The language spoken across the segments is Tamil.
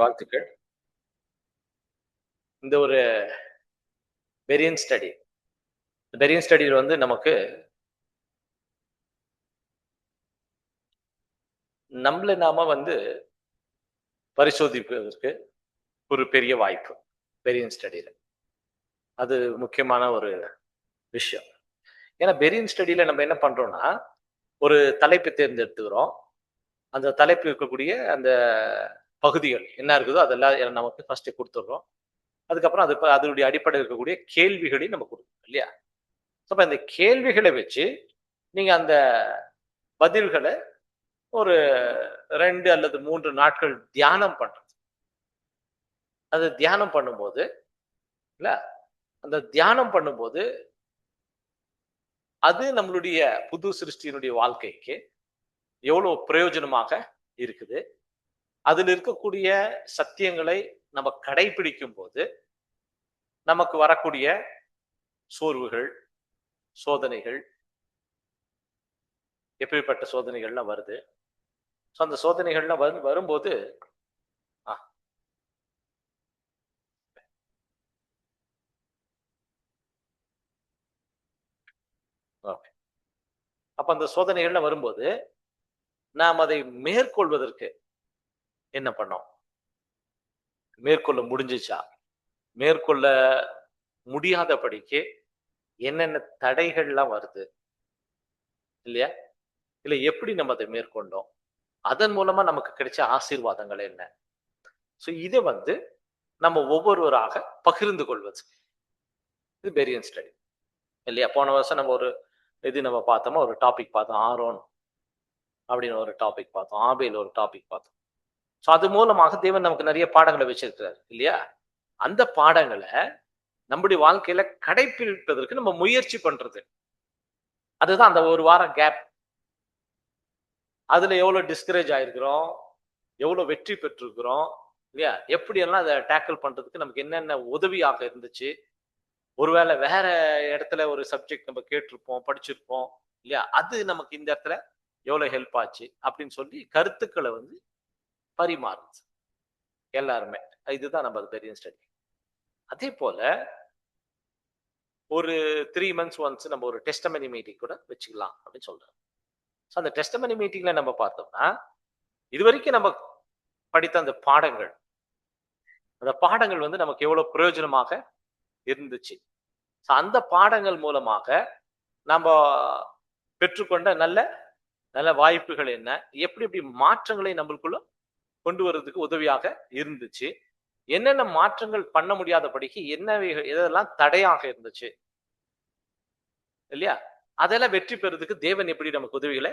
வாழ்த்துக்கள். இந்த ஒரு பெரியன் ஸ்டடி. பெரியன் ஸ்டடியில வந்து நமக்கு நம்மள நாம வந்து பரிசோதிப்பதற்கு ஒரு பெரிய வாய்ப்பு. பெரியன் ஸ்டடியில. அது முக்கியமான ஒரு விஷயம். ஏன்னா பெரியன் ஸ்டடியில நம்ம என்ன பண்றோம்னா, ஒரு தலைப்பு தேர்ந்தெடுத்துக்கிறோம். அந்த தலைப்பு இருக்கக்கூடிய அந்த பகுதிகள் என்ன இருக்குதோ அதெல்லாம் நமக்கு ஃபர்ஸ்ட் குடுத்துடுறோம். அதுக்கப்புறம் அதனுடைய அடிப்படையில் இருக்கக்கூடிய கேள்விகளையும் நம்ம குடுக்குறோம் இல்லையா? அப்ப இந்த கேள்விகள வச்சு நீங்க அந்த பதில்கள ஒரு 2 அல்லது 3 நாட்கள் தியானம் பண்றது. அது தியானம் பண்ணும்போது இல்ல, அந்த தியானம் பண்ணும்போது, அது நம்மளுடைய புது சிருஷ்டியினுடைய வாழ்க்கைக்கு எவ்வளவு பிரயோஜனமாக இருக்குது. அதில் இருக்கக்கூடிய சத்தியங்களை நம்ம கடைபிடிக்கும்போது, நமக்கு வரக்கூடிய சோர்வுகள், சோதனைகள், எப்படிப்பட்ட சோதனைகள்லாம் வருது. ஸோ அந்த சோதனைகள்லாம் வரும்போது ஆ ஓகே. அப்ப அந்த சோதனைகள்லாம் வரும்போது, நாம் அதை மேற்கொள்வதற்கு என்ன பண்ணோம்? மேற்கொள்ள முடிஞ்சுச்சா? மேற்கொள்ள முடியாதபடிக்கு என்னென்ன தடைகள்லாம் வருது இல்லையா? இல்ல எப்படி நம்ம அதை மேற்கொண்டோம்? அதன் மூலமா நமக்கு கிடைச்ச ஆசீர்வாதங்கள் என்ன? சோ இத வந்து நம்ம ஒவ்வொருவராக பகிர்ந்து கொள்வது. இது பெரியன் ஸ்டடி. இல்லையா? போன வருஷம் நம்ம ஒரு இது நம்ம பார்த்தோமா, ஒரு டாபிக் பார்த்தோம். ஆரோன் அப்படின்னு ஒரு டாபிக் பார்த்தோம். ஆபேல் ஒரு டாபிக் பார்த்தோம். சோ அது மூலமாக தேவன் நமக்கு நிறைய பாடங்களை வச்சிருக்கிறார் இல்லையா? அந்த பாடங்கள நம்முடைய வாழ்க்கையில கடைபிடிப்பதற்கு நம்ம முயற்சி பண்றது. அதுதான் அந்த ஒரு வாரம் கேப். அதுல எவ்வளவு டிஸ்கரேஜ் ஆயிருக்கிறோம், எவ்வளவு வெற்றி பெற்றிருக்கிறோம் இல்லையா? எப்படியெல்லாம் அதை டேக்கிள் பண்றதுக்கு நமக்கு என்னென்ன உதவியாக இருந்துச்சு. ஒருவேளை வேற இடத்துல ஒரு சப்ஜெக்ட் நம்ம கேட்டிருப்போம், படிச்சிருப்போம் இல்லையா? அது நமக்கு இந்த இடத்துல எவ்வளவு ஹெல்ப் ஆச்சு அப்படின்னு சொல்லி கருத்துக்களை வந்து பரிமாறுது எல்லாருமே. இதுதான் நம்ம பெரிய ஸ்டடி. அதே போல ஒரு 3 months ஒன்ஸ் நம்ம ஒரு டெஸ்டமனி மீட்டிங் கூட வச்சுக்கலாம் அப்படின்னு சொல்றோம். ஸோ அந்த டெஸ்டமனி மீட்டிங்ல நம்ம பார்த்தோம்னா, இதுவரைக்கும் நம்ம படித்த அந்த பாடங்கள், அந்த பாடங்கள் வந்து நமக்கு எவ்வளவு பிரயோஜனமாக இருந்துச்சு. ஸோ அந்த பாடங்கள் மூலமாக நம்ம பெற்றுக்கொண்ட நல்ல நல்ல வாய்ப்புகள் என்ன? எப்படி எப்படி மாற்றங்களை நம்மளுக்குள்ள கொண்டு வர்றதுக்கு உதவியாக இருந்துச்சு? என்னென்ன மாற்றங்கள் பண்ண முடியாதபடிக்கு எதெல்லாம் தடையாக இருந்துச்சு? இல்லையா? அதெல்லாம் வெற்றி பெறதுக்கு தேவன் எப்படி நமக்கு உதவிகளை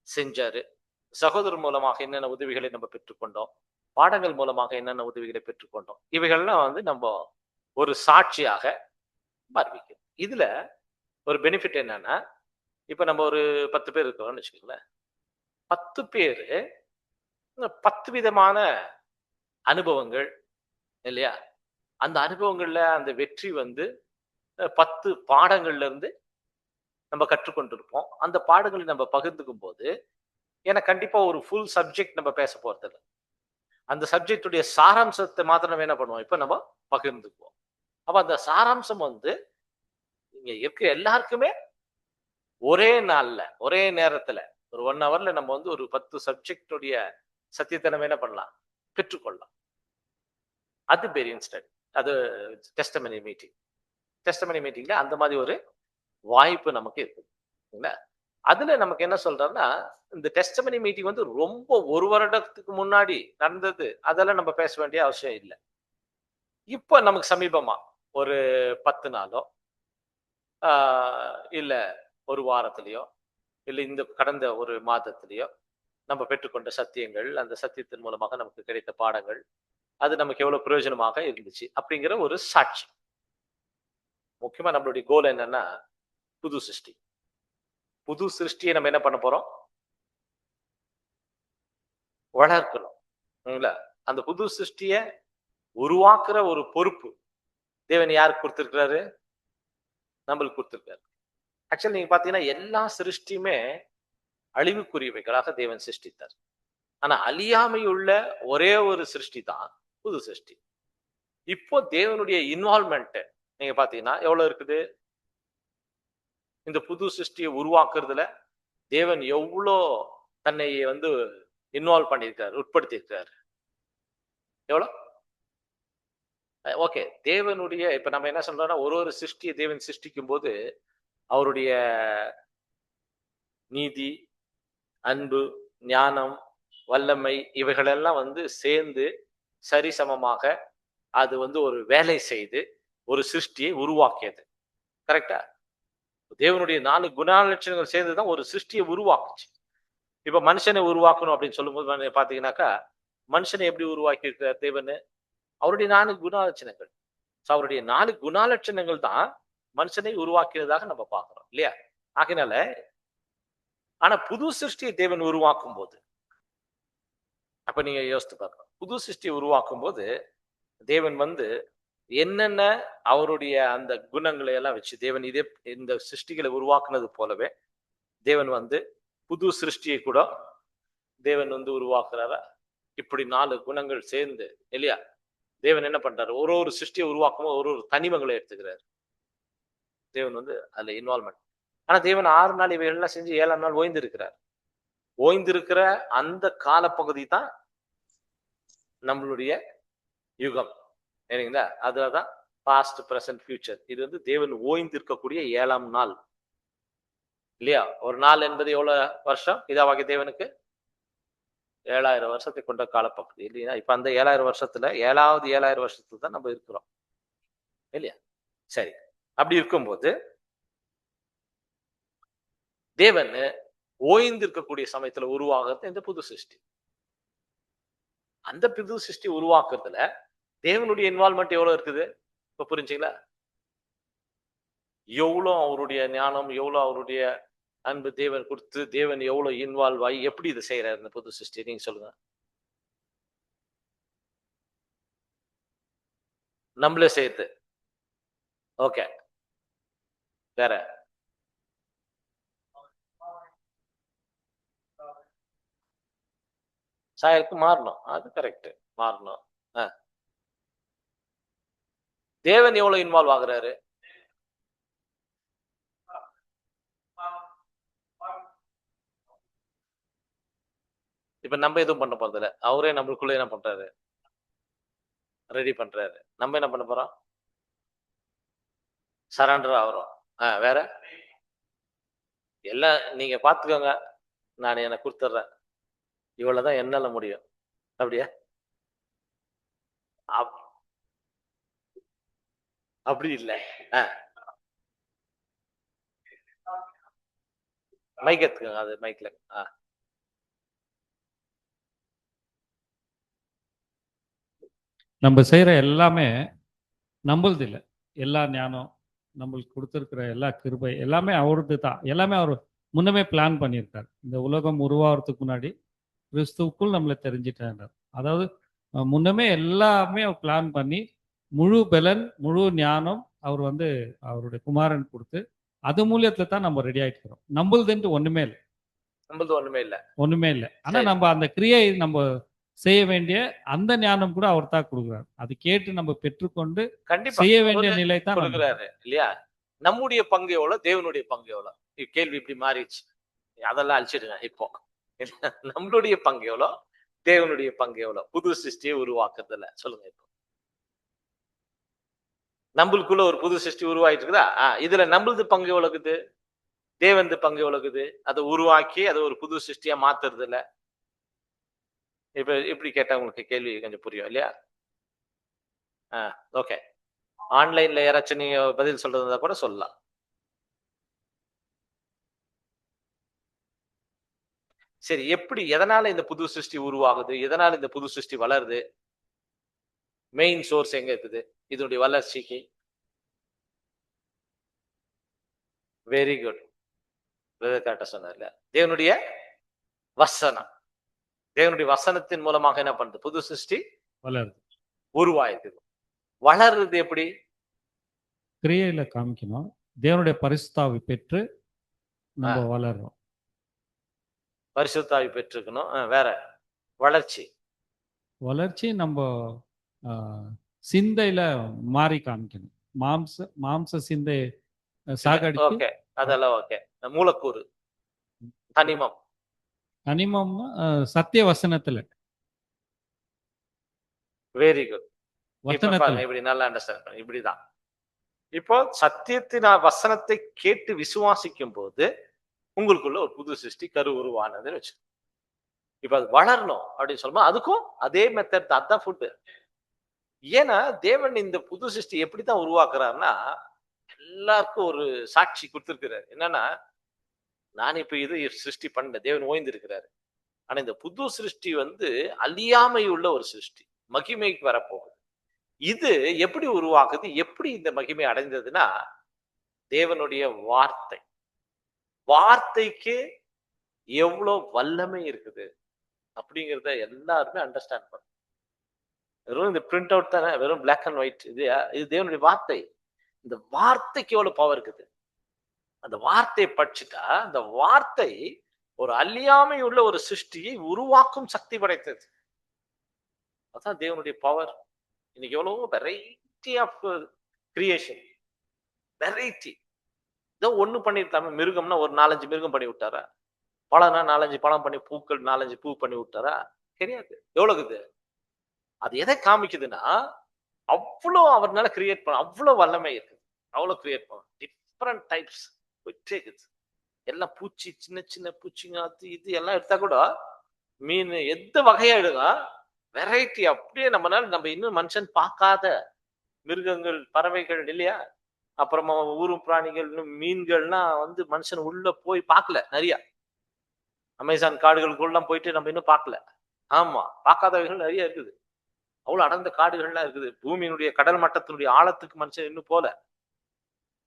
செஞ்சாரு? சகோதரர் மூலமாக என்னென்ன உதவிகளை நம்ம பெற்றுக்கொண்டோம்? பாடங்கள் மூலமாக என்னென்ன உதவிகளை பெற்றுக்கொண்டோம்? இவைகள்லாம் வந்து நம்ம ஒரு சாட்சியாக அறிவிக்கும். இதுல ஒரு பெனிஃபிட் என்னன்னா, இப்ப நம்ம ஒரு 10 பேர் இருக்கிறோம்னு வச்சுக்கோங்களேன். 10 பேரு 10 விதமான அனுபவங்கள் இல்லையா? அந்த அனுபவங்கள்ல அந்த வெற்றி வந்து 10 பாடங்கள்ல இருந்து நம்ம கற்றுக்கொண்டிருப்போம். அந்த பாடங்களை நம்ம பகிர்ந்துக்கும் போது, ஏன்னா கண்டிப்பா ஒரு ஃபுல் சப்ஜெக்ட் நம்ம பேச போறதில்ல. அந்த சப்ஜெக்ட்டுடைய சாராம்சத்தை மாத்திரம் நம்ம என்ன பண்ணுவோம்? இப்ப நம்ம பகிர்ந்துக்குவோம். அப்ப அந்த சாராம்சம் வந்து இங்க இருக்க எல்லாருக்குமே ஒரே நாள்ல, ஒரே நேரத்துல ஒரு 1 ஹவர்ல நம்ம வந்து ஒரு 10 சப்ஜெக்ட் உடைய சத்தியத்தை நம்ம என்ன பண்ணலாம்? பெற்றுக்கொள்ளலாம். அது பெரியன் ஸ்டடி. அது டெஸ்டமனி மீட்டிங். டெஸ்டமனி மீட்டிங்ல அந்த மாதிரி ஒரு வாய்ப்பு நமக்கு இருக்குது. சரிங்களா? அதுல நமக்கு என்ன சொல்றாருன்னா, இந்த டெஸ்டமனி மீட்டிங் வந்து ரொம்ப 1 வருடத்துக்கு முன்னாடி நடந்தது. அதெல்லாம் நம்ம பேச வேண்டிய அவசியம் இல்ல. இப்ப நமக்கு சமீபமா ஒரு 10 நாளோ, ஆ இல்ல 1 வாரத்திலயோ, இல்ல இந்த கடந்த 1 மாதத்திலயோ நம்ம பெற்றுக்கொண்ட சத்தியங்கள், அந்த சத்தியத்தின் மூலமாக நமக்கு கிடைத்த பாடங்கள், அது நமக்கு எவ்வளவு பிரயோஜனமாக இருந்துச்சு. அப்படிங்கிற ஒரு சாட்சி. முக்கியமா நம்மளுடைய கோல் என்னன்னா, புது சிருஷ்டி. புது சிருஷ்டியை நம்ம என்ன பண்ண போறோம்? வளர்க்கணும். இல்ல. அந்த புது சிருஷ்டிய உருவாக்குற ஒரு பொறுப்பு தேவன் யாருக்கு குடுத்திருக்கிறாரு? நம்மளுக்கு குடுத்திருக்காரு. ஆக்சுவலி நீங்க பாத்தீங்கன்னா, எல்லா சிருஷ்டியுமே அழிவுக்குரியவைகளாக தேவன் சிருஷ்டித்தார். ஆனா அழியாமை உள்ள ஒரே ஒரு சிருஷ்டி தான் புது சிருஷ்டி. இப்போ தேவனுடைய இன்வால்மெண்ட் நீங்க பாத்தீங்கன்னா எவ்வளவு இருக்குது? இந்த புது சிருஷ்டியை உருவாக்குறதுல தேவன் எவ்வளோ தன்னை வந்து இன்வால்வ் பண்ணியிருக்காரு, உட்படுத்தியிருக்காரு. எவ்வளவு? ஓகே. தேவனுடைய இப்ப நம்ம என்ன சொல்றோம்னா, ஒரு ஒரு சிருஷ்டியை தேவன் சிருஷ்டிக்கும் போது அவருடைய நீதி, அன்பு, ஞானம், வல்லமை இவைகளெல்லாம் வந்து சேர்ந்து சரிசமமாக அது வந்து ஒரு வேலை செய்து ஒரு சிருஷ்டியை உருவாக்கியது. கரெக்டா? தேவனுடைய 4 குணாலட்சணங்கள் சேர்ந்துதான் ஒரு சிருஷ்டியை உருவாக்குச்சு. இப்ப மனுஷனை உருவாக்கணும் அப்படின்னு சொல்லும்போது பாத்தீங்கன்னாக்கா, மனுஷனை எப்படி உருவாக்கி இருக்கிறார் தேவன்? அவருடைய 4 குணாலட்சணங்கள். அவருடைய 4 குணாலட்சணங்கள் தான் மனுஷனை உருவாக்கியதாக நம்ம பார்க்கிறோம் இல்லையா? ஆகையினால ஆனா புது சிருஷ்டியை தேவன் உருவாக்கும் போது அப்ப நீங்க யோசித்து பார்க்கணும். புது சிருஷ்டியை உருவாக்கும் போது தேவன் வந்து என்னென்ன அவருடைய அந்த குணங்களை எல்லாம் வச்சு தேவன் இதே இந்த சிருஷ்டிகளை உருவாக்குனது போலவே தேவன் வந்து புது சிருஷ்டியை கூட தேவன் வந்து உருவாக்குறாரா? இப்படி 4 குணங்கள் சேர்ந்து இல்லையா? தேவன் என்ன பண்றாரு? ஒரு ஒரு சிருஷ்டியை உருவாக்கும் போது ஒரு ஒரு தனிமங்களை எடுத்துக்கிறாரு. தேவன் வந்து அதுல இன்வால்மெண்ட். ஆனா தேவன் 6 நாள் இவைகள்லாம் செஞ்சு 7ஆம் நாள் ஓய்ந்திருக்கிறார். ஓய்ந்திருக்கிற அந்த காலப்பகுதி தான் நம்மளுடைய யுகம். சரிங்களா? அதுலதான் பாஸ்ட், பிரசன்ட், ஃபியூச்சர். இது வந்து தேவன் ஓய்ந்திருக்கக்கூடிய 7ஆம் நாள் இல்லையா? ஒரு நாள் என்பது எவ்வளவு வருஷம்? இதாவாகிய தேவனுக்கு 7000 வருஷத்தை கொண்ட காலப்பகுதி இல்லையா? இப்ப அந்த 7000 வருஷத்துல 7ஆவது வருஷத்துல தான் நம்ம இருக்கிறோம் இல்லையா? சரி. அப்படி இருக்கும்போது தேவன் ஓய்ந்திருக்கக்கூடிய சமயத்துல உருவாகிறது இந்த புது சிருஷ்டி. அந்த புது சிருஷ்டி உருவாக்குறதுல தேவனுடைய இன்வால்மெண்ட் எவ்வளவு இருக்குது? இப்ப புரிஞ்சுங்களா? எவ்வளவு அவருடைய ஞானம், எவ்வளவு அவருடைய அன்பு தேவன் கொடுத்து தேவன் எவ்வளவு இன்வால்வ் ஆகி எப்படி இதை செய்யறாரு இந்த புது சிருஷ்டி? நீங்க சொல்லுங்க. நம்மளே சேர்த்து. ஓகே. வேற சாயலுக்கு மாறணும். அது கரெக்ட். மாறணும். தேவன் எவ்வளவு இன்வால்வ் ஆகுறாரு? இப்ப நம்ம எதுவும் பண்ண போறது இல்ல. அவரே நம்மளுக்குள்ள என்ன பண்றாரு? ரெடி பண்றாரு. நம்ம என்ன பண்ண போறோம்? சரண்டர் ஆகுறோம். வேற எல்லாம் நீங்க பாத்துக்கோங்க. நான் எனக்கு கொடுத்துட்றேன். இவ்வளவுதான் என்னால முடியும். அப்படியா? அப்- அப்படி இல்ல. மைக் எடுத்துக்கோங்க. அது மைக்ல. நம்ம செய்யற எல்லாமே நம்மளது இல்லை. எல்லா ஞானம் நம்மளுக்கு கொடுத்துருக்கிற எல்லா கிருபை எல்லாமே அவரது தான். எல்லாமே அவர் முன்னமே பிளான் பண்ணியிருக்கார். இந்த உலகம் உருவாகிறதுக்கு முன்னாடி கிறிஸ்துவுக்குள் நம்மளை தெரிஞ்சிட்டார். அதாவது முன்னமே எல்லாமே அவர் பிளான் பண்ணி முழு பலன் முழு ஞானம் அவர் வந்து அவருடைய குமாரன் கொடுத்து அது மூலியத்துல தான் நம்ம ரெடி ஆயிட்டு நம்மளதுன்ட்டு ஒண்ணுமே இல்லை. நம்மளது ஒண்ணுமே இல்ல. ஒண்ணுமே இல்லை. ஆனா நம்ம அந்த கிரியை நம்ம செய்ய வேண்டிய அந்த ஞானம் கூட அவர் தான் கொடுக்குறாரு. அது கேட்டு நம்ம பெற்றுக்கொண்டு கண்டிப்பா செய்ய வேண்டிய நிலை தான் கொடுக்குறாரு இல்லையா? நம்முடைய பங்கு எவ்வளவு, தேவனுடைய பங்கு எவ்வளவு? கேள்வி இப்படி மாறிடுச்சு. அதெல்லாம் அழிச்சிடுங்க இப்போ. நம்மளுடைய பங்கு எவ்வளவு, தேவனுடைய பங்கு எவ்வளவு புது சிருஷ்டியை உருவாக்குறதுல சொல்லுங்க. இப்போ நம்மளுக்குள்ள ஒரு புது சிருஷ்டி உருவாயிட்டு இருக்குதா? இதுல நம்மளது பங்கு எவ்வளவுக்குது, தேவனது பங்கு எவ்வளவுக்குது? அதை உருவாக்கி அதை ஒரு புது சிருஷ்டியா மாத்துறது இல்ல. இப்ப இப்படி கேட்டா உங்களுக்கு கேள்வி கொஞ்சம் புரியும் இல்லையா? ஓகே. ஆன்லைன்ல யாராச்சும் நீங்க பதில் சொல்றதா கூட சொல்லலாம். சரி, எப்படி எதனால இந்த புது சிருஷ்டி உருவாகுது? எதனால இந்த புது சிருஷ்டி வளருது? மெயின் சோர்ஸ் எங்க இருக்குது இதனுடைய வளர்ச்சிக்கு? Very good. கரெக்டா சொன்னார்ல. தேவனுடைய வசனம். தேவனுடைய வசனத்தின் மூலமாக என்ன பண்ணுது? புது சிருஷ்டி வளருது, உருவாயிருக்கு. வளருது எப்படி? கிரியையில காமிக்கணும். தேவனுடைய பரிசுத்தாவி பெற்று நம்ம வளர்றோம். பரிசுத்தாவி பெற்றுக்கணும். வேற வளர்ச்சி. வளர்ச்சி நம்ம ஆ, சிந்தையில மாறி காமிக்கணும். மாம்ச சிந்தை சாகடிச்சு ஓகே. அதெல்லாம் ஓகே. மூலக்கூறு, தனிமம். கனிமம்னா சத்திய வசனத்துல வெரி குட். இப்ப வசனத்துல பாருங்க, இப்படி நல்லா அண்டர்ஸ்டாண்ட் பண்ணுங்க. இப்படிதான். இப்போ சத்தியத்தின் வசனத்தை கேட்டு விசுவாசிக்கும் போது உங்களுக்குள்ள ஒரு புது சிருஷ்டி கரு உருவானதுன்னு வச்சு. இப்ப அது வளரணும் அப்படின்னு சொல்லும்போது அதுக்கும் அதே மெத்தட் தான். அதான் ஃபுட்டு. ஏன்னா தேவன் இந்த புது சிருஷ்டி எப்படித்தான் உருவாக்குறாருன்னா, எல்லாருக்கும் ஒரு சாட்சி கொடுத்திருக்கிறாரு. என்னன்னா, நான் இப்ப இது சிருஷ்டி பண்ணல. தேவன் ஓய்ந்திருக்கிறாரு. ஆனா இந்த புது சிருஷ்டி வந்து அழியாமை உள்ள ஒரு சிருஷ்டி. மகிமைக்கு வரப்போகுது. இது எப்படி உருவாக்குது? எப்படி இந்த மகிமை அடைந்ததுன்னா, தேவனுடைய வார்த்தை. வார்த்தைக்கு எவ்வளவு வல்லமை இருக்குது அப்படிங்கிறத எல்லாருமே அண்டர்ஸ்டாண்ட் பண்ணணும். வெறும் இந்த பிரிண்ட் அவுட் தானே, வெறும் பிளாக் அண்ட் ஒயிட். இது தேவனுடைய வார்த்தை. இந்த வார்த்தைக்கு எவ்வளவு பவர் இருக்குது. அந்த வார்த்தையை படிச்சுட்டா அந்த வார்த்தை ஒரு அழியாமை உள்ள ஒரு சிருஷ்டியை உருவாக்கும் சக்தி படைத்தது. அதான் தேவனுடைய பவர். இன்னைக்கு எவ்வளவோ வெரைட்டி ஆஃப் கிரியேஷன், வெரைட்டி. இதோ ஒண்ணு பண்ணிருக்காம, மிருகம்னா ஒரு 4-5 மிருகம் பண்ணி விட்டாரா? பழம்னா 4-5 பழம் பண்ணி, பூக்கள் 4-5 பூ பண்ணி விட்டாரா? கிடையாது. எவ்வளவுக்குது? அது எதை காமிக்குதுன்னா, அவ்வளோ அவர்னால கிரியேட் பண்ண அவ்வளவு வல்லமை இருக்குது. அவ்வளவு கிரியேட் பண்ண டிஃப்ரெண்ட் டைப்ஸ் இருக்குது. எல்லாம் பூச்சி, சின்ன சின்ன பூச்சிங்க, அது இது எல்லாம் எடுத்தா கூட மீன் எந்த வகையா எடுங்க, வெரைட்டி. அப்படியே நம்ம இன்னும் மனுஷன் பார்க்காத மிருகங்கள், பறவைகள் இல்லையா? அப்புறமா ஊரும் பிராணிகள், மீன்கள்லாம் வந்து மனுஷன் உள்ள போய் பார்க்கல. நிறைய அமேசான் காடுகளுக்குள்ள போயிட்டு நம்ம இன்னும் பார்க்கல. ஆமா, பார்க்காதவைகள் நிறைய இருக்குது. அவ்வளவு அடர்ந்த காடுகள்லாம் இருக்குது. பூமியினுடைய கடல் மட்டத்தினுடைய ஆழத்துக்கு மனுஷன் இன்னும் போல.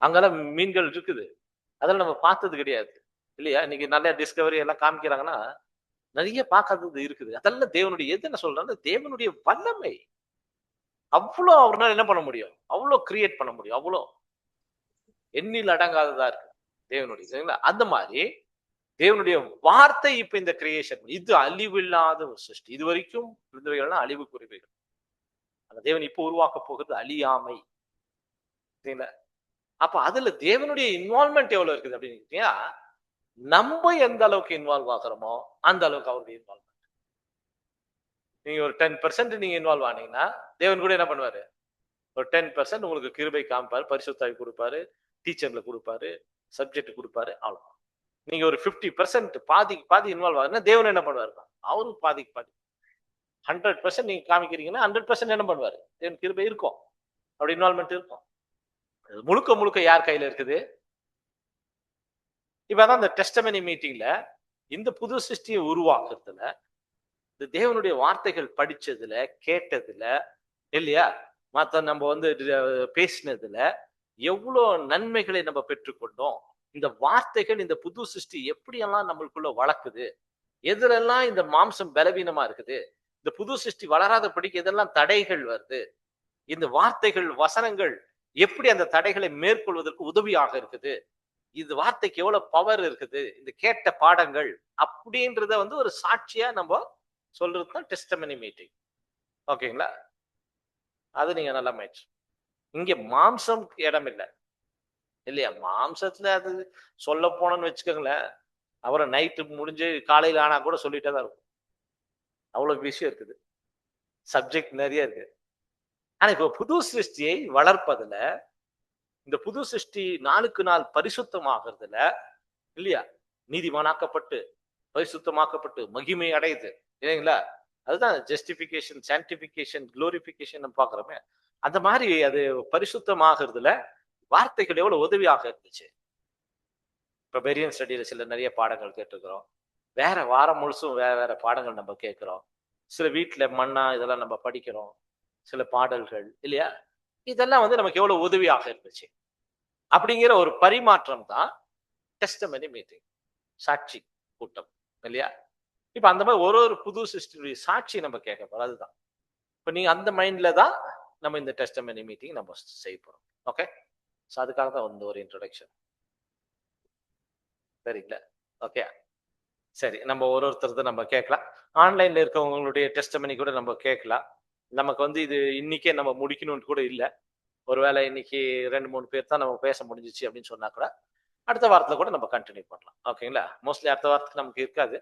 அங்கெல்லாம் மீன்கள் இருக்குது. அதெல்லாம் நம்ம பார்த்தது கிடையாது இல்லையா? இன்னைக்கு நல்ல டிஸ்கவரி எல்லாம் காமிக்கிறாங்கன்னா நிறைய பார்க்காதது இருக்குது. அதெல்லாம் தேவனுடைய எது என்ன சொல்றாங்க, தேவனுடைய வல்லமை. அவ்வளோ அவர்னால என்ன பண்ண முடியும்? அவ்வளோ கிரியேட் பண்ண முடியும். அவ்வளோ எண்ணில் அடங்காததா இருக்கு தேவனுடைய, சரிங்களா? அந்த மாதிரி தேவனுடைய வார்த்தை இப்ப இந்த கிரியேஷன், இது அழிவில்லாத ஒரு சிருஷ்டி. இது வரைக்கும் இருந்தவைகள்லாம் அழிவு குறிவைகள். அந்த தேவன் இப்ப உருவாக்க போகிறது அழியாமை, சரிங்களா? அப்ப அதுல தேவனுடைய இன்வால்மெண்ட் எவ்வளவு இருக்குது அப்படின்னு கேட்டீங்கன்னா, நம்ம எந்த அளவுக்கு இன்வால்வ் ஆகிறோமோ அந்த அளவுக்கு அவருடைய இன்வால்வ். நீங்க ஒரு 10% நீங்க இன்வால்வ் ஆனீங்கன்னா தேவன் கூட என்ன பண்ணுவாரு? ஒரு 10% உங்களுக்கு கிருபை காமிப்பாரு, பரிசுத்தாவி கொடுப்பாரு, டீச்சர்ல கொடுப்பாரு, சப்ஜெக்ட் கொடுப்பாரு. அவ்வளவு. நீங்க ஒரு 50% பாதிக்கு பாதி இன்வால்வ் ஆகுதுன்னா தேவன் என்ன பண்ணுவாரு? அவரும் பாதிக்கு பாதி 100% நீங்க காமிக்கிறீங்கன்னா 100% என்ன பண்ணுவாரு? தேவன் கிருபை இருக்கும், அப்படி இன்வால்மெண்ட் இருக்கும். முழுக்க முழுக்க யார் கையில இருக்குது? இப்பதான் இந்த டெஸ்டமனி மீட்டிங்ல இந்த புது சிருஷ்டியை உருவாக்குறதுல, இந்த தேவனுடைய வார்த்தைகள் படிச்சதுல, கேட்டதுல இல்லையா, மத்த நம்ம வந்து பேசினதுல எவ்வளவு நன்மைகளை நம்ம பெற்றுக்கொண்டோம். இந்த வார்த்தைகள் இந்த புது சிருஷ்டி எப்படியெல்லாம் நம்மளுக்குள்ள வளர்க்குது, எதுலெல்லாம் இந்த மாம்சம் பலவீனமா இருக்குது, இந்த புது சிருஷ்டி வளராதபடிக்கு எதெல்லாம் தடைகள் வருது, இந்த வார்த்தைகள் வசனங்கள் எப்படி அந்த தடைகளை மேற்கொள்வதற்கு உதவியாக இருக்குது, இது வார்த்தைக்கு எவ்வளவு பவர் இருக்குது, இந்த கேட்ட பாடங்கள் அப்படின்றத வந்து ஒரு சாட்சியா நம்ம சொல்றதுதான் டெஸ்டமனி மீட்டிங். ஓகேங்களா? அது நீங்க நல்லா முயற்சி. இங்க மாம்சம் இடம் இல்லை இல்லையா? மாம்சத்துல அது சொல்ல போனோம்னு வச்சுக்கோங்களேன், அப்புறம் நைட்டு முடிஞ்சு காலையில ஆனா கூட சொல்லிட்டே தான் இருக்கும். அவ்வளவு விஷயம் இருக்குது, சப்ஜெக்ட் நிறைய இருக்கு. ஆனா இப்போ புது சிருஷ்டியை வளர்ப்பதுல, இந்த புது சிருஷ்டி நாளுக்கு நாள் பரிசுத்தமாகறதுல இல்லையா, நீதிமானாக்கப்பட்டு பரிசுத்தமாக்கப்பட்டு மகிமை அடையுது இல்லைங்களா? அதுதான் ஜஸ்டிபிகேஷன், சான்டிபிகேஷன், குளோரிபிகேஷன் பாக்குறோமே. அந்த மாதிரி அது பரிசுத்தமாகறதுல வார்த்தைகள் எவ்வளவு உதவியாக இருந்துச்சு. இப்ப பெரியன் ஸ்டடியில சில நிறைய பாடங்கள் கேட்டுக்கிறோம். வேற வாரம் முழுசும் வேற வேற பாடங்கள் நம்ம கேட்கிறோம். சில வீட்டுல மண்ணா இதெல்லாம் நம்ம படிக்கிறோம். சில பாடல்கள் இல்லையா, இதெல்லாம் வந்து நமக்கு எவ்வளவு உதவியாக இருந்துச்சு அப்படிங்கிற ஒரு பரிமாற்றம் தான் டெஸ்டமனி மீட்டிங், சாட்சி கூட்டம் இல்லையா? இப்ப அந்த மாதிரி ஒரு ஒரு புது சிஸ்டருடைய சாட்சி நம்ம கேட்க போறோம். அதுதான் இப்ப நீங்க அந்த மைண்ட்ல தான் நம்ம இந்த டெஸ்டமனி மீட்டிங் நம்ம செய்ய போறோம். ஓகே, ஸோ அதுக்காக தான் வந்து ஒரு இன்ட்ரோடக்ஷன். சரிங்களா? ஓகே, சரி, நம்ம ஒருத்தரது நம்ம கேட்கலாம். ஆன்லைன்ல இருக்கவங்களுடைய டெஸ்டமனி கூட நம்ம கேட்கலாம். நமக்கு வந்து இது இன்னைக்கே நம்ம முடிக்கணும்னு கூட இல்ல. ஒருவேளை இன்னைக்கு 2, 3 பேர் தான் நம்ம பேச முடிஞ்சுச்சு அப்படின்னு சொன்னா கூட, அடுத்த வாரத்துல கூட நம்ம கன்டின்யூ பண்ணலாம். ஓகேங்களா? மோஸ்ட்லி அடுத்த வாரத்துக்கு நமக்கு இருக்காது.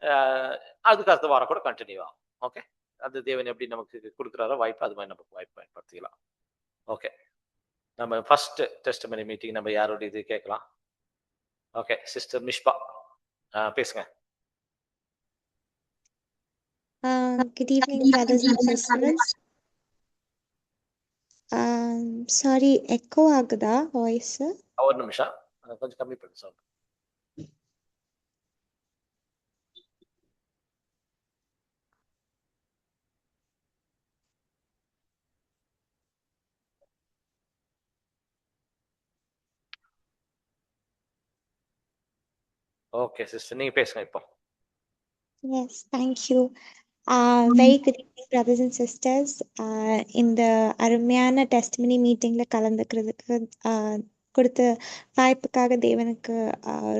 அ அதுக்கு அடுத்த வாரம் கூட கன்டின்யூ ஆகும். ஓகே. அது தேவன் எப்படி நமக்கு குடுக்குறாரோ வாய்ப்பு, அது மாரி நமக்கு வாய்ப்பு பயன்படுத்திக்கலாம். ஓகே. நம்ம ஃபர்ஸ்ட் டெஸ்டிமனி மீட்டிங் நம்ம யாரோட கேட்கலாம்? ஓகே. சிஸ்டர் மிஷ்பா. பேசுங்க. Good evening, brothers and sisters. Sorry, echo ஆகுதா வாய்ஸ்? ஒரு நிமிஷம். கொஞ்சம் கம்மி பண்ணு சவுண்ட். ஓகே சிஸ்டர், நீங்க பேசுங்க இப்போ. Yes, thank you. Very good evening, brothers and sisters. இந்த அருமையான டெஸ்டிமனி மீட்டிங்ல கலந்துக்கிறதுக்கு கொடுத்த வாய்ப்புக்காக தேவனுக்கு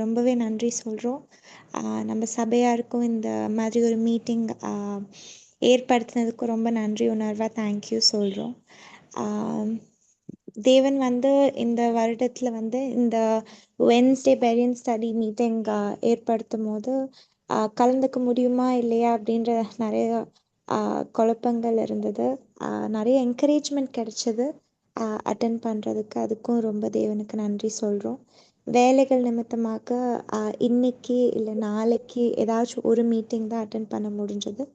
ரொம்பவே நன்றி சொல்கிறோம். நம்ம சபையாருக்கும் இந்த மாதிரி ஒரு மீட்டிங் ஏற்படுத்தினதுக்கு ரொம்ப நன்றி உணர்வாக தேங்க்யூ சொல்கிறோம். தேவன் வந்து இந்த வருடத்தில் வந்து இந்த வென்ஸ்டே பெரியன் ஸ்டடி மீட்டிங் ஏற்படுத்தும் போது கலந்துக்க முடியுமா இல்லையா அப்படின்ற நிறைய குழப்பங்கள் இருந்தது. நிறைய என்கரேஜ்மெண்ட் கிடைச்சது அட்டன் பண்ணுறதுக்கு. அதுக்கும் ரொம்ப தேவனுக்கு நன்றி சொல்கிறோம். வேலைகள் நிமித்தமாக இன்னைக்கு இல்லை நாளைக்கு ஏதாச்சும் ஒரு மீட்டிங் தான் அட்டன் பண்ண முடிஞ்சது.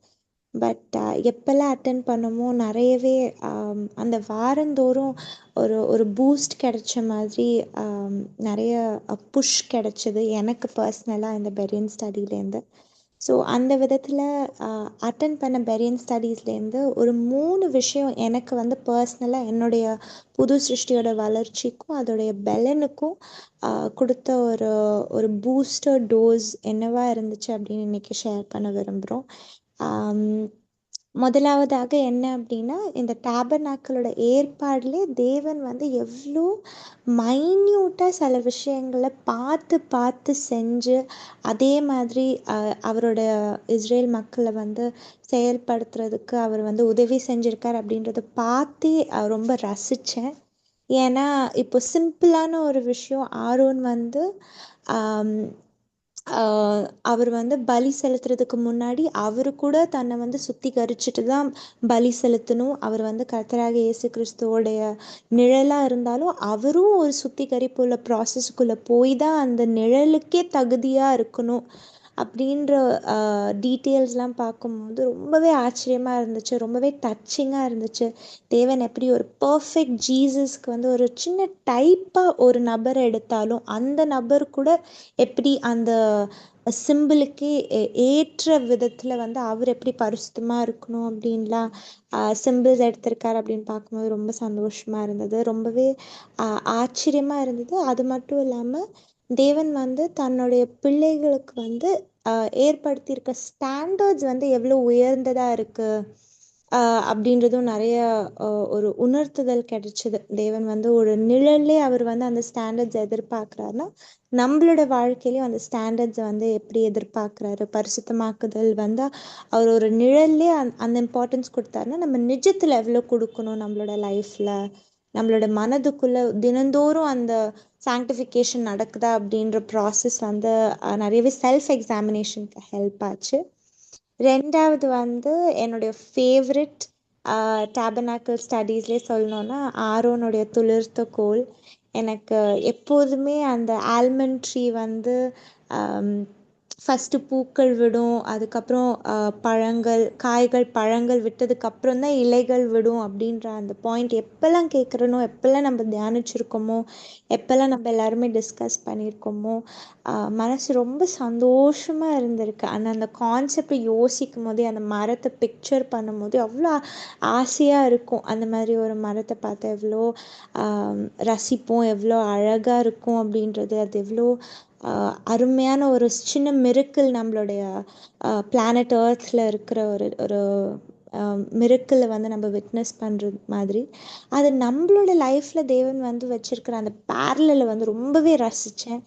பட் எப்போல்லாம் அட்டன் பண்ணமோ நிறையவே அந்த வாரந்தோறும் ஒரு ஒரு பூஸ்ட் கிடைச்ச மாதிரி நிறைய புஷ் கிடைச்சது எனக்கு பர்சனலாக இந்த பெரியன் ஸ்டடியிலேருந்து. ஸோ அந்த விதத்தில் அட்டன் பண்ண பெரியன் ஸ்டடீஸ்லேருந்து ஒரு 3 விஷயம் எனக்கு வந்து பர்சனலாக என்னுடைய புது சிருஷ்டியோட வளர்ச்சிக்கும் அதோடைய பெலனுக்கும் கொடுத்த ஒரு ஒரு பூஸ்டர் டோஸ் என்னவா இருந்துச்சு அப்படின்னு இன்னைக்கு ஷேர் பண்ண விரும்புகிறோம். முதலாவதாக என்ன அப்படின்னா, இந்த டேபர்நாக்கிளோட ஏற்பாடுலே தேவன் வந்து எவ்வளோ மைன்யூட்டாக சில விஷயங்களை பார்த்து பார்த்து செஞ்சு அதே மாதிரி அவரோட இஸ்ரேல் மக்களை வந்து செயல்படுத்துறதுக்கு அவர் வந்து உதவி செஞ்சுருக்கார் அப்படின்றத பார்த்தே ரொம்ப ரசித்தேன். ஏன்னா இப்போ சிம்பிளான ஒரு விஷயம், ஆரோன் வந்து அவர் வந்து பலி செலுத்துறதுக்கு முன்னாடி அவரு கூட தன்னை வந்து சுத்திகரிச்சுட்டு தான் பலி செலுத்தணும். அவர் வந்து கர்த்தராகிய இயேசு கிறிஸ்துவோடைய நிழலா இருந்தாலும் அவரும் ஒரு சுத்திகரிப்பு உள்ள ப்ராசஸ்க்குள்ள போய் தான் அந்த நிழலுக்கே தகுதியா இருக்கணும் அப்படின்ற டீட்டெயில்ஸ்லாம் பார்க்கும்போது ரொம்பவே ஆச்சரியமாக இருந்துச்சு, ரொம்பவே டச்சிங்காக இருந்துச்சு. தேவன் எப்படி ஒரு பர்ஃபெக்ட் ஜீசஸ்க்கு வந்து ஒரு சின்ன டைப்பாக ஒரு நபர் எடுத்தாலும் அந்த நபர் கூட எப்படி அந்த சிம்பிளுக்கே ஏற்ற விதத்தில் வந்து அவர் எப்படி பரிசுத்தமாக இருக்கணும் அப்படின்லாம் சிம்பிள்ஸ் எடுத்திருக்காரு அப்படின்னு பார்க்கும்போது ரொம்ப சந்தோஷமாக இருந்தது, ரொம்பவே ஆச்சரியமாக இருந்தது. அது மட்டும் இல்லாமல் தேவன் வந்து தன்னுடைய பிள்ளைகளுக்கு வந்து ஏற்படுத்தியிருக்க ஸ்டாண்டர்ட்ஸ் வந்து எவ்வளோ உயர்ந்ததாக இருக்குது அப்படின்றதும் நிறைய ஒரு உணர்த்துதல் கிடைச்சது. தேவன் வந்து ஒரு நிழல்லே அவர் வந்து அந்த ஸ்டாண்டர்ட்ஸ் எதிர்பார்க்குறாருன்னா நம்மளோட வாழ்க்கையிலையும் அந்த ஸ்டாண்டர்ட்ஸை வந்து எப்படி எதிர்பார்க்குறாரு. பரிசுத்தமாக்குதல் வந்து அவர் ஒரு நிழல்லே அந்த இம்பார்ட்டன்ஸ் கொடுத்தாருன்னா நம்ம நிஜத்தில் எவ்வளோ கொடுக்கணும் நம்மளோட லைஃப்பில், நம்மளோட மனதுக்குள்ளே தினந்தோறும் அந்த சாங்டிஃபிகேஷன் நடக்குதா அப்படின்ற ப்ராசஸ் வந்து நிறையவே செல்ஃப் எக்ஸாமினேஷனுக்கு ஹெல்ப் ஆச்சு. ரெண்டாவது வந்து என்னுடைய ஃபேவரட் டேபர்நாக்கிள் ஸ்டடீஸ்லேயே சொல்லணுன்னா ஆரோனுடைய துளிர்த்த கோல். எனக்கு எப்போதுமே அந்த ஆல்மண்ட் ட்ரீ வந்து ஃபஸ்ட்டு பூக்கள் விடும், அதுக்கப்புறம் பழங்கள் காய்கள் பழங்கள் விட்டதுக்கப்புறம் தான் இலைகள் விடும் அப்படின்ற அந்த பாயிண்ட் எப்போல்லாம் கேட்குறனோ, எப்போல்லாம் நம்ம தியானிச்சிருக்கோமோ, எப்போல்லாம் நம்ம எல்லாருமே டிஸ்கஸ் பண்ணியிருக்கோமோ மனசு ரொம்ப சந்தோஷமாக இருந்திருக்கு. ஆனால் அந்த கான்செப்டை யோசிக்கும் போதே அந்த மரத்தை பிக்சர் பண்ணும் போதே அவ்வளோ ஆசையாக இருக்கும். அந்த மாதிரி ஒரு மரத்தை பார்த்தா எவ்வளோ ரசிப்போம், எவ்வளோ அழகாக இருக்கும் அப்படின்றது, அது எவ்வளோ அருமையான ஒரு சின்ன மிரக்கிள் நம்மளுடைய பிளானட் ஏர்த்தில் இருக்கிற ஒரு ஒரு மிரக்கிளை வந்து நம்ம விட்னஸ் பண்ணுறது மாதிரி. அது நம்மளோட லைஃப்பில் தேவன் வந்து வச்சுருக்கிற அந்த பேரலில் வந்து ரொம்பவே ரசித்தேன்.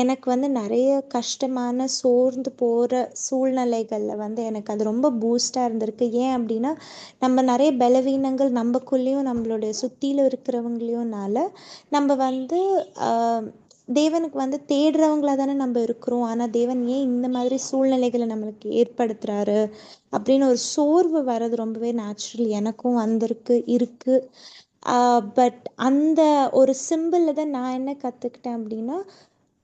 எனக்கு வந்து நிறைய கஷ்டமான சோர்ந்து போகிற சூழ்நிலைகளில் வந்து எனக்கு அது ரொம்ப பூஸ்டாக இருந்திருக்கு. ஏன் அப்படின்னா, நம்ம நிறைய பலவீனங்கள் நம்மக்குள்ளேயும் நம்மளுடைய சுற்றிலும் இருக்கிறவங்களையும்னால நம்ம வந்து தேவனுக்கு வந்து தேடுறவங்களா தானே நம்ம இருக்கிறோம். ஆனால் தேவன் ஏன் இந்த மாதிரி சூழ்நிலைகளை நம்மளுக்கு ஏற்படுத்துகிறாரு அப்படின்னு ஒரு சோர்வு வர்றது ரொம்பவே நேச்சுரல். எனக்கும் வந்திருக்கு இருக்குது. பட் அந்த ஒரு சிம்பிளில் தான் நான் என்ன கற்றுக்கிட்டேன் அப்படின்னா,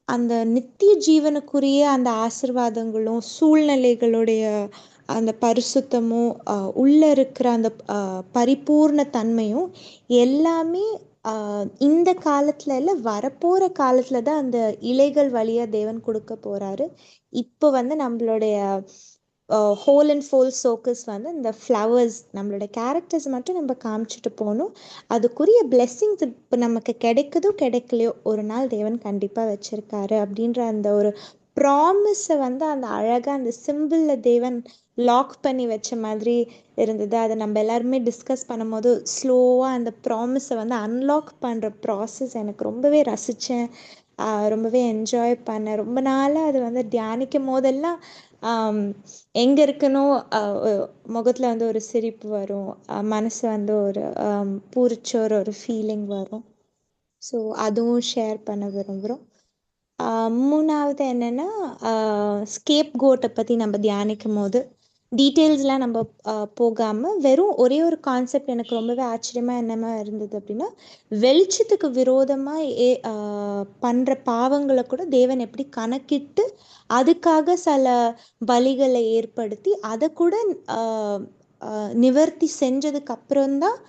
அந்த நித்திய ஜீவனுக்குரிய அந்த ஆசிர்வாதங்களும் சூழ்நிலைகளுடைய அந்த பரிசுத்தமும் உள்ள இருக்கிற அந்த பரிபூர்ண தன்மையும் எல்லாமே இந்த காலத்துல இல்லை, வரப்போகிற காலத்துல தான் அந்த இலைகள் வழியாக தேவன் கொடுக்க போகிறாரு. இப்போ வந்து நம்மளுடைய ஹோல் அண்ட் ஃபோல் சோக்கஸ் வந்து இந்த ஃப்ளவர்ஸ் நம்மளோட கேரக்டர்ஸ் மட்டும் நம்ம காமிச்சிட்டு போகணும். அதுக்குரிய பிளெஸ்ஸிங்ஸ் இப்போ நமக்கு கிடைக்குதோ கிடைக்கலையோ ஒரு நாள் தேவன் கண்டிப்பாக வச்சுருக்காரு அப்படின்ற அந்த ஒரு ப்ராமிஸை வந்து அந்த அழகாக அந்த சிம்பிளில் தேவன் லாக் பண்ணி வச்ச மாதிரி இருந்தது. அதை நம்ம எல்லாருமே டிஸ்கஸ் பண்ணும்போது ஸ்லோவாக அந்த ப்ராமிஸை வந்து அன்லாக் பண்ணுற ப்ராசஸ் எனக்கு ரொம்பவே ரசித்தேன். ரொம்பவே என்ஜாய் பண்ணேன். ரொம்ப நாளாக அது வந்து தியானிக்கும் போதெல்லாம் எங்கே இருக்கனோ முகத்தில் வந்து ஒரு சிரிப்பு வரும், மனசு வந்து ஒரு பூரிச்ச ஒரு ஃபீலிங் வரும். ஸோ அதுவும் ஷேர் பண்ண விரும்புகிறோம். மூணாவது என்னென்னா, ஸ்கேப் கோட்டை பற்றி நம்ம தியானிக்கும் போது டீட்டெயில்ஸ்லாம் நம்ம போகாமல் வெறும் ஒரே ஒரு கான்செப்ட் எனக்கு ரொம்பவே ஆச்சரியமாக என்னமா இருந்தது அப்படின்னா, வெளிச்சத்துக்கு விரோதமாக பண்ணுற பாவங்களை கூட தேவன் எப்படி கணக்கிட்டு அதுக்காக சில பலிகளை ஏற்படுத்தி அதை கூட நிவர்த்தி செஞ்சதுக்கு அப்புறம்தான்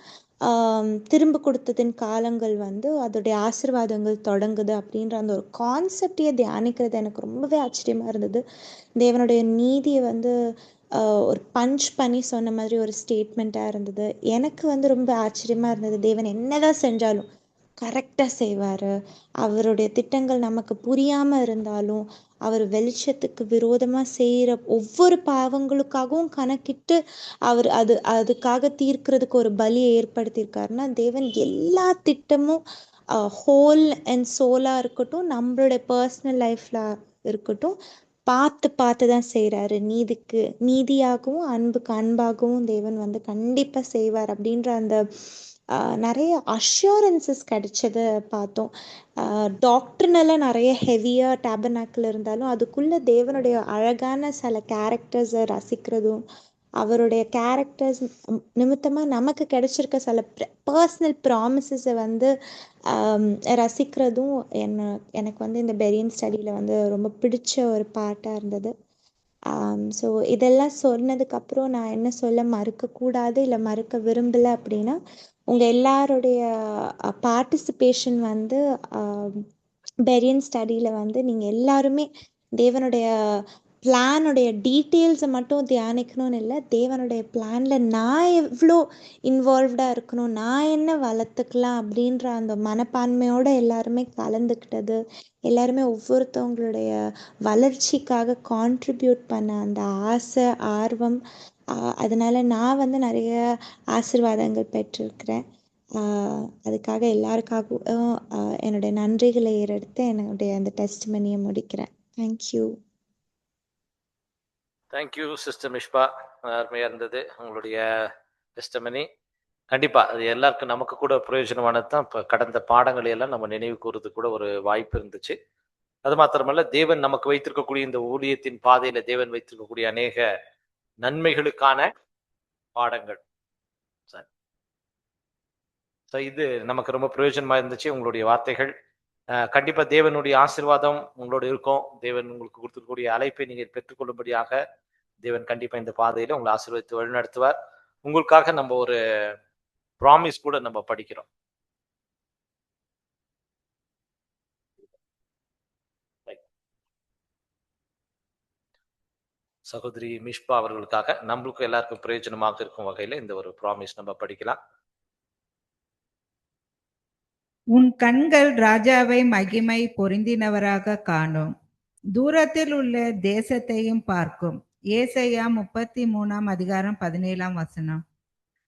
திரும்ப கொடுத்ததின் காலங்கள் வந்து அதோடைய ஆசீர்வாதங்கள் தொடங்குது அப்படின்ற அந்த ஒரு கான்செப்டையே தியானிக்கிறது எனக்கு ரொம்பவே ஆச்சரியமாக இருந்தது. தேவனுடைய நீதியை வந்து ஒரு பஞ்ச் பண்ணி சொன்ன மாதிரி ஒரு ஸ்டேட்மெண்ட்டாக இருந்தது. எனக்கு வந்து ரொம்ப ஆச்சரியமாக இருந்தது. தேவன் என்னதான் செஞ்சாலும் கரெக்டாக செய்வார். அவருடைய திட்டங்கள் நமக்கு புரியாமல் இருந்தாலும் அவர் வெளிச்சத்துக்கு விரோதமாக செய்கிற ஒவ்வொரு பாவங்களுக்காகவும் கணக்கிட்டு அவர் அதுக்காக தீர்க்கிறதுக்கு ஒரு பலியை ஏற்படுத்தியிருக்காருன்னா, தேவன் எல்லா திட்டமும் ஹோல் அண்ட் சோலாக இருக்கட்டும், நம்மளுடைய பர்சனல் லைஃப்பில் இருக்கட்டும், பார்த்து தான் செய்கிறாரு. நீதியாகவும் அன்புக்கு அன்பாகவும் தேவன் வந்து கண்டிப்பாக செய்வார் அப்படின்ற அந்த நிறைய அஷ்யூரன்சஸ் கிடைச்சதை பார்த்தோம். டாக்டர்னெல்லாம் நிறைய ஹெவியாக டேபர்னாக்கில் இருந்தாலும் அதுக்குள்ளே தேவனுடைய அழகான சில கேரக்டர்ஸை ரசிக்கிறதும், அவருடைய கேரக்டர்ஸ் நிமித்தமாக நமக்கு கிடைச்சிருக்க சில பர்சனல் ப்ராமிசஸை வந்து ரசிக்கிறதும் எனக்கு வந்து இந்த பெரியன் ஸ்டடியில் வந்து ரொம்ப பிடிச்ச ஒரு பார்ட்டாக இருந்தது. ஸோ இதெல்லாம் சொன்னதுக்கப்புறம் நான் என்ன சொல்ல மறுக்கக்கூடாது இல்லை மறுக்க விரும்பலை அப்படின்னா, உங்கள் எல்லாருடைய பார்ட்டிசிபேஷன் வந்து பெரியன் ஸ்டடியில் வந்து நீங்கள் எல்லாருமே தேவனுடைய பிளானுடைய டீட்டெயில்ஸை மட்டும் தியானிக்கணும்னு இல்லை, தேவனுடைய பிளானில் நான் எவ்வளோ இன்வால்வ்டாக இருக்கணும், நான் என்ன வளர்த்துக்கலாம் அப்படின்ற அந்த மனப்பான்மையோடு எல்லாருமே கலந்துக்கிட்டது, எல்லாருமே ஒவ்வொருத்தவங்களுடைய வளர்ச்சிக்காக கான்ட்ரிபியூட் பண்ண அந்த ஆசை ஆர்வம், அதனால நான் வந்து நிறைய ஆசீர்வாதங்கள் பெற்றிருக்கிறேன். அதுக்காக எல்லாருக்காகவும் என்னுடைய நன்றிகளை ஏறெடுத்து என்னுடைய அந்த டெஸ்டிமனியை முடிக்கிறேன். தேங்க்யூ. Thank you sister Mishba. அருமையாக இருந்தது உங்களுடைய டெஸ்டிமனி. கண்டிப்பாக அது எல்லாருக்கும் நமக்கு கூட பிரயோஜனமானது தான். இப்போ கடந்த பாடங்களை எல்லாம் நம்ம நினைவு கூறுறது கூட ஒரு வாய்ப்பு இருந்துச்சு. அது மாத்திரமல்ல, தேவன் நமக்கு வைத்திருக்கக்கூடிய இந்த ஊழியத்தின் பாதையில தேவன் வைத்திருக்கக்கூடிய அநேக நன்மைகளுக்கான பாடங்கள். இது நமக்கு ரொம்ப பிரயோஜனமா இருந்துச்சு. உங்களுடைய வார்த்தைகள் கண்டிப்பா தேவனுடைய ஆசீர்வாதம் உங்களோட இருக்கும். தேவன் உங்களுக்கு கொடுத்துக்கூடிய அழைப்பை நீங்கள் பெற்றுக்கொள்ளும்படியாக தேவன் கண்டிப்பா இந்த பாதையில உங்களை ஆசீர்வதித்து வழிநடத்துவார். உங்களுக்காக நம்ம ஒரு ப்ராமிஸ் கூட நம்ம படிக்கிறோம். சகோதரி மிஷ்பா அவர்களுக்காக நம்மளுக்கும் எல்லாருக்கும் பிரயோஜனமாக இருக்கும் வகையில இந்த ஒரு ப்ராமிஸ் நம்ம படிக்கலாம். உன் கண்கள் ராஜாவை மகிமை பொருந்தினவராக காணும், தூரத்தில் உள்ள தேசத்தையும் பார்க்கும். ஏசாயா 33:17.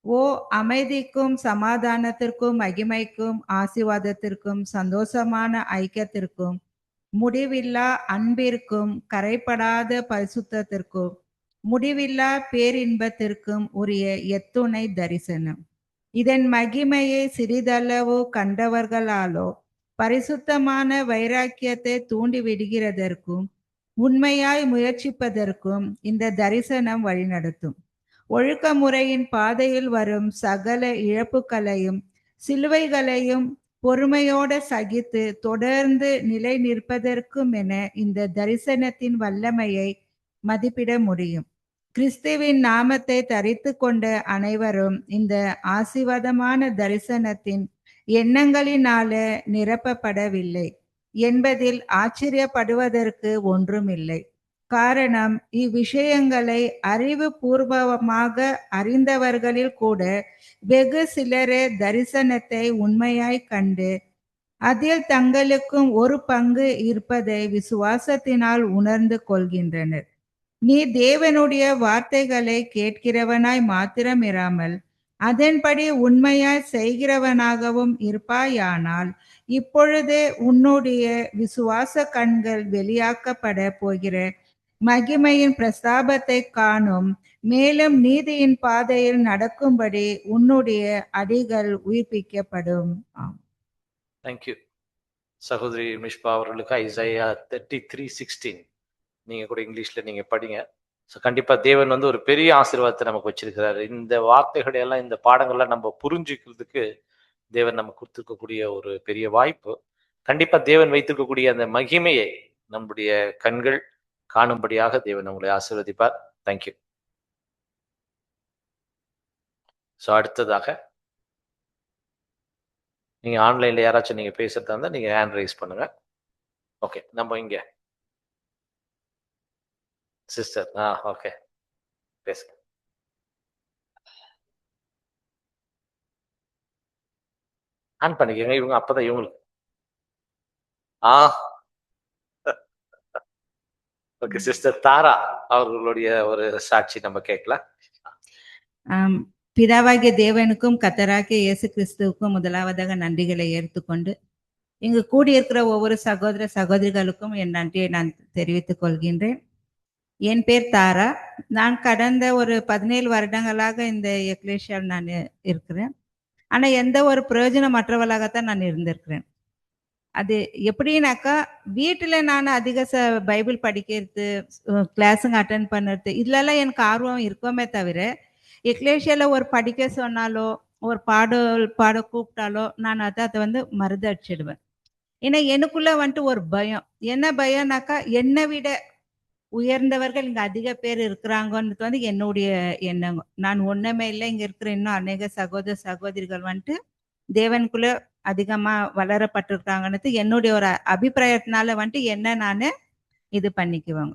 ஓ அமைதிக்கும் சமாதானத்திற்கும் மகிமைக்கும் ஆசீர்வாதத்திற்கும் சந்தோஷமான ஐக்கியத்திற்கும் முடிவில்லா அன்பிற்கும் கரைபடாத பரிசுத்தத்திற்கும் முடிவில்லா பேரின்பத்திற்கும் உரிய எத்துணை தரிசனம். இதன் மகிமையை சிறிதளவு கண்டவர்களாலோ பரிசுத்தமான வைராக்கியத்தை தூண்டி விடுகிறதற்கும் உண்மையாய் முயற்சிப்பதற்கும் இந்த தரிசனம் வழிநடத்தும். ஒழுக்க முறையின் பாதையில் வரும் சகல இழப்புகளையும் சிலுவைகளையும் பொறுமையோடு சகித்து தொடர்ந்து நிலை நிற்பதற்கும் என இந்த தரிசனத்தின் வல்லமையை மதிப்பிட முடியும். கிறிஸ்துவின் நாமத்தை தரித்து கொண்ட அனைவரும் இந்த ஆசீர்வாதமான தரிசனத்தின் எண்ணங்களினால நிரப்பப்படவில்லை என்பதில் ஆச்சரியப்படுவதற்கு ஒன்றுமில்லை. காரணம், இவ்விஷயங்களை அறிவு பூர்வமாக அறிந்தவர்களில் கூட வெகு சிலரே தரிசனத்தை உண்மையாய் கண்டு அதில் தங்களுக்கும் ஒரு பங்கு இருப்பதை விசுவாசத்தினால் உணர்ந்து கொள்கின்றனர். நீ தேவனுடைய வார்த்தைகளை கேட்கிறவனாய் மாத்திரமிராமல் அதன்படி உண்மையாய் செய்கிறவனாகவும் இருப்பாயானால் இப்பொழுதே உன்னுடைய விசுவாச கண்கள் வெளியாக்கப்பட போகிற மகிமையின் பிரஸ்தாபத்தை காணும். மேலும் நீதியின் பாதையில் நடக்கும்படி உன்னுடைய அடிகள் உயிர்ப்பிக்கப்படும். தேங்க்யூ. சகோதரி மிஷ்பா அவர்களுக்கு ஐசாயா 33:16 நீங்க கூட இங்கிலீஷ்ல நீங்க படிங்க. ஸோ கண்டிப்பா தேவன் வந்து ஒரு பெரிய ஆசீர்வாதத்தை நமக்கு வச்சிருக்கிறாரு. இந்த வார்த்தைகளை எல்லாம் இந்த பாடங்கள்லாம் நம்ம புரிஞ்சுக்கிறதுக்கு தேவன் நமக்கு கொடுத்துருக்கக்கூடிய ஒரு பெரிய வாய்ப்பு. கண்டிப்பா தேவன் வைத்திருக்கக்கூடிய அந்த மகிமையை நம்முடைய கண்கள் காணும்படியாக தேவன் உங்களை ஆசீர்வதிப்பார். தேங்க்யூ. ஸோ அடுத்ததாக நீங்க ஆன்லைன்ல யாராச்சும் நீங்க பேசுறதா இருந்தா நீங்க ஹேண்ட் ரைஸ் பண்ணுங்க. ஓகே, நம்ம இங்க சிஸ்டர் ஓகே பேசுங்க. ஆன் பண்ணிக்கங்க. இவங்க அப்பதான் இவங்களுக்கு ஓகே. சிஸ்டர் தாரா அவர்களுடைய ஒரு சாட்சி நம்ம கேட்கலாம். பிதாவாகிய தேவனுக்கும் கர்த்தராகிய இயேசு கிறிஸ்துவுக்கும் முதலாவதாக நன்றிகளை ஏற்றுக்கொண்டு இங்கு கூடியிருக்கிற ஒவ்வொரு சகோதர சகோதரிகளுக்கும் என் நன்றியை நான் தெரிவித்துக் கொள்கின்றேன். என் பேர் தாரா. நான் கடந்த ஒரு 17 வருடங்களாக இந்த எக்லேஷியால் நான் இருக்கிறேன். ஆனால் எந்த ஒரு பிரயோஜனமற்றவளாகத்தான் நான் இருந்திருக்கிறேன். அது எப்படின்னாக்கா, வீட்டில் நான் அதிக பைபிள் படிக்கிறது, கிளாஸுங்க அட்டன் பண்ணுறது, இதுலலாம் எனக்கு ஆர்வம் இருக்குமே தவிர எக்லேஷியாவில் ஒரு படிக்க சொன்னாலோ ஒரு பாட கூப்பிட்டாலோ நான் அதை வந்து மறுதடிச்சிடுவேன். ஏன்னா எனக்குள்ளே வந்துட்டு ஒரு பயம். என்ன பயம்னாக்கா, என்னை விட உயர்ந்தவர்கள் இங்கே அதிக பேர் இருக்கிறாங்கன்றது வந்து என்னுடைய எண்ணங்க. நான் ஒன்றுமே இல்லை, இங்கே இருக்கிற இன்னும் அநேக சகோதர சகோதரிகள் வந்துட்டு தேவனுக்குள்ளே அதிகமாக வளரப்பட்டிருக்காங்கன்னு என்னுடைய ஒரு அபிப்பிராயத்தினால வந்துட்டு என்ன நான் இது பண்ணிக்குவாங்க.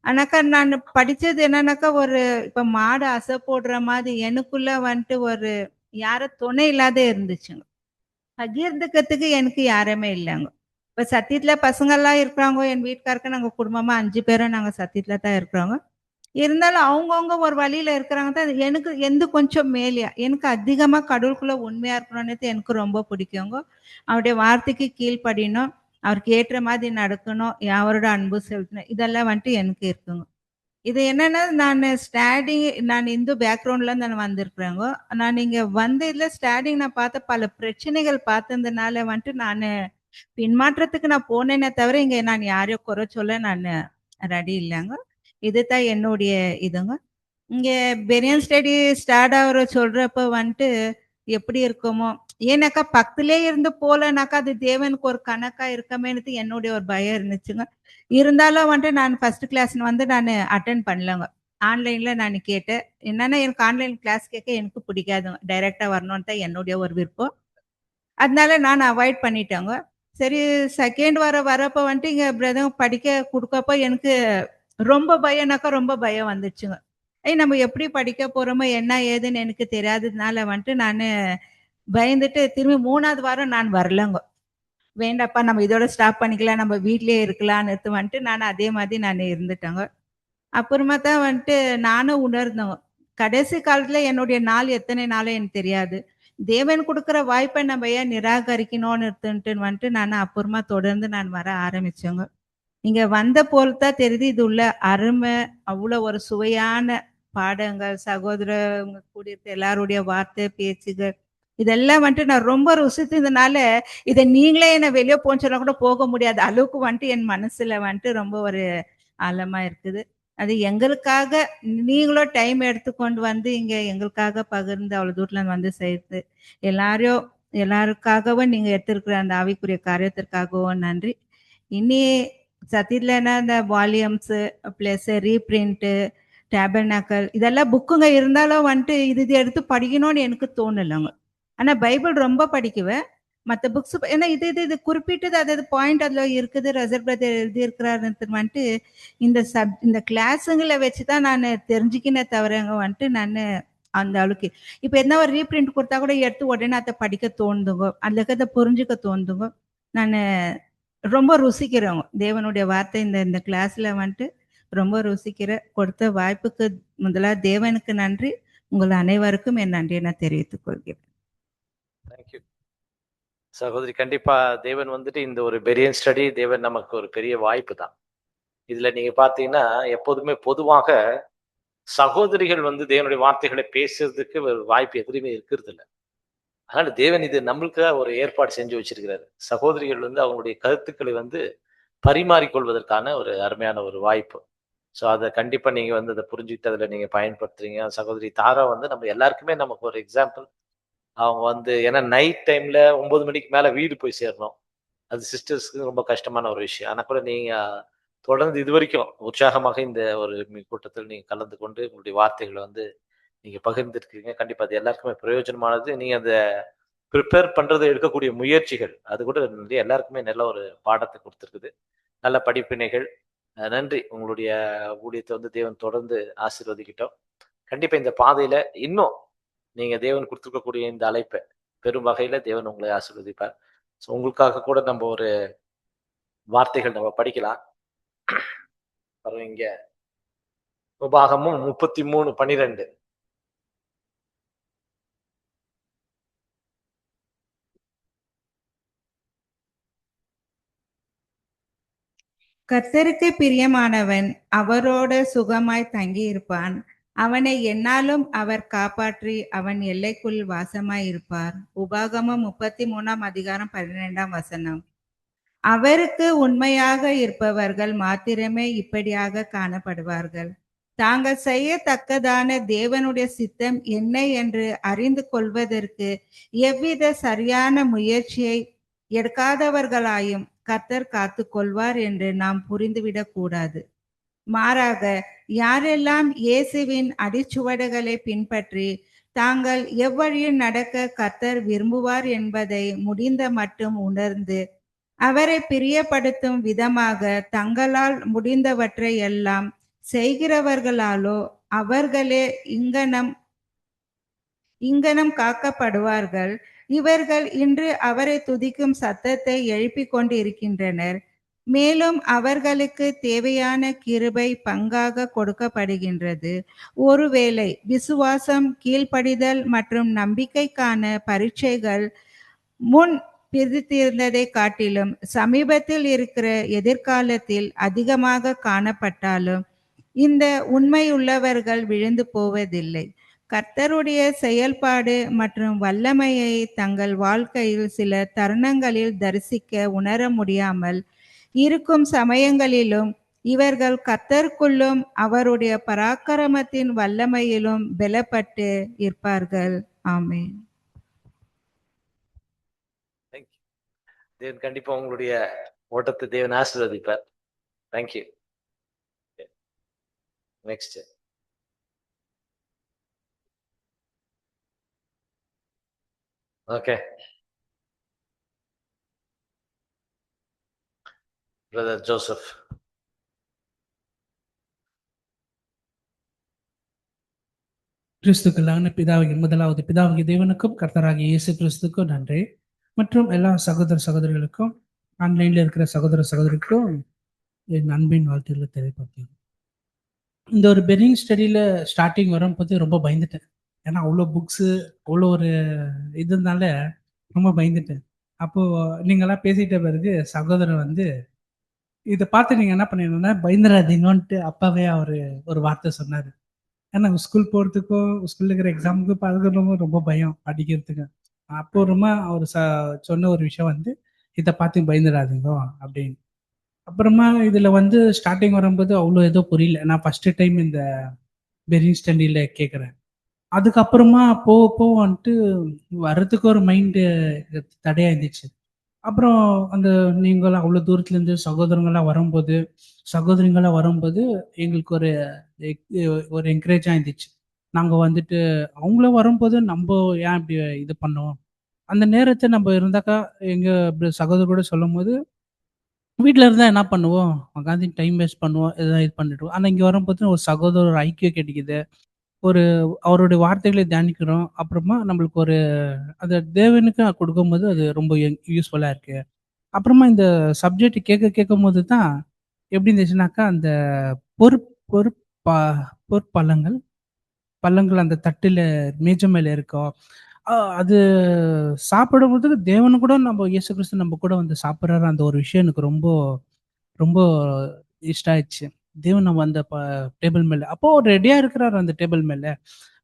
ஆனாக்கா நான் படித்தது என்னன்னாக்கா, ஒரு இப்போ மாடு அசை போடுற மாதிரி எனக்குள்ளே வந்துட்டு ஒரு யாரும் துணை இல்லாத இருந்துச்சுங்க. பகிர்ந்துக்கிறதுக்கு எனக்கு யாருமே இல்லைங்க. இப்போ சத்தியத்தில் பசங்கள்லாம் இருக்கிறாங்க. என் வீட்டுக்காருக்கு நாங்கள் குடும்பமாக 5 பேரும் நாங்கள் சத்தியத்தில் தான் இருக்கிறோங்க. இருந்தாலும் அவங்கவுங்க ஒரு வழியில் இருக்கிறாங்க தான். எனக்கு எந்த கொஞ்சம் மேலேயா, எனக்கு அதிகமாக கடவுளுக்குள்ளே உண்மையாக இருக்கணும்னு எனக்கு ரொம்ப பிடிக்குங்க. அவருடைய வார்த்தைக்கு கீழ்ப்படியணும், அவருக்கு ஏற்ற மாதிரி நடக்கணும், அவரோட அன்பு செலுத்தணும், இதெல்லாம் வந்துட்டு எனக்கு இருக்குங்க. இது என்னன்னா, நான் இந்து பேக்ரவுண்ட்ல நான் வந்திருக்கிறேங்க. நான் இங்கே இதில் ஸ்டார்டிங் நான் பார்த்த பல பிரச்சனைகள் பார்த்ததுனால வந்துட்டு நான் பின்மாற்றத்துக்கு நான் போனேனே தவிர இங்கே நான் யாரையும் குறை சொல்ல நான் ரெடி இல்லைங்க. இதுதான் என்னுடைய இதுங்க. இங்கே பெரியன் ஸ்டடி ஸ்டார்ட் ஆகிற சொல்கிறப்ப வந்துட்டு எப்படி இருக்குமோ, ஏன்னாக்கா பக்கத்திலே இருந்து போகலனாக்கா அது தேவனுக்கு ஒரு கணக்காக இருக்கமேனு என்னுடைய ஒரு பயம் இருந்துச்சுங்க. இருந்தாலும் வந்துட்டு நான் ஃபர்ஸ்ட் கிளாஸ் வந்து நான் அட்டன் பண்ணலங்க. ஆன்லைனில் நான் கேட்டேன். என்னென்னா, எனக்கு ஆன்லைன் கிளாஸ் கேட்க எனக்கு பிடிக்காதுங்க. டைரெக்டாக வரணுன்னு தான் என்னுடைய ஒரு விருப்பம். அதனால நான் அவாய்ட் பண்ணிட்டேங்க. சரி, செகண்ட் வரப்போ வந்துட்டு இங்கே பிரதர் படிக்க கொடுக்கப்போ எனக்கு ரொம்ப பயம்னாக்கா ரொம்ப பயம் வந்துச்சுங்க. நம்ம எப்படி படிக்க போகிறோமோ என்ன ஏதுன்னு எனக்கு தெரியாததுனால வந்துட்டு நான் பயந்துட்டு திரும்பி 3வது வாரம் நான் வரலங்க. வேண்டாப்பா, நம்ம இதோட ஸ்டாப் பண்ணிக்கலாம், நம்ம வீட்லேயே இருக்கலான்னு வந்துட்டு நான் அதே மாதிரி நான் இருந்துட்டேங்க. அப்புறமா தான் வந்துட்டு நானும் உணர்ந்தோம். கடைசி காலத்துல என்னுடைய நாள் எத்தனை நாள் எனக்கு தெரியாது. தேவன் கொடுக்குற வாய்ப்பை நம்ம ஏன் நிராகரிக்கணும்னு வந்துட்டு நான் அப்புறமா தொடர்ந்து நான் வர ஆரம்பிச்சேங்க. இங்க வந்த போல் தான் தெரியுது இது உள்ள அருமை, அவ்வளோ ஒரு சுவையான பாடங்கள், சகோதரங்க கூடியிருக்க எல்லாருடைய வார்த்தை, பேச்சுகள் இதெல்லாம் வந்துட்டு நான் ரொம்ப ருசித்ததுனால, இதை நீங்களே என்னை வெளியே போன்னு சொன்னா கூட போக முடியாத அளவுக்கு வந்துட்டு என் மனசுல வந்துட்டு ரொம்ப ஒரு ஆழமா இருக்குது. அது எங்களுக்காக நீங்களும் டைம் எடுத்துக்கொண்டு வந்து இங்க எங்களுக்காக பகிர்ந்து அவ்வளவு தூரத்துல வந்து சேர்த்து எல்லாருக்காகவும் நீங்க எடுத்திருக்கிற அந்த ஆவிக்குரிய காரியத்திற்காகவும் நன்றி. இனி சத்தியத்துலன்னா இந்த வால்யூம்ஸ் பிளஸ் ரீப்ரிண்ட் டேபர்னாக்கல் இதெல்லாம் புக்குங்க இருந்தாலும் வந்துட்டு இது எடுத்து படிக்கணும்னு எனக்கு தோணலைங்க. ஆனா பைபிள் ரொம்ப படிக்குவேன். மற்ற புக்ஸ் ஏன்னா இது குறிப்பிட்டது அது பாயிண்ட் அதுல இருக்குது. ரசர் பிரதர் எழுதி இருக்கிறாருன்னு வந்துட்டு இந்த கிளாஸுங்களை வச்சுதான் நான் தெரிஞ்சுக்கினே தவிரங்க வந்துட்டு நான் அந்த அளவுக்கு இப்ப என்ன ஒரு ரீப்ரிண்ட் கொடுத்தா கூட எடுத்து உடனே அதை படிக்க தோணுதுங்க, அதுல அதை புரிஞ்சுக்க தோணுதுங்க. நான் ரொம்ப ருசிக்கிறேங்க தேவனுடைய வார்த்தை. இந்த கிளாஸ்ல வந்துட்டு ரொம்ப ருசிக்கிற கொடுத்த வாய்ப்புக்கு முதலாக தேவனுக்கு நன்றி. உங்கள் அனைவருக்கும் என் நன்றியை நான் தெரிவித்துக் கொள்கிறேன். தேங்க்யூ சகோதரி. கண்டிப்பா தேவன் வந்துட்டு இந்த ஒரு பெரியன் ஸ்டடி தேவன் நமக்கு ஒரு பெரிய வாய்ப்பு தான். இதுல நீங்க பாத்தீங்கன்னா எப்போதுமே பொதுவாக சகோதரிகள் வந்து தேவனுடைய வார்த்தைகளை பேசுறதுக்கு ஒரு வாய்ப்பு எதுவுமே இருக்கிறது இல்லை. அதனால தேவன் இது நம்மளுக்காக ஒரு ஏற்பாடு செஞ்சு வச்சிருக்கிறாரு. சகோதரிகள் வந்து அவங்களுடைய கருத்துக்களை வந்து பரிமாறிக்கொள்வதற்கான ஒரு அருமையான ஒரு வாய்ப்பு. ஸோ அதை கண்டிப்பா நீங்க வந்து அதை புரிஞ்சுக்கிட்டு அதில் நீங்க பயன்படுத்துறீங்க. சகோதரி தாரா வந்து நம்ம எல்லாருக்குமே நமக்கு ஒரு எக்ஸாம்பிள். அவங்க வந்து ஏன்னா நைட் டைம்ல 9 மணிக்கு மேல வீடு போய் சேரணும். அது சிஸ்டர்ஸ்க்கு ரொம்ப கஷ்டமான ஒரு விஷயம். ஆனா கூட நீங்க தொடர்ந்து இது வரைக்கும் உற்சாகமாக இந்த ஒரு கூட்டத்தில் நீங்க கலந்து கொண்டு உங்களுடைய வார்த்தைகளை வந்து நீங்க பகிர்ந்துருக்கீங்க. கண்டிப்பா அது எல்லாருக்குமே பிரயோஜனமானது. நீங்க அதை ப்ரிப்பேர் பண்றது எடுக்கக்கூடிய முயற்சிகள் அது கூட நிறைய எல்லாருக்குமே நல்ல ஒரு பாடத்தை கொடுத்துருக்குது. நல்ல படிப்பினைகள். நன்றி. உங்களுடைய ஊழியத்தை வந்து தேவன் தொடர்ந்து ஆசீர்வதிக்கிட்டோம். கண்டிப்பா இந்த பாதையில இன்னும் நீங்க தேவன் கொடுத்துருக்கக்கூடிய இந்த அழைப்பை பெரும் வகையில தேவன் உங்களை ஆசீர்வதிப்பார். ஸோ உங்களுக்காக கூட நம்ம ஒரு வார்த்தைகள் நம்ம படிக்கலாம். பாருங்க இங்க உபாகமும் 33:12. கர்த்தருக்கு பிரியமானவன் அவரோடு சுகமாய் தங்கி இருப்பான். அவனை எந்நாளும் அவர் காப்பாற்றி அவன் எல்லைக்குள் வாசமாய் இருப்பார். உபாகமம் 33:12. அவருக்கு உண்மையாக இருப்பவர்கள் மாத்திரமே இப்படியாக காணப்படுவார்கள். தாங்கள் செய்யத்தக்கதான தேவனுடைய சித்தம் என்ன என்று அறிந்து கொள்வதற்கு எவ்வித சரியான முயற்சியை எடுக்காதவர்களாயும் கர்த்தர் காத்து கொள்வார் என்று நாம் புரிந்துவிடக் கூடாது. மாறாக யாரெல்லாம் இயேசுவின் அடிச்சுவடுகளை பின்பற்றி தாங்கள் எவ்வழியில் நடக்க கர்த்தர் விரும்புவார் என்பதை முடிந்த மட்டும் உணர்ந்து அவரை பிரியப்படுத்தும் விதமாக தங்களால் முடிந்தவற்றை எல்லாம் செய்கிறவர்களாலோ அவர்களே இங்கனம் காக்கப்படுவார்கள். இவர்கள் இன்று அவரை துதிக்கும் சத்தத்தை எழுப்பிக் கொண்டு இருக்கின்றனர். மேலும் அவர்களுக்கு தேவையான கிருபை பங்காக கொடுக்கப்படுகின்றது. ஒருவேளை விசுவாசம், கீழ்ப்படிதல் மற்றும் நம்பிக்கைக்கான பரீட்சைகள் முன் பிரித்திருந்ததை காட்டிலும் சமீபத்தில் இருக்கிற எதிர்காலத்தில் அதிகமாக காணப்பட்டாலும் இந்த உண்மையுள்ளவர்கள் விழுந்து போவதில்லை. கர்த்தருடைய செயல்பாடு மற்றும் வல்லமையை தங்கள் வாழ்க்கையில் சில தருணங்களில் தரிசிக்க உணர முடியாமல் இருக்கும் சமயங்களிலும் இவர்கள் கர்த்தருக்குள்ளும் அவருடைய பராக்கிரமத்தின் வல்லமையிலும் பலப்பட்டு இருப்பார்கள். ஆமென். தேவன் கண்டிப்பா உங்களுடைய ஓட்டத்தை தேவன் ஆசீர்வதிப்பார். Thank you. Next okay brother Joseph. கிறிஸ்துக்களான முதலாவது பிதாவாகிய தேவனுக்கும் கர்த்தராகிய இயேசு கிறிஸ்துக்கும் நன்றி. மற்றும் எல்லா சகோதர சகோதரிகளுக்கும் ஆன்லைன்ல இருக்கிற சகோதர சகோதரிக்கும் என் அன்பின் வாழ்த்துக்களை தெரியப்படுத்துகிறேன். இந்த ஒரு பெரிங் ஸ்டடியில் ஸ்டார்டிங் வரும்போது ரொம்ப பயந்துட்டேன். ஏன்னா அவ்வளோ புக்ஸு, அவ்வளோ ஒரு இதுனால ரொம்ப பயந்துட்டேன். அப்போது நீங்களாம் பேசிட்ட பிறகு சகோதரர் வந்து இதை பார்த்து நீங்கள் என்ன பண்ணிடணும்னா பயந்துடாதீங்கன்ட்டு அப்பாவே அவர் ஒரு வார்த்தை சொன்னார். ஏன்னா ஸ்கூல் போகிறதுக்கும் ஸ்கூலில் இருக்கிற எக்ஸாமுக்கு பார்க்கறதுக்கும் ரொம்ப பயம் படிக்கிறதுக்கு. அப்புறமா அவர் சொன்ன ஒரு விஷயம் வந்து இதை பார்த்து பயந்துடாதீங்க அப்படின்னு. அப்புறமா இதில் வந்து ஸ்டார்டிங் வரும்போது அவ்வளோ ஏதோ புரியல. நான் ஃபஸ்ட்டு டைம் இந்த பெரிங் ஸ்டடியில் கேட்குறேன். அதுக்கப்புறமா போக போக வந்துட்டு வர்றதுக்கு ஒரு மைண்டு தடையாக இருந்துச்சு. அப்புறம் அந்த நீங்களாம் அவ்வளோ தூரத்துலேருந்து சகோதரங்களாம் வரும்போது சகோதரிங்களாம் வரும்போது எங்களுக்கு ஒரு என்கரேஜாக இருந்துச்சு. நாங்கள் வந்துட்டு அவங்களும் வரும்போது நம்ம ஏன் இப்படி இது பண்ணோம், அந்த நேரத்தை நம்ம இருந்தாக்கா எங்கள் சகோதரர் கூட சொல்லும் போது வீட்டில் இருந்தால் என்ன பண்ணுவோம், உட்காந்து டைம் வேஸ்ட் பண்ணுவோம், எதாவது இது பண்ணிட்டு. ஆனால் இங்கே வரும்போது ஒரு சகோதரர் ஐக்கியம் கிடைக்குது, ஒரு அவருடைய வார்த்தைகளை தியானிக்கிறோம். அப்புறமா நம்மளுக்கு ஒரு அந்த தேவனுக்கு கொடுக்கும்போது அது ரொம்ப யூஸ்ஃபுல்லாக இருக்கு. அப்புறமா இந்த சப்ஜெக்ட் கேட்கும்போது தான் எப்படி இருந்துச்சுனாக்கா, அந்த பொறுப் பொறுப்பா பொற்பள்ளங்கள் பள்ளங்கள் அந்த தட்டுல மேஜை மேல இருக்கும். அது சாப்பிடும்போது தேவனு கூட நம்ம இயேசு கிறிஸ்து நம்ம கூட வந்து சாப்பிடுறாரு. அந்த ஒரு விஷயம் எனக்கு ரொம்ப ரொம்ப இஷ்டம் ஆயிடுச்சு. தேவன் நம்ம அந்த டேபிள் மேல அப்போ ரெடியா இருக்கிறாரு அந்த டேபிள் மேல.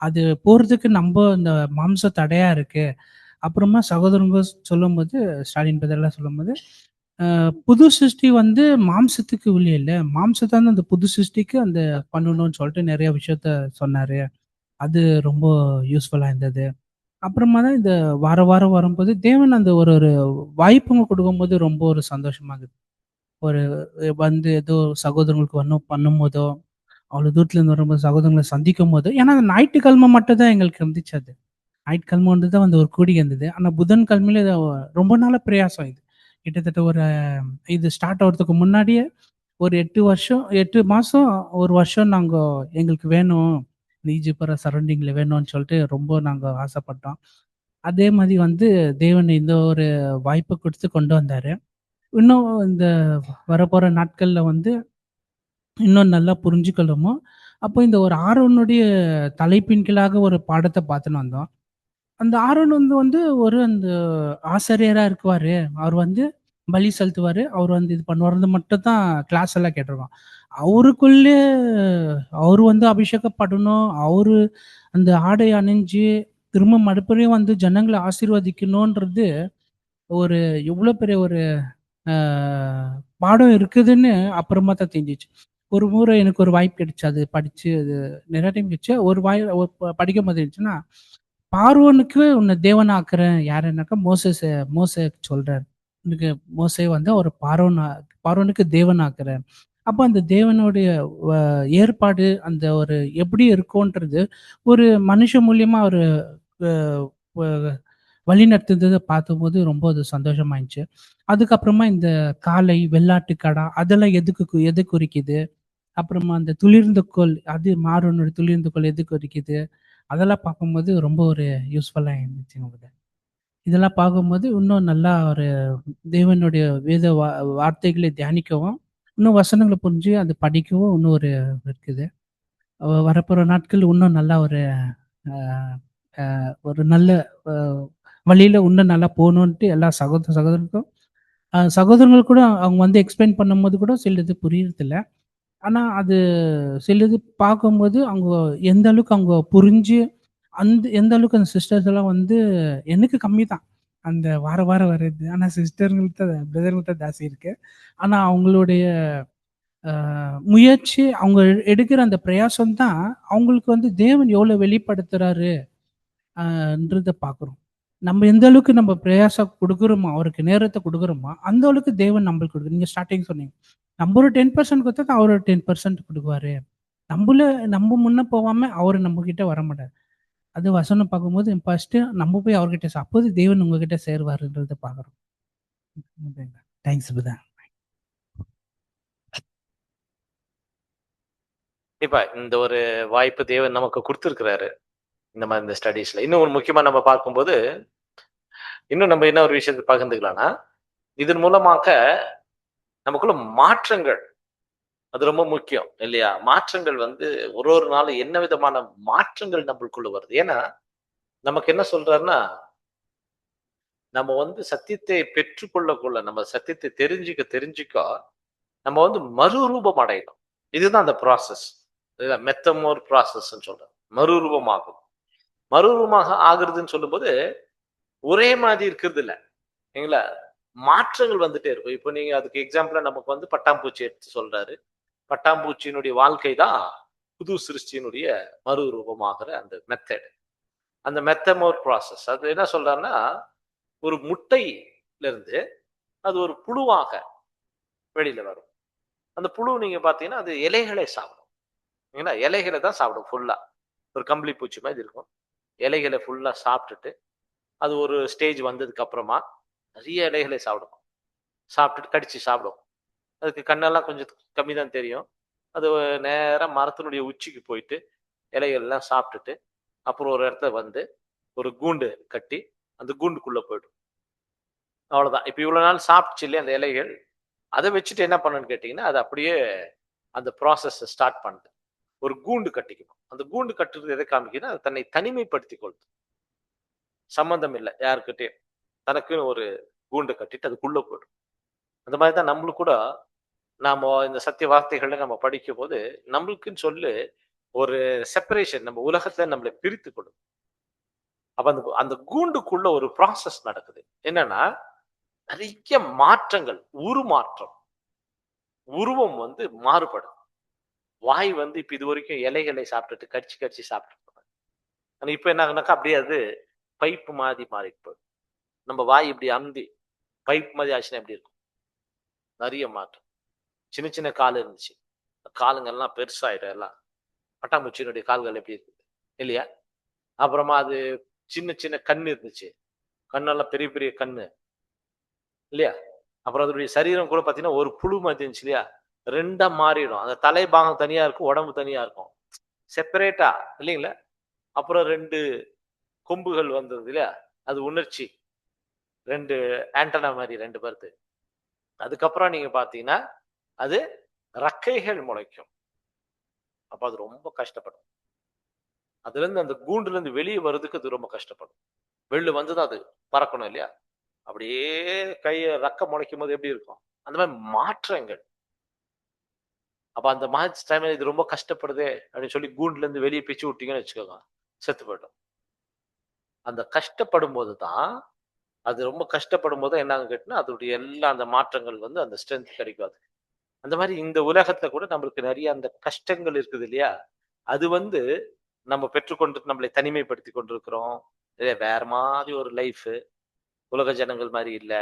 அது போறதுக்கு நம்ம இந்த மாம்சம் தடையா இருக்கு. அப்புறமா சகோதரங்க சொல்லும்போது ஸ்டாலின் பிரதர்லாம் சொல்லும்போது புது சிருஷ்டி வந்து மாம்சத்துக்கு உள்ள இல்ல. மாம்சத்தான அந்த புது சிருஷ்டிக்கு அந்த பண்ணணும்னு சொல்லிட்டு நிறைய விஷயத்த சொன்னாரு. அது ரொம்ப யூஸ்ஃபுல்லா இருந்தது. அப்புறமா தான் இந்த வாரம் வாரம் வரும்போது தேவன் அந்த ஒரு ஒரு வாய்ப்புங்க கொடுக்கும்போது ரொம்ப ஒரு சந்தோஷமா இருக்குது. ஒரு வந்து ஏதோ சகோதரங்களுக்கு வரணும் பண்ணும்போதோ, அவ்வளோ தூரத்துல இருந்து வரும்போது சகோதரங்கள சந்திக்கும்போது ஏன்னா அந்த ஞாயிற்றுக்கிழமை மட்டும் தான் எங்களுக்கு இருந்துச்சு அது. ஞாயிற்றுக்கிழமை வந்து தான் வந்து ஒரு கூடிகை இருந்தது. ஆனா புதன்கிழமையில இது ரொம்ப நாளா பிரயாசம் இது. கிட்டத்தட்ட ஒரு இது ஸ்டார்ட் ஆகுறதுக்கு முன்னாடியே ஒரு 8 வருஷம் 8 மாசம் 1 வருஷம் நாங்க எங்களுக்கு வேணும். இந்த ஈஜிப்ட் சரௌண்டிங்ல வேணும்னு சொல்லிட்டு ரொம்ப நாங்க ஆசைப்பட்டோம். அதே மாதிரி வந்து தேவன் இந்த ஒரு வாய்ப்ப குடுத்து கொண்டு வந்தாரு. இன்னும் இந்த வரப்போற நாட்கள்ல வந்து இன்னும் நல்லா புரிஞ்சுக்கணுமோ, அப்போ இந்த ஒரு ஆரோனுடைய தலைப்பின் கீழாக ஒரு பாடத்த பார்த்துன்னு வந்தோம். அந்த ஆரோன் வந்து வந்து ஒரு அந்த ஆசிரியரா இருக்குவாரு. அவர் வந்து பலி செலுத்துவாரு. அவர் வந்து இது பண்ணுவாருன்னு மட்டும் தான் கிளாஸ் எல்லாம் கேட்டுருக்கோம். அவருக்குள்ளே அவரு வந்து அபிஷேகப்படணும். அவரு அந்த ஆடை அணிஞ்சு திரும்ப மறுபடியும் வந்து ஜனங்கள ஆசீர்வதிக்கணுன்றது ஒரு எவ்வளோ பெரிய ஒரு அ பாடம் இருக்குதுன்னு அப்புறமா தான் தெரிஞ்சுச்சு. ஒரு முறை எனக்கு ஒரு வாய்ப்பு கிடைச்சு. அது படிச்சு அது நிறைய டைம் கிடைச்சு. ஒரு படிக்கும்போது இருந்துச்சுன்னா, பார்வோனுக்கு உன்னை தேவனாக்குறேன் யாருன்னாக்கா மோசே சொல்றாரு. உனக்கு மோசே வந்து ஒரு பார்வோனுக்கு தேவனாக்குறேன். அப்ப அந்த தேவனுடைய வ ஏற்பாடு அந்த ஒரு எப்படி இருக்கும்ன்றது ஒரு மனுஷன் மூலியமா அவரு அ வ வழிநடத்துனத பார்த்தபோது ரொம்ப அது சந்தோஷமா இருந்துச்சு. அதுக்கப்புறமா இந்த காளை, வெள்ளாட்டு கடா அதெல்லாம் எது குறிக்குது? அப்புறமா அந்த துளிர்ந்த கோல் அது மாறனோட துளிர்ந்த கோல் எது குறிக்குது? அதெல்லாம் பார்க்கும்போது ரொம்ப ஒரு யூஸ்ஃபுல்லா இருந்துச்சுங்க பிரதர். இதெல்லாம் பார்க்கும்போது இன்னும் நல்லா ஒரு தேவனுடைய வேத வார்த்தைகளை தியானிக்கவும், இன்னும் வசனங்கள புரிஞ்சு அது படிக்கவும் இன்னும் ஒரு இருக்குது. வரப்போற நாட்கள் இன்னும் நல்லா ஒரு அ அ ஒரு நல்ல அ வழியில இன்னும் நல்லா போணுன்ட்டு எல்லா சகோதரர்களுக்கும் சகோதரர்கள் கூட அவங்க வந்து எக்ஸ்பிளைன் பண்ணும்போது கூட சிலது புரியறதில்ல. ஆனா அது சிலது பார்க்கும்போது அவங்க எந்த அளவுக்கு அவங்க புரிஞ்சு, எந்த அளவுக்கு அந்த சிஸ்டர்ஸ் எல்லாம் வந்து எனக்கு கம்மி தான். அந்த வாரம் வாரம் வர்றது. ஆனா சிஸ்டர்களுக்கு தான் பிரதர்களுக்கு தான் ஜாஸ்தி இருக்கு. ஆனா அவங்களுடைய அ முயற்சி, அவங்க எடுக்கிற அந்த பிரயாசம் தான் அவங்களுக்கு வந்து தேவன் எவ்வளோ வெளிப்படுத்துறாரு ன்றத பார்க்குறோம். நம்ம எந்த அளவுக்கு நம்ம பிரயாசம் குடுக்குறோமோ, அவருக்கு நேரத்த குடுக்குறோமோ, அந்த அளவுக்கு தேவன் நம்மளுக்கு குடுக்குறாரு. நீங்க ஸ்டார்ட்டிங் சொன்னீங்க. நம்ம ஒரு 10% குடுத்தா அவரு ஒரு 10% குடுக்குவாரு. நம்பள நம்ம முன்ன போவாம அவரு நம்மகிட்ட வரமாட்டாரு. அது வசனம் பார்க்கும்போது ஃபர்ஸ்ட்டு நம்ம போய் அவர்கிட்ட அப்போது தேவன் உங்ககிட்ட சேருவாருன்றத பார்க்குறோம். Thanks brother. கண்டிப்பா இந்த ஒரு வாய்ப்பு தேவன் நமக்கு குடுத்திருக்கிறாரு. இந்த மாதிரி இந்த ஸ்டடீஸ்ல. இன்னும் ஒரு முக்கியமா நம்ம பார்க்கும்போது, இன்னும் நம்ம என்ன ஒரு விஷயத்த பகிர்ந்துக்கலாம்னா, இதன் மூலமாக நமக்குள்ள மாற்றங்கள் அது ரொம்ப முக்கியம் இல்லையா? மாற்றங்கள் வந்து ஒரு ஒரு நாளும் என்ன விதமான மாற்றங்கள் நம்மளுக்குள்ள வருது. ஏன்னா, நமக்கு என்ன சொல்றாருன்னா, நம்ம வந்து சத்தியத்தை பெற்றுக்கொள்ள நம்ம சத்தியத்தை தெரிஞ்சுக்க நம்ம வந்து மறுரூபம் அடையணும். இதுதான் அந்த ப்ராசஸ். இதுதான் மெத்தமோர் ப்ராசஸ்ன்னு சொல்றேன். மறுரூபமாகும். மறுரூபமாக ஆகுறதுன்னு சொல்லும்போது, ஒரே மாதிரி இருக்கிறது இல்ல. இல்லைங்களா? மாற்றங்கள் வந்துட்டே இருக்கும். இப்போ நீங்க அதுக்கு எக்ஸாம்பிளா நமக்கு வந்து பட்டாம்பூச்சி எடுத்து சொல்றாரு. பட்டாம்பூச்சியினுடைய வாழ்க்கை தான் புது சிருஷ்டியினுடைய மறுரூபமாகிற அந்த மெத்தட். அந்த மெத்தமோர் ப்ராசஸ். அது என்ன சொல்றாருன்னா, ஒரு முட்டையில இருந்து அது ஒரு புழுவாக வெளியில வரும். அந்த புழு நீங்க பார்த்தீங்கன்னா, அது இலைகளை சாப்பிடும். ஏன்னா இலைகள தான் சாப்பிடும் ஃபுல்லா. ஒரு கம்பளி பூச்சி மாதிரி இருக்கும். இலைகள ஃபுல்லா சாப்பிட்டுட்டு, அது ஒரு ஸ்டேஜ் வந்ததுக்கு அப்புறமா நிறைய இலைகளை சாப்பிடும். சாப்பிட்டுட்டு கடிச்சு சாப்பிடும். அதுக்கு கண்ணெல்லாம் கொஞ்சம் கம்மி தான் தெரியும். அது நேரா மரத்தினுடைய உச்சிக்கு போயிட்டு, இலைகள்லாம் சாப்பிட்டுட்டு, அப்புறம் ஒரு இடத்துல வந்து ஒரு கூண்டு கட்டி, அந்த கூண்டுக்குள்ள போயிடும். அவ்வளோதான். இப்ப இவ்வளோ நாள் சாப்பிட்டுச்சு இல்லையா அந்த இலைகள், அத வச்சுட்டு என்ன பண்ணும்னு கேட்டீங்கன்னா, அது அப்படியே அந்த ப்ராசஸ ஸ்டார்ட் பண்ணுது. ஒரு கூண்டு கட்டிக்கணும். அந்த கூண்டு கட்டுறது எதை காமிக்குதுன்னா, அது தன்னை தனிமைப்படுத்திக் கொள்ளுது. சம்மந்தம் இல்ல யார்கிட்டயும். தனக்குன்னு ஒரு கூண்டு கட்டிட்டு அதுக்குள்ள போயிடும். அந்த மாதிரி தான் நம்மளும் கூட நாம இந்த சத்திய வார்த்தைகள நம்ம படிக்கும்போது, நம்மளுக்குன்னு சொல்லி ஒரு செப்பரேஷன் நம்ம உலகத்துல நம்மள பிரித்துக் கொள்ளும். அப்ப அந்த அந்த கூண்டுக்குள்ள ஒரு ப்ராசஸ் நடக்குது. என்னன்னா, நிறைய மாற்றங்கள், உருமாற்றம். உருவம் வந்து மாறுபடும். வாய் வந்து இப்ப இதுவரைக்கும் இலைகளை சாப்பிட்டுட்டு கடிச்சு கடிச்சு சாப்பிட்டு இருப்பாங்க. ஆனா இப்ப என்ன ஆகுனாக்கா அப்படியே அது பைப் மாதிரி மாறிட்டு போயிடும். நம்ம வாய் இப்படி அமுதி பைப் மாதிரி ஆச்சுன்னா எப்படி இருக்கும்? நிறைய மாற்றம். சின்ன சின்ன கால் இருந்துச்சு. காலுங்கெல்லாம் பெருசாயிடும் எல்லாம். பட்டாம்பூச்சியினுடைய கால்கள் எப்படி இருக்குது? இல்லையா? அப்புறமா அது சின்ன சின்ன கண்ணு இருந்துச்சு. கண்ணெல்லாம் பெரிய பெரிய கண்ணு. இல்லையா? அப்புறம் அதனுடைய சரீரம் கூட பார்த்தீங்கன்னா, ஒரு புழு மாதிரி இருந்துச்சு இல்லையா? 2ஆ மாறிடும். அந்த தலை பாகம் தனியா இருக்கும், உடம்பு தனியா இருக்கும். செப்பரேட்டா இல்லைங்களா? அப்புறம் 2 கொம்புகள் வந்தது இல்லையா? அது உணர்ச்சி. 2 ஆண்டனா மாரி 2 வருது. அதுக்கப்புறம் நீங்க பார்த்தீங்கன்னா, அது ரெக்கைகள் முளைக்கும். அப்ப அது ரொம்ப கஷ்டப்படும். அதுலேருந்து அந்த கூண்டுலேருந்து வெளிய வரதுக்கு அது ரொம்ப கஷ்டப்படும். வெளில வந்து தான் அது பறக்கணும் இல்லையா? அப்படியே ரெக்க முளைக்கும்போது எப்படி இருக்கும்? அந்த மாரி மாற்றங்கள். அப்ப அந்த மாதிரி டைம்ல இது ரொம்ப கஷ்டப்படுதே அப்படின்னு சொல்லி கூண்டுலேருந்து வெளிய பிச்சு விட்டீங்கன்னு வச்சுக்கோங்க, செத்து போயிடும். அந்த கஷ்டப்படும்போது தான் அது ரொம்ப கஷ்டப்படும்போது என்ன ஆகும் கேட்டீங்கன்னா, அதோடைய எல்லா அந்த மாற்றங்கள் வந்து அந்த ஸ்ட்ரென்த் கிடைக்கும் அதுக்கு. அந்த மாரி இந்த உலகத்துல கூட நம்மளுக்கு நெறைய அந்த கஷ்டங்கள் இருக்குது இல்லையா? அது வந்து நம்ம பெற்றுக்கொண்டு நம்மளை தனிமைப்படுத்திக் கொண்டிருக்கிறோம். வேற மாதிரி ஒரு லைஃபு. உலக ஜனங்கள் மாரி இல்ல.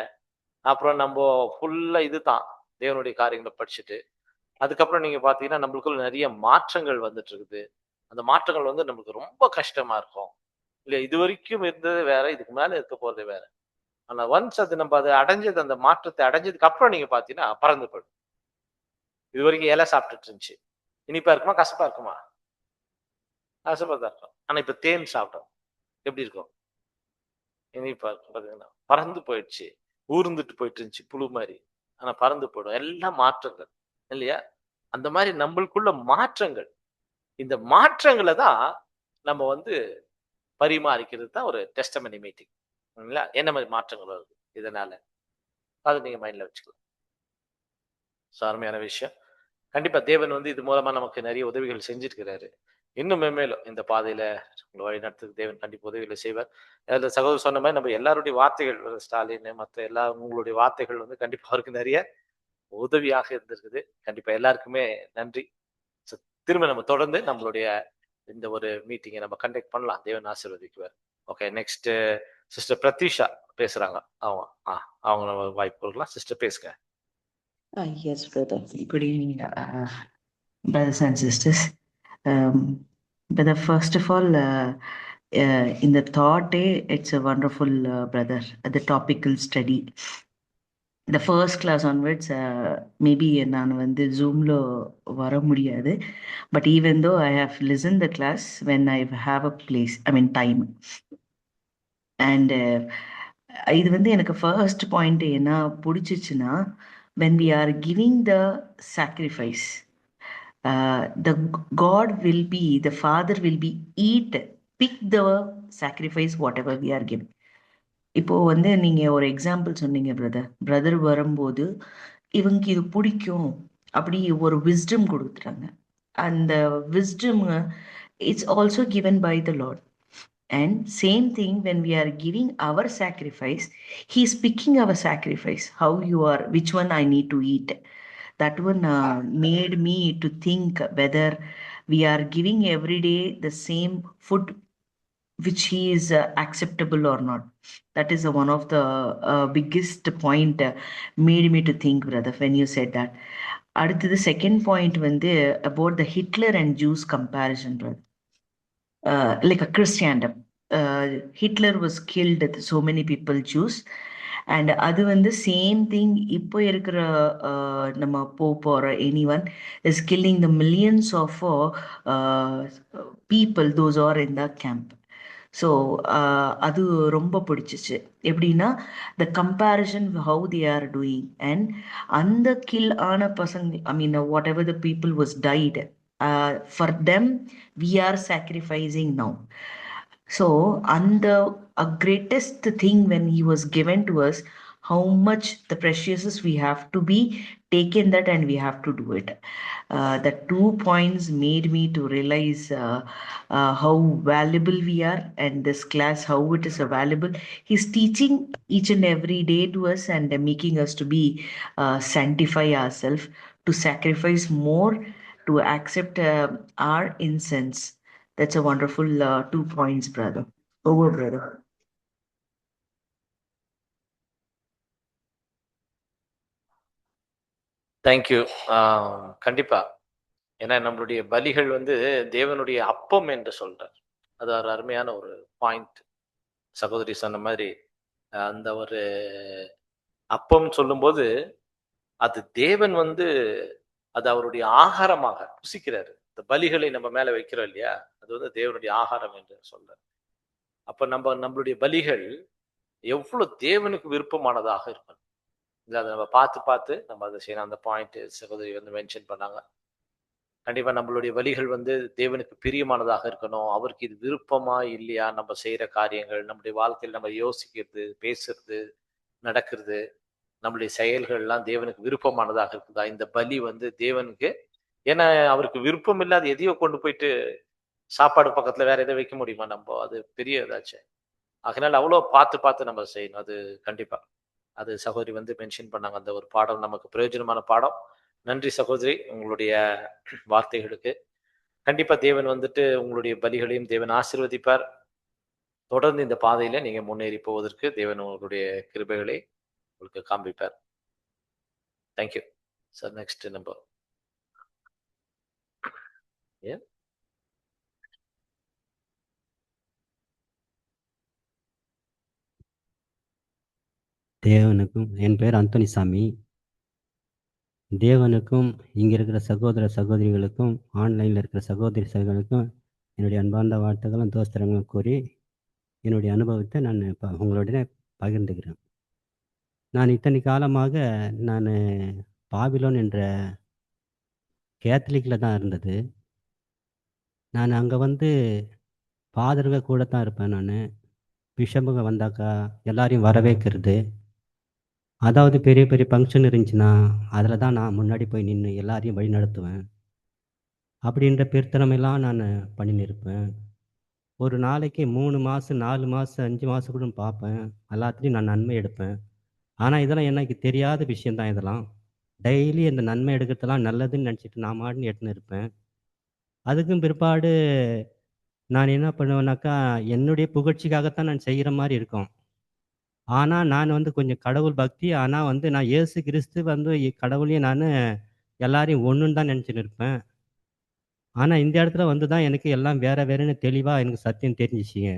அப்புறம் நம்போ ஃபுல்லா இதுதான். தேவனுடைய காரியங்கள படிச்சுட்டு, அதுக்கப்புறம் நீங்க பார்த்தீங்கன்னா, நம்மளுக்குள்ள நெறைய மாற்றங்கள் வந்துட்டு இருக்குது. அந்த மாற்றங்கள் வந்து நமக்கு ரொம்ப கஷ்டமா இருக்கும். இல்ல இதுவரைக்கும் இருந்தது வேற, இதுக்கு மேல இருக்க போறது வேற. ஆனா ஒன்ஸ் அது நம்ம அத அடைஞ்சது அந்த மாற்றத்தை அடைஞ்சதுக்கு அப்புறம் நீங்க பார்த்தீங்கன்னா, பறந்து போயிடும். இதுவரைக்கும் இலை சாப்பிட்டுட்டு இருந்துச்சு. இனிப்பா இருக்குமா? கசப்பா இருக்குமா? கசப்பா தான் இருக்கும். ஆனா இப்ப தேன் சாப்பிட்டோம். எப்படி இருக்கும்? இனிப்பா இருக்கும் பார்த்தீங்கன்னா. பறந்து போயிடுச்சு. ஊர்ந்துட்டு போயிட்டு இருந்துச்சு புழு மாரி. ஆனா பறந்து போயிடும். எல்லாம் மாற்றங்கள். இல்லையா? அந்த மாரி நம்மளுக்குள்ள மாற்றங்கள். இந்த மாற்றங்கள தான் நம்ம வந்து பரிமாறிக்கிறது தான் ஒரு டெஸ்டமனி மீட்டிங். இல்லைங்களா? என்ன மாரி மாற்றங்கள் வருது இதனால? அத நீங்க மைண்ட்ல வச்சுக்கலாம். ஸோ அருமையான விஷயம். கண்டிப்பா தேவன் வந்து இது மூலமா நமக்கு நிறைய உதவிகள் செஞ்சிருக்கிறாரு. இன்னும் மென்மேலும் இந்த பாதையில உங்கள வழிநடத்துறதுக்கு தேவன் கண்டிப்பா உதவிகளை செய்வார். அதுல சகோதரர் சொன்ன மாரி நம்ம எல்லாருடைய வார்த்தைகள் ஸ்டாலின் மத்த எல்லா உங்களுடைய வார்த்தைகள் வந்து கண்டிப்பா அவருக்கு நிறைய உதவியாக இருந்திருக்குது. கண்டிப்பா எல்லாருக்குமே நன்றி. ஸோ திரும்ப நம்ம தொடர்ந்து நம்மளுடைய இந்த ஒரு மீட்டிங்கை நம்ம கண்டக்ட் பண்ணலாம். தேவன் ஆசீர்வதிக்குவார். ஓகே நெக்ஸ்ட் சிஸ்டர் பிரதீஷா பேசுறாங்க. அவங்க அவங்க நம்ம வாய்ப்பு கொடுக்கலாம். சிஸ்டர் பேசுங்க. Yes, brother. Good evening, brothers and sisters. Brother, first of all, in the thought day, it's a wonderful, brother, the topical study. The first class onwards, maybe நான் வந்து Zoomல வர முடியாது. But even though I have listened the class when I have a place, I mean time. And இது வந்து எனக்கு ஃபர்ஸ்ட் பாயிண்ட் என்ன பிடிச்சிச்சுன்னா when we are giving the sacrifice, The God will be, the Father will be pick the sacrifice whatever we are giving. இப்போ வந்து நீங்க ஒரு எக்ஸாம்பிள் சொன்னீங்க பிரதர் வரும்போது இவங்க இது பிடிக்கும் அப்படி ஒரு விஸ்டம் கொடுத்துட்டாங்க. அந்த wisdom it's also given by the lord. And same thing when we are giving our sacrifice, he is picking our sacrifice, how you are, which one I need to eat. That one made me to think whether we are giving every day the same food which he is acceptable or not. That is one of the biggest point made me to think, brother, when you said that. அடுத்தது second point வந்து about the Hitler and Jews comparison, brother. Like a Christendom. Hitler was killed, so many people Jews. And அது வந்து சேம் திங் இப்போ இருக்கிற நம்ம Pope or anyone is killing the millions of people those are in the camp. So அது ரொம்ப பிடிச்சிச்சு. எப்படின்னா the comparison how they are doing and அந்த கில் ஆன பசங்க I mean whatever the people was tied for them we are sacrificing now. So அந்த greatest thing when he was given to us, how much the precious we have to be taken that and we have to do it. The 2 points made me to realize how valuable we are, and this class how it is valuable. He's teaching each and every day to us and making us to be sanctify ourselves, to sacrifice more, to accept our incense. That's a wonderful 2 points, brother. Over, brother. Thank you. கண்டிப்பா. ஏன்னா நம்மளுடைய பலிகள் வந்து தேவனுடைய அப்பம் என்று சொல்றார். அது ஒரு அருமையான ஒரு பாயிண்ட். சகோதரி சொன்ன மாதிரி அந்த ஒரு அப்பம் சொல்லும்போது அது தேவன் வந்து அது அவருடைய ஆகாரமாக புசிக்கிறாரு. இந்த பலிகளை நம்ம மேல வைக்கிறோம் இல்லையா, அது வந்து தேவனுடைய ஆகாரம் என்று சொல்றார். அப்ப நம்மளுடைய பலிகள் எவ்வளவு தேவனுக்கு விருப்பமானதாக இருக்கணும். இல்லை, அதை நம்ம பார்த்து நம்ம அதை செய்யணும். அந்த பாயிண்ட் சகோதரி வந்து மென்ஷன் பண்ணாங்க. கண்டிப்பா நம்மளுடைய பலிகள் வந்து தேவனுக்கு பிரியமானதாக இருக்கணும். அவருக்கு இது விருப்பமா இல்லையா, நம்ம செய்யற காரியங்கள், நம்முடைய வாழ்க்கையில் நம்ம யோசிக்கிறது, பேசுறது, நடக்கிறது, நம்மளுடைய செயல்கள் எல்லாம் தேவனுக்கு விருப்பமானதாக இருக்குதா? இந்த பலி வந்து தேவனுக்கு, ஏன்னா அவருக்கு விருப்பம் இல்லாத எதையோ கொண்டு போயிட்டு சாப்பாடு பக்கத்துல வேற எதை வைக்க முடியுமா நம்ம? அது பெரிய இதாச்சு. அதனால அவ்வளோ பார்த்து நம்ம செய்யணும். அது கண்டிப்பா அது சகோதரி வந்து மென்ஷன் பண்ணாங்க. அந்த ஒரு பாடம் நமக்கு பிரயோஜனமான பாடம். நன்றி சகோதரி உங்களுடைய வார்த்தைகளுக்கு. கண்டிப்பா தேவன் வந்துட்டு உங்களுடைய பலிகளையும் தேவன் ஆசீர்வதிப்பார். தொடர்ந்து இந்த பாதையில நீங்க முன்னேறி போவதற்கு தேவன் உங்களுடைய கிருபைகளை உங்களுக்கு காண்பிப்பார். Thank you sir. Next number. தேவனுக்கும், என் பேர் அந்தோனிசாமி. தேவனுக்கும் இங்கே இருக்கிற சகோதர சகோதரிகளுக்கும் ஆன்லைனில் இருக்கிற சகோதரி சகோதரிகளுக்கும் என்னுடைய அன்பார்ந்த வாழ்த்துக்களும் தோஸ்திரங்களும் கூறி என்னுடைய அனுபவத்தை நான் உங்களுடைய பகிர்ந்துக்கிறேன். நான் இத்தனை காலமாக நான் பாபிலோன் என்ற கேத்தலிக்கில் தான் இருந்தது. நான் அங்கே வந்து ஃபாதருங்க கூட தான் இருப்பேன். நான் பிஷப்புங்க வந்தாக்கா எல்லாரையும் வரவேற்கிறது, அதாவது பெரிய பெரிய ஃபங்க்ஷன் இருந்துச்சுன்னா அதில் தான் நான் முன்னாடி போய் நின்று எல்லாரையும் வழி நடத்துவேன். அப்படின்ற பெருத்தனமெல்லாம் நான் பண்ணின்னு இருப்பேன். ஒரு நாளைக்கு 3 மாதம் 4 மாதம் 5 மாதம் கூட பார்ப்பேன். எல்லாத்துலேயும் நான் நன்மை எடுப்பேன். ஆனால் இதெல்லாம் எனக்கு தெரியாத விஷயந்தான். இதெல்லாம் டெய்லி இந்த நன்மை எடுக்கிறதெல்லாம் நல்லதுன்னு நினச்சிட்டு நான் மாட்டுன்னு எடுத்துன்னு இருப்பேன். அதுக்கும் பிற்பாடு நான் என்ன பண்ணுவேன்னாக்கா, என்னுடைய புகழ்ச்சிக்காகத்தான் நான் செய்கிற மாதிரி இருக்கும். ஆனால் நான் வந்து கொஞ்சம் கடவுள் பக்தி. ஆனால் வந்து நான் இயேசு கிறிஸ்து வந்து கடவுளையும் நான் எல்லாரையும் ஒன்றுன்னு தான் நினச்சின்னு இருப்பேன். ஆனால் இந்த இடத்துல வந்து தான் எனக்கு எல்லாம் வேற வேறுன்னு தெளிவாக எனக்கு சத்தியம் தெரிஞ்சிச்சிங்க.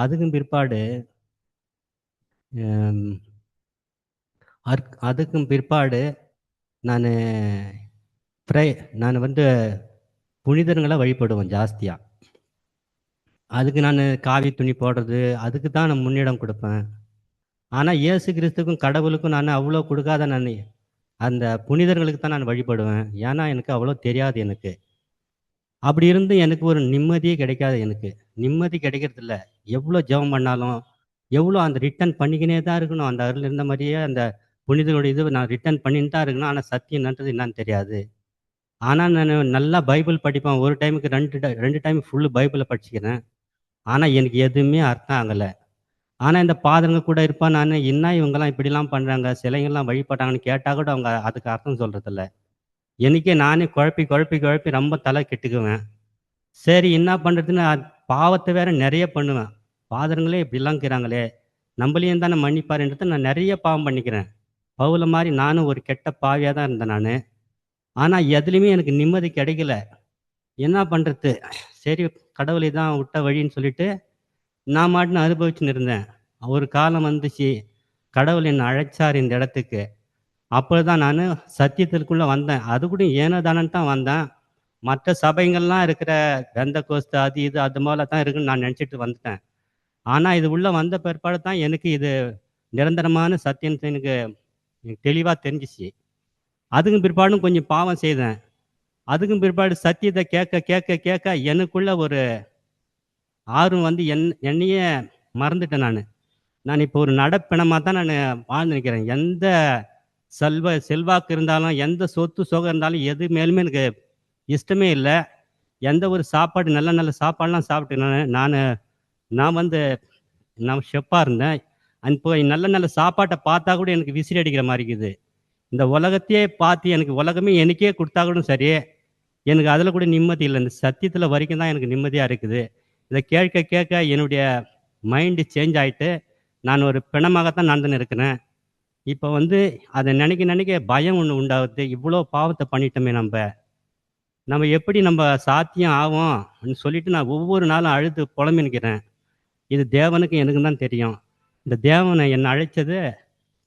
அதுக்கும் பிற்பாடு நான் வந்து புனிதர்களை வழிபடுவேன் ஜாஸ்தியாக. அதுக்கு நான் காவி துணி போடுறது, அதுக்கு தான் நான் முன்னிடம் கொடுப்பேன். ஆனால் இயேசு கிறிஸ்துக்கும் கடவுளுக்கும் நான் அவ்வளோ கொடுக்காத நான் அந்த புனிதர்களுக்கு தான் நான் வழிபடுவேன். ஏன்னா எனக்கு அவ்வளோ தெரியாது எனக்கு. அப்படி இருந்து எனக்கு ஒரு நிம்மதியே கிடைக்காது எனக்கு. நிம்மதி கிடைக்கிறதில்ல. எவ்வளோ ஜெபம் பண்ணாலும், எவ்வளோ அந்த ரிட்டர்ன் பண்ணிக்கினே தான் இருக்கணும். அந்த அருள் இருந்த மாரியே அந்த புனிதனுடைய இது நான் ரிட்டர்ன் பண்ணின்னு தான் இருக்கணும். ஆனா சத்தியம் என்னன்றது என்னன்னு தெரியாது. ஆனா நானு நல்லா பைபிள் படிப்பேன். ஒரு டைமுக்கு 2 டைம் ஃபுல்லு பைபிள படிச்சுக்கிறேன். ஆனா எனக்கு எதுவுமே அர்த்தம் ஆகல. ஆனா இந்த பாதருங்க கூட இருப்பேன் நானு. என்ன இவங்கலாம் இப்படிலாம் பண்றாங்க, சிலைங்கள்லாம் வழிபட்டாங்கன்னு கேட்டா கூட அவங்க அதுக்கு அர்த்தம் சொல்றதில்ல. எனக்கே நானே குழப்பி ரொம்ப தல கெட்டுக்குவேன். சரி என்ன பண்றதுன்னு பாவத்த வேற நெறைய பண்ணுவேன். பாதருங்களே இப்படிலாம் இருக்கிறாங்களே! நம்மளையும் தானே மன்னிப்பாருன்றது நான் நெறைய பாவம் பண்ணிக்கிறேன். பவுல மாரி நானும் ஒரு கெட்ட பாவியா தான் இருந்தேன் நானு. ஆனா எதுலயுமே எனக்கு நிம்மதி கிடைக்கல. என்ன பண்றது? சரி கடவுள் இதான் விட்ட வழின்னு சொல்லிட்டு, நான் பாட்டுன்னு அனுபவிச்சுன்னு இருந்தேன். ஒரு காலம் வந்துச்சு. கடவுள் என்ன அழைச்சாரு இந்த இடத்துக்கு. அப்பதான் நானு சத்தியத்திற்குள்ள வந்தேன். அது கூட ஏனோ தானோன்னு தான் வந்தேன். மற்ற சபைங்கள்லாம் இருக்கிற பெந்தகோஸ்து அது இது அது போல தான் இருக்குன்னு நான் நினச்சுட்டு வந்துட்டேன். ஆனா இது உள்ள வந்த பிற்பாடு தான் எனக்கு இது நிரந்தரமான சத்தியம் எனக்கு தெளிவா தெரிஞ்சுச்சு. அதுக்கும் பிற்பாடும் கொஞ்சம் பாவம் செய்தேன். அதுக்கும் பிற்பாடு சத்தியத்த கேட்க எனக்குள்ள ஒரு ஆர்வம் வந்து என்னையே மறந்துட்டேன் நானு. நான் இப்போ ஒரு நடப்பிணமா தான் நானு வாழ்ந்து நிக்கிறேன். எந்த செல்வாக்கு இருந்தாலும், எந்த சொத்து சுகம் இருந்தாலும் எது மேலுமே எனக்கு இஷ்டமே இல்ல. எந்த ஒரு சாப்பாடு நல்ல நல்ல சாப்பாடுலாம் சாப்பிட்டு நானு நான் வந்து நான் ஷெஃப்பா இருந்தேன். இப்போ நல்ல நல்ல சாப்பாட்ட பார்த்தா கூட எனக்கு விசிறி அடிக்கிற மாரி இருக்குது. இந்த உலகத்தையே பார்த்து எனக்கு உலகமே எனக்கே குடுத்தா கூட சரி, எனக்கு அதில கூட நிம்மதி இல்ல. இந்த சத்தியத்தில வரைக்கும் தான் எனக்கு நிம்மதியா இருக்குது. இத கேட்க என்னுடைய மைண்ட் சேஞ்ச் ஆயிட்டு, நான் ஒரு பிணமாகத்தான் நடந்துன்னு இருக்கிறேன். இப்ப வந்து அத நினைக்க பயம் ஒண்ணு உண்டாகுது. இவ்ளோ பாவத்த பண்ணிட்டோமே நம்ப. நம்ம எப்படி நம்ப சாத்தியம் ஆவோம்ன்னு சொல்லிட்டு நான் ஒவ்வொரு நாளும் அழுது புலம்பி நிக்கிறேன். இது தேவனுக்கு எனக்கும் தான் தெரியும். இந்த தேவன் என்ன அழைச்சது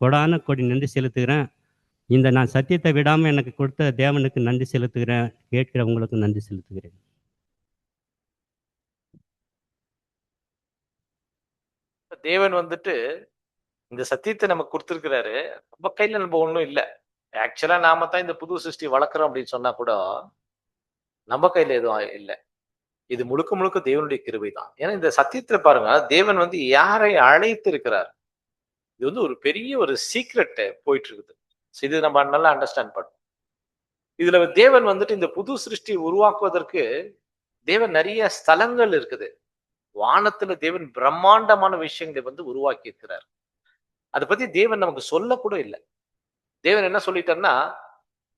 கொடான கோடி நன்றி செலுத்துகிறேன். இந்த நான் சத்தியத்த விடாம எனக்கு கொடுத்த தேவனுக்கு நன்றி செலுத்துகிறேன். கேட்கிற உங்களுக்கு நன்றி செலுத்துகிறேன். தேவன் வந்துட்டு இந்த சத்தியத்தை நமக்கு கொடுத்திருக்கிறாரு. நம்ம கையில நம்ம ஒண்ணும் இல்ல. ஆக்சுவலா நாம தான் இந்த புது சிருஷ்டி வளர்க்கிறோம் அப்படின்னு சொன்னா கூட நம்ம கையில எதுவும் இல்ல. இது முழுக்க முழுக்க தேவனுடைய கிருபை தான். ஏன்னா இந்த சத்தியத்துல பாருங்க, தேவன் வந்து யாரை அழைத்து இருக்கிறார். இது வந்து ஒரு பெரிய ஒரு சீக்ரெட் போயிட்டு இருக்குது. இது நம்ம நல்லா அண்டர்ஸ்டாண்ட் பண்ணணும். இதுல தேவன் வந்துட்டு இந்த புது சிருஷ்டி உருவாக்குவதற்கு தேவன் நிறைய ஸ்தலங்கள் இருக்குது. வானத்துல தேவன் பிரம்மாண்டமான விஷயங்களை வந்து உருவாக்கி இருக்கிறார். அதை பத்தி தேவன் நமக்கு சொல்ல கூட இல்லை. தேவன் என்ன சொல்லிட்டாருன்னா,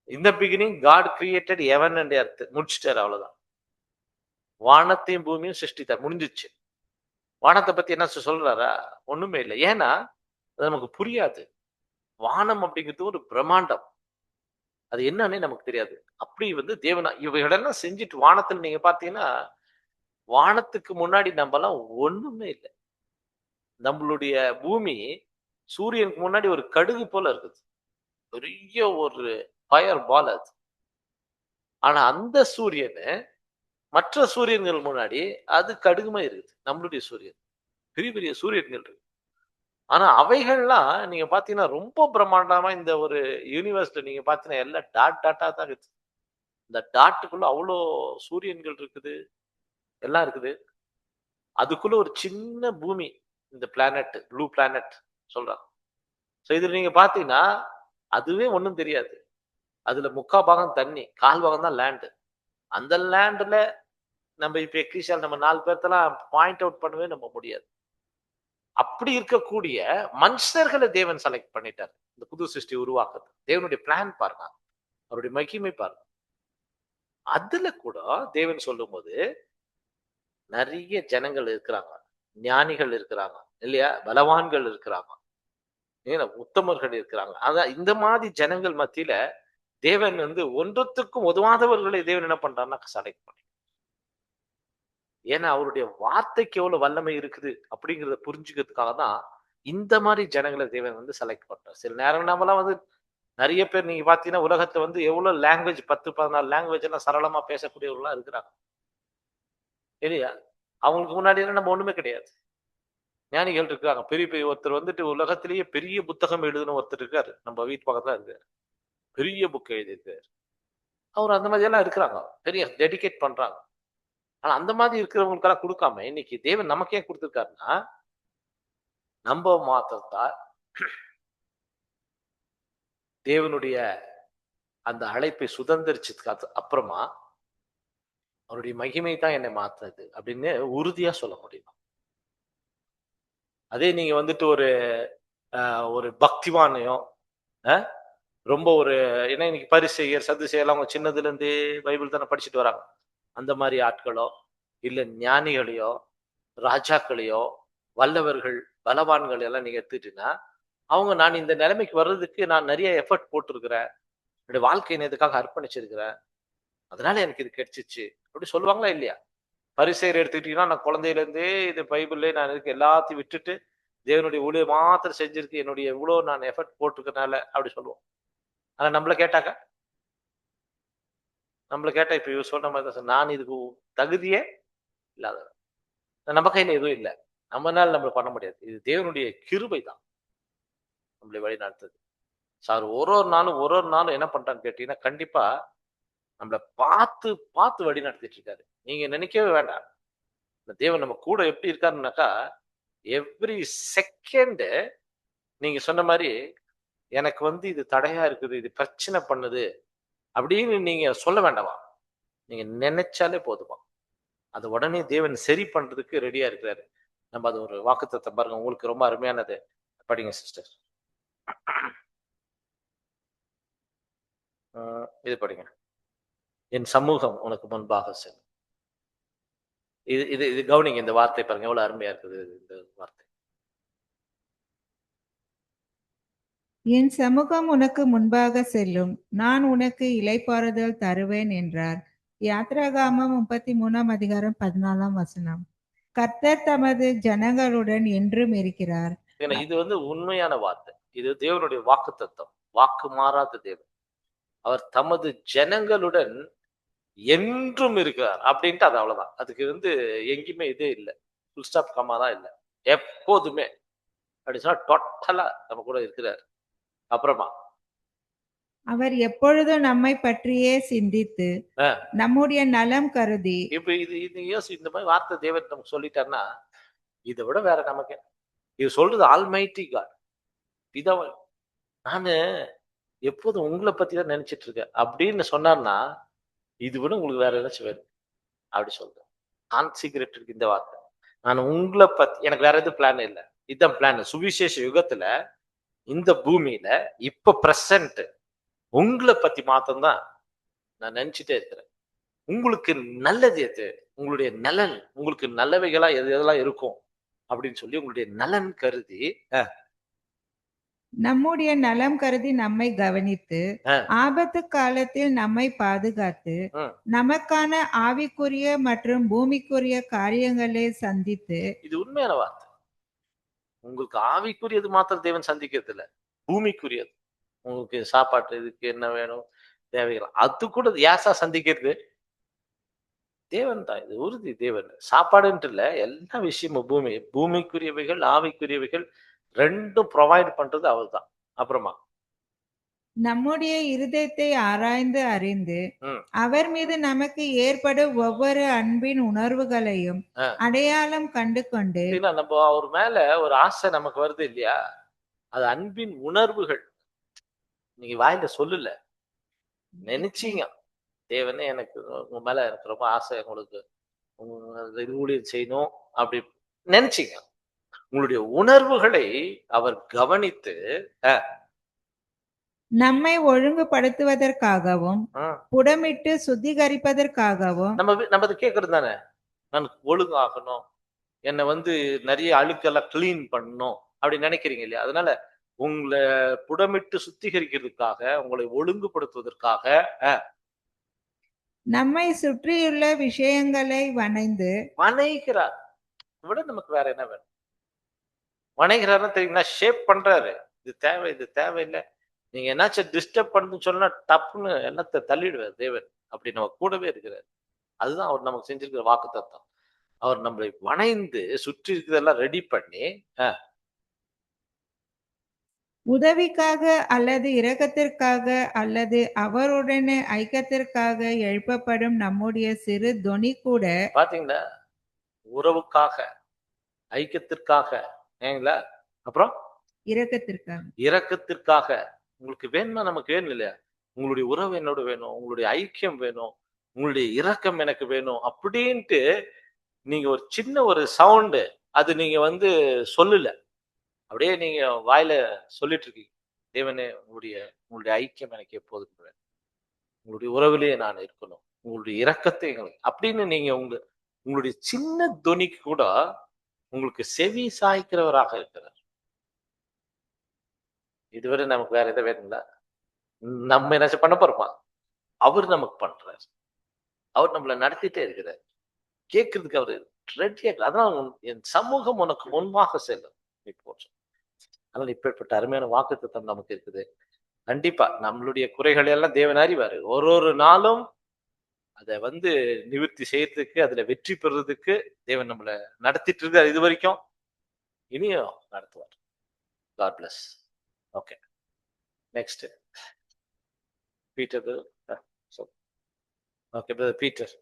இந்த beginning God created heaven and earth முடிச்சிட்டாரு, அவ்வளவுதான். வானத்தையும் பூமியும் சிருஷ்டித்தார், முடிஞ்சிச்சு. வானத்தை பத்தி என்ன சொல்றாரா? ஒண்ணுமே இல்லை. ஏன்னா அது நமக்கு புரியாது. வானம் அப்படிங்கிறது ஒரு பிரம்மாண்டம். அது என்னன்னே நமக்கு தெரியாது. அப்படி வந்து தேவனா இவைகளெல்லாம் செஞ்சுட்டு வானத்துல நீங்க பாத்தீங்கன்னா, வானத்துக்கு முன்னாடி நம்மலாம் ஒண்ணுமே இல்லை. நம்மளுடைய பூமி சூரியனுக்கு முன்னாடி ஒரு கடுகு போல இருக்குது. பெரிய ஒரு ஃபயர் பால் அது. ஆனா அந்த சூரியனு மற்ற சூரியன்கள் முன்னாடி அது கடுகுமா இருக்குது. நம்மளுடைய சூரியன் பெரிய பெரிய சூரியன்கள் இருக்கு. ஆனா அவைகள்லாம் நீங்க பாத்தீங்கன்னா ரொம்ப பிரம்மாண்டமா இந்த ஒரு யூனிவர்ஸ்ல நீங்க பாத்தீங்கன்னா எல்லாம் டாட்டா தான் இருக்குது. இந்த டாட்டுக்குள்ள அவ்வளோ சூரியன்கள் இருக்குது, எல்லாம் இருக்குது. அதுக்குள்ள ஒரு சின்ன பூமி, இந்த பிளானட் ப்ளூ பிளானட் சொல்றாங்க. ஸோ இதுல நீங்க பாத்தீங்கன்னா அதுவே ஒன்றும் தெரியாது. அதுல 3/4 பாகம் தண்ணி, 1/4 பாகம் தான் லேண்டு. அந்த லேண்ட்ல நம்ம இப்ப எக்லிஷியால் நம்ம 4 பேர்த்தெல்லாம் பாயிண்ட் அவுட் பண்ணவே நம்ம முடியாது. அப்படி இருக்கக்கூடிய மனுஷர்களை தேவன் செலக்ட் பண்ணிட்டார் இந்த புது சிருஷ்டி உருவாக்குறது. தேவனுடைய பிளான் பாருங்க, அவருடைய மகிமை பாருங்க. அதுல கூட தேவன் சொல்லும் போது நிறைய ஜனங்கள் இருக்கிறாங்க, ஞானிகள் இருக்கிறாங்க இல்லையா, பலவான்கள் இருக்கிறாங்க, ஏன்னா உத்தமர்கள் இருக்கிறாங்க. அதான் இந்த மாதிரி ஜனங்கள் மத்தியில தேவன் வந்து ஒன்றத்துக்கும் உதவாதவர்களை தேவன் என்ன பண்றாருன்னா செலக்ட் பண்ணி, ஏன்னா அவருடைய வார்த்தைக்கு எவ்வளவு வல்லமை இருக்குது அப்படிங்கிறத புரிஞ்சுக்கிறதுக்காக தான் இந்த மாதிரி ஜனங்களை தேவன் வந்து செலக்ட் பண்றார். சில நேரம் நம்மலாம் வந்து நிறைய பேர் நீங்க பாத்தீங்கன்னா உலகத்துல வந்து எவ்வளவு லாங்குவேஜ் 10-14 லாங்குவேஜ் எல்லாம் சரளமா பேசக்கூடியவர்களா இருக்கிறாங்க இல்லையா. அவங்களுக்கு முன்னாடி எல்லாம் நம்ம ஒண்ணுமே கிடையாது. ஞானிகள் இருக்காங்க, பெரிய பெரிய ஒருத்தர் வந்துட்டு உலகத்திலேயே பெரிய புத்தகம் எழுதுன ஒருத்தர் இருக்காரு, நம்ம வீட்டு பக்கத்துல இருக்காரு. பெரிய புக் எழுதியிருக்காரு. அவர் அந்த மாதிரி எல்லாம் இருக்கிறாங்க, பெரிய டெடிகேட் பண்றாங்க. ஆனா அந்த மாதிரி இருக்கிறவங்களுக்கெல்லாம் கொடுக்காம இன்னைக்கு தேவன் நமக்கே கொடுத்துருக்காருன்னா, நம்ம மாத்திரம்தான் தேவனுடைய அந்த அழைப்பை சுதந்திரிச்சதுக்கு அப்புறமா அவருடைய மகிமை தான் என்னை மாத்துறது அப்படின்னு உறுதியா சொல்ல முடியும். அதே நீங்க வந்துட்டு ஒரு பக்திவானையோ ரொம்ப ஏன்னா இன்னைக்கு பரிசெயர் சதுசெயர் அவங்க சின்னதுல இருந்தே பைபிள் தானே படிச்சுட்டு வராங்க. அந்த மாதிரி ஆட்களோ இல்ல ஞானிகளையோ ராஜாக்களையோ வல்லவர்கள் பலவான்கள் எல்லாம் நீங்க எடுத்துட்டீங்கன்னா, அவங்க நான் இந்த நிலைமைக்கு வர்றதுக்கு நான் நிறைய எஃபர்ட் போட்டிருக்கிறேன், என்னுடைய வாழ்க்கையை நான் இதுக்காக அர்ப்பணிச்சிருக்கிறேன், அதனால எனக்கு இது கிடைச்சிச்சு அப்படி சொல்லுவாங்களா இல்லையா? பரிசெயர் எடுத்துக்கிட்டீங்கன்னா, நான் குழந்தையில இருந்தே இது பைபிள்ல நான் இருக்கு எல்லாத்தையும் விட்டுட்டு தேவனுடைய ஊழிய மாத்திரம் செஞ்சிருக்கு, என்னுடைய இவ்வளவு நான் எஃபர்ட் போட்டிருக்கனால அப்படி சொல்லுவோம். ஆனா நம்மள கேட்டா இப்ப இவர் சொன்ன மாதிரி தான், நான் இதுக்கு தகுதியே இல்லாத, நம்ம கையில எதுவும் இல்லை, நம்மனால நம்ம பண்ண முடியாது. இது தேவனுடைய கிருபை தான் நம்மளை வழி நடத்துது. சார் ஒரு நாளும் என்ன பண்றான்னு கேட்டீங்கன்னா, கண்டிப்பா நம்மளை பார்த்து பார்த்து வழி நடத்திட்டு இருக்காரு. நீங்க நினைக்கவே வேண்டாம், இந்த தேவன் நம்ம கூட எப்படி இருக்காருன்னாக்கா, எவ்ரி செகண்ட் நீங்க சொன்ன மாதிரி எனக்கு இது தடையா இருக்குது, இது பிரச்சனை பண்ணுது அப்படின்னு நீங்க சொல்ல வேண்டாமா, நீங்க நினைச்சாலே போதுமா, அது உடனே தேவன் சரி பண்றதுக்கு ரெடியா இருக்கிறாரு. நம்ம அது ஒரு வாக்குத்தத்தம் பாருங்க, உங்களுக்கு ரொம்ப அருமையானது. படிங்க சிஸ்டர், இது படிங்க. என் சமூகம் உனக்கு முன்பாக செல்லும். இது இது இது கவனிங்க, இந்த வார்த்தை பாருங்க எவ்வளவு அருமையா இருக்குது இந்த வார்த்தை. என் சமூகம் உனக்கு முன்பாக செல்லும், நான் உனக்கு இளைப்பாறுதல் தருவேன் என்றார். யாத்ராகமம் 33:14. கர்த்தர் தமது ஜனங்களுடன் என்றும் இருக்கிறார். இது உண்மையான வார்த்தை, இது தேவனுடைய வாக்குத்தத்தம், வாக்கு மாறாத தேவன். அவர் தமது ஜனங்களுடன் என்றும் இருக்கிறார் அப்படின்ட்டு அது அவ்வளவுதான். அதுக்கு எங்கேயுமே இதே இல்லை, ஃபுல் ஸ்டாப் கமா தான் இல்லை, எப்போதுமே அப்படி சொன்னா டோட்டலா நம்ம கூட இருக்கிறார். அப்புறமா அவர் எப்பொழுதும் நம்மை பற்றியே சிந்தித்து நம்முடைய நலம் கருதி. இப்ப இது யோசி, இந்த மாதிரி வார்த்தை தேவன் நமக்கு சொல்லிட்டாருன்னா இதை விட வேற நமக்கு இது சொல்றது ஆல்மைட்டி காட். பிதாவன் நானு எப்போதும் உங்களை பத்தி தான் நினைச்சிட்டு இருக்கேன் அப்படின்னு சொன்னார்னா, இது விட உங்களுக்கு வேற ஏதாச்சும் வேணும் அப்படி சொல்றேன். கான்சிகரேட் இருக்கு இந்த வார்த்தை. நான் உங்களை பத்தி, எனக்கு வேற எதுவும் பிளான் இல்லை, இதுதான் பிளான். சுவிசேஷ யுகத்துல இந்த பூமியில இப்ப பிரசன்ட் உங்களை பத்தி மாத்தம்தான் நான் நினைச்சுட்டே இருக்கிறேன். உங்களுக்கு நல்லது எது, உங்களுடைய நலன், உங்களுக்கு நல்லவைகளா எதெல்லாம் இருக்கும் அப்படின்னு சொல்லி உங்களுடைய நலன் கருதி நம்முடைய நலம் கருதி நம்மை கவனித்து ஆபத்து காலத்தில் நம்மை பாதுகாத்து நமக்கான ஆவிக்குரிய மற்றும் பூமிக்குரிய காரியங்களை சந்தித்து. இது உண்மையான வார்த்தை. உங்களுக்கு ஆவிக்குரியது மாத்திரம் தேவன் சந்திக்கிறது இல்ல, பூமிக்குரியது, உங்களுக்கு சாப்பாட்டு இதுக்கு என்ன வேணும் தேவைகள் அது கூட யாசா சந்திக்கிறது தேவன் தான். இது உறுதி, தேவன் சாப்பாடுன்ட்டு இல்ல, எல்லா விஷயமும் பூமிக்குரியவைகள் ஆவிக்குரியவைகள் ரெண்டும் ப்ரொவைட் பண்றது அவர் தான். அப்புறமா நம்முடைய இருதயத்தை ஆராய்ந்து அறிந்து அவர் மீது நமக்கு ஏற்படும் ஒவ்வொரு அன்பின் உணர்வுகளையும் அடையாளம் கண்டு கொண்டு. நம்ம அவர் மேல ஒரு ஆசை நமக்கு வருது இல்லையா, அது அன்பின் உணர்வுகள். நீங்க வாயில சொல்லல, நினைச்சீங்க தேவனே எனக்கு உங்க மேல எனக்கு ரொம்ப ஆசை, உங்களுக்கு ஊழியம் செய்யணும் அப்படி நினைச்சீங்க. உங்களுடைய உணர்வுகளை அவர் கவனித்து நம்மை ஒழுங்குபடுத்துவதற்காகவும் புடமிட்டு சுத்திகரிப்பதற்காகவும். நம்ம கேட்கறது தானே, நான் ஒழுங்காகணும், என்னை நிறைய அழுக்கெல்லாம் கிளீன் பண்ணணும் அப்படி நினைக்கிறீங்க இல்லையா? அதனால உங்களை புடமிட்டு சுத்திகரிக்கிறதுக்காக, உங்களை ஒழுங்குபடுத்துவதற்காக நம்மை சுற்றியுள்ள விஷயங்களை வணைகிறார். விட நமக்கு வேற என்ன வேணும்? வணைகிறாருன்னு தெரியுங்களா? ஷேப் பண்றாரு, இது தேவை இது தேவையில்லை, நீங்க என்னாச்சும் டிஸ்டர்ப் பண்ணுன்னு சொன்னா டப்புன்னு என்னத்தை தள்ளிடுவார் தேவன். அப்படி நம்ம கூடவே இருக்கிறார். அதுதான் அவர் நமக்கு செஞ்சிருக்கிற வாக்கு தத்துவம். அவர் நம்மளை வணைந்து சுற்றி இருக்கிறதெல்லாம் ரெடி பண்ணி உதவிக்காக அல்லது இரக்கத்திற்காக அல்லது அவருடனே ஐக்கியத்திற்காக எழுப்பப்படும் நம்முடைய சிறு தொனி கூட பாத்தீங்களா? உறவுக்காக, ஐக்கியத்திற்காக, ஏங்களா? அப்புறம் இரக்கத்திற்காக இரக்கத்திற்காக. உங்களுக்கு வேணுமா? நமக்கு வேணும் இல்லையா? உங்களுடைய உறவு என்னோட வேணும், உங்களுடைய ஐக்கியம் வேணும், உங்களுடைய இரக்கம் எனக்கு வேணும் அப்படின்ட்டு நீங்க ஒரு சின்ன ஒரு சவுண்டு அது நீங்க வந்து சொல்லல. அப்படியே நீங்க வாயில சொல்லிட்டு இருக்கீங்க. தேவனே, உங்களுடைய ஐக்கியம் எனக்கு எப்போதும் வேணும். உங்களுடைய உறவிலேயே நான் இருக்கணும். உங்களுடைய இரக்கத்தை எங்களுக்கு அப்படின்னு நீங்க உங்களுடைய சின்ன தொனிக்கு கூட உங்களுக்கு செவி சாய்க்கிறவராக இருக்கிறார். இதுவரை நமக்கு வேற எதை வேணுங்களா? நம்ம என்னாச்சும் பண்ண போறோமா? அவர் நமக்கு பண்றார். அவர் நம்மள நடத்திட்டே இருக்கிறார். கேட்கறதுக்கு அவரு ரெடியா இருக்கிறார். அதனால என் சமூகம் உனக்கு முன்பாக செல்லும் இப்போ. அதனால இப்பேற்பட்ட அருமையான வாக்குத்தத்தம் நமக்கு இருக்குது. கண்டிப்பா நம்மளுடைய குறைகளை எல்லாம் தேவன் அறிவாரு. ஒரு நாளும் அதை வந்து நிவர்த்தி செய்யறதுக்கு, அதுல வெற்றி பெறுறதுக்கு தேவன் நம்மள நடத்திட்டு இருக்காரு இது வரைக்கும். இனியும் நடத்துவார். God bless. Okay, next Peter. Okay brother Peter.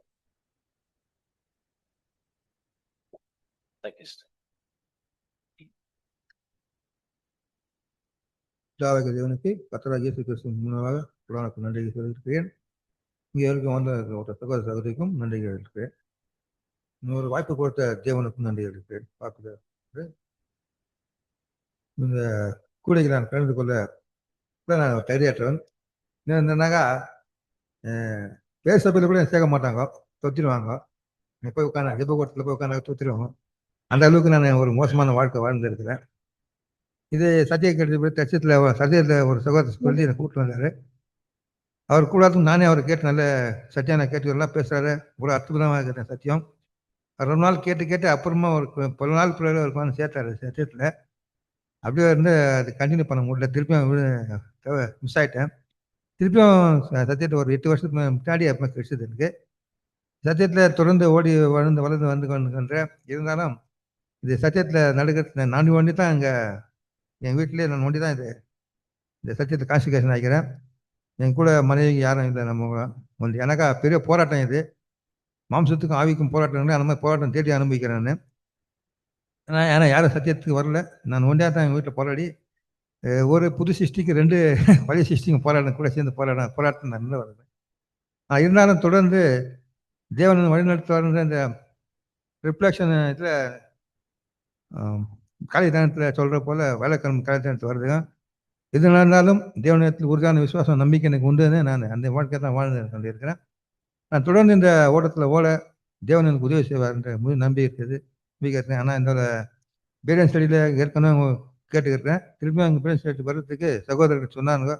Thank you. ஜாதக தேவனுக்கு கர்த்தராகிய இயேசு கிறிஸ்து முன்னதாக புராணக்கு நன்றி சொல்லியிருக்கிறேன். இங்கே இருக்கும் வந்த ஒரு சகோதர சகோதரிக்கும் நன்றிகள் இருக்கிறேன். இன்னொரு வாய்ப்பு கொடுத்த தேவனுக்கும் நன்றிகள் இருக்கிறேன். பார்க்குறது இந்த கூடைக்கு நான் கலந்து கொள்ள நான் தகுதியற்றவன். என்னன்னாக்கா பேசப்பதில் கூட சேர்க்க மாட்டாங்க, தொத்திடுவாங்க. போய் உட்காந்து ஜெப கூட்டத்தில் போய் உட்காந்து தொத்திடுவாங்க. அந்த அளவுக்கு நான் ஒரு மோசமான வாழ்க்கை வாழ்ந்துருக்கிறேன். இது சத்திய கேட்டு சத்தியத்தில் ஒரு சகோதரர் சொல்லி என்னை கூப்பிட்டு வந்தார். அவர் கூடாது நானே அவரை கேட்டு நல்ல சத்தியான கேட்டுலாம் பேசுகிறாரு. இவ்வளோ அற்புதமாக இருக்கிற சத்தியம். ரொம்ப நாள் கேட்டு அப்புறமா ஒரு பல நாள் பிள்ளைகள் ஒரு குழந்தை சேர்த்தாரு சத்தியத்தில். அப்படியே இருந்து அது கண்டினியூ பண்ண முடியல. திருப்பியும் மிஸ் ஆகிட்டேன். திருப்பியும் சத்தியத்தை ஒரு 8 வருஷத்துக்கு முன்னாடி அப்போ கிடைச்சது எனக்கு. சத்தியத்தில் தொடர்ந்து ஓடி வளர்ந்து வந்து கொண்டுன்றேன். இருந்தாலும் இது சத்தியத்தில் நடுக்கிறது நான் ஒண்டி தான் என் வீட்டிலே நான் ஒண்டி தான் இந்த சத்தியத்தை கான்சன்ட்ரேஷன் ஆகிக்கிறேன். என் கூட மனைவி யாரும் இல்லை. நம்ம ஒன்று எனக்கா பெரிய போராட்டம் இது. மாம்சத்துக்கும் ஆவிக்கும் போராட்டம். அந்த மாதிரி போராட்டம் தேடி அனுபவிக்கிறேன் நான். ஏன்னா யாரும் சத்தியத்துக்கு வரல. நான் ஒண்டியாக தான் எங்கள் வீட்டில் போராடி ஒரு புது சிருஷ்டிக்கு 2 பழைய சிருஷ்டிக்கும் போராட்டம் கூட சேர்ந்து போராட்டம் நான் வருது. இருந்தாலும் தொடர்ந்து தேவன் வழிநடத்துவார். இந்த ரிஃப்ளெக்ஷன் இதில் காலை தானத்தில் சொல்கிற போல் வேலைக்கிழமை காலை தானத்தில் வருதுங்க. எது நடந்தாலும் தேவனிடத்தில் உறுதியான விசுவாசம் நம்பிக்கை எனக்கு உண்டுன்னு நான் அந்த வாழ்க்கை தான் வாழ்ந்து கொண்டிருக்கிறேன். நான் தொடர்ந்து இந்த ஓட்டத்தில் தேவன் எனக்கு உதவி செய்வார்ன்ற முழு நம்பி இருக்குது. நம்பிக்கிறேன். ஆனால் இந்த பேரன் ஸ்டடியில் ஏற்கனவே கேட்டுக்கிறேன். திரும்பியும் அங்கே பேரன் ஸ்டடி வர்றதுக்கு சகோதரர்கள் சொன்னாங்க.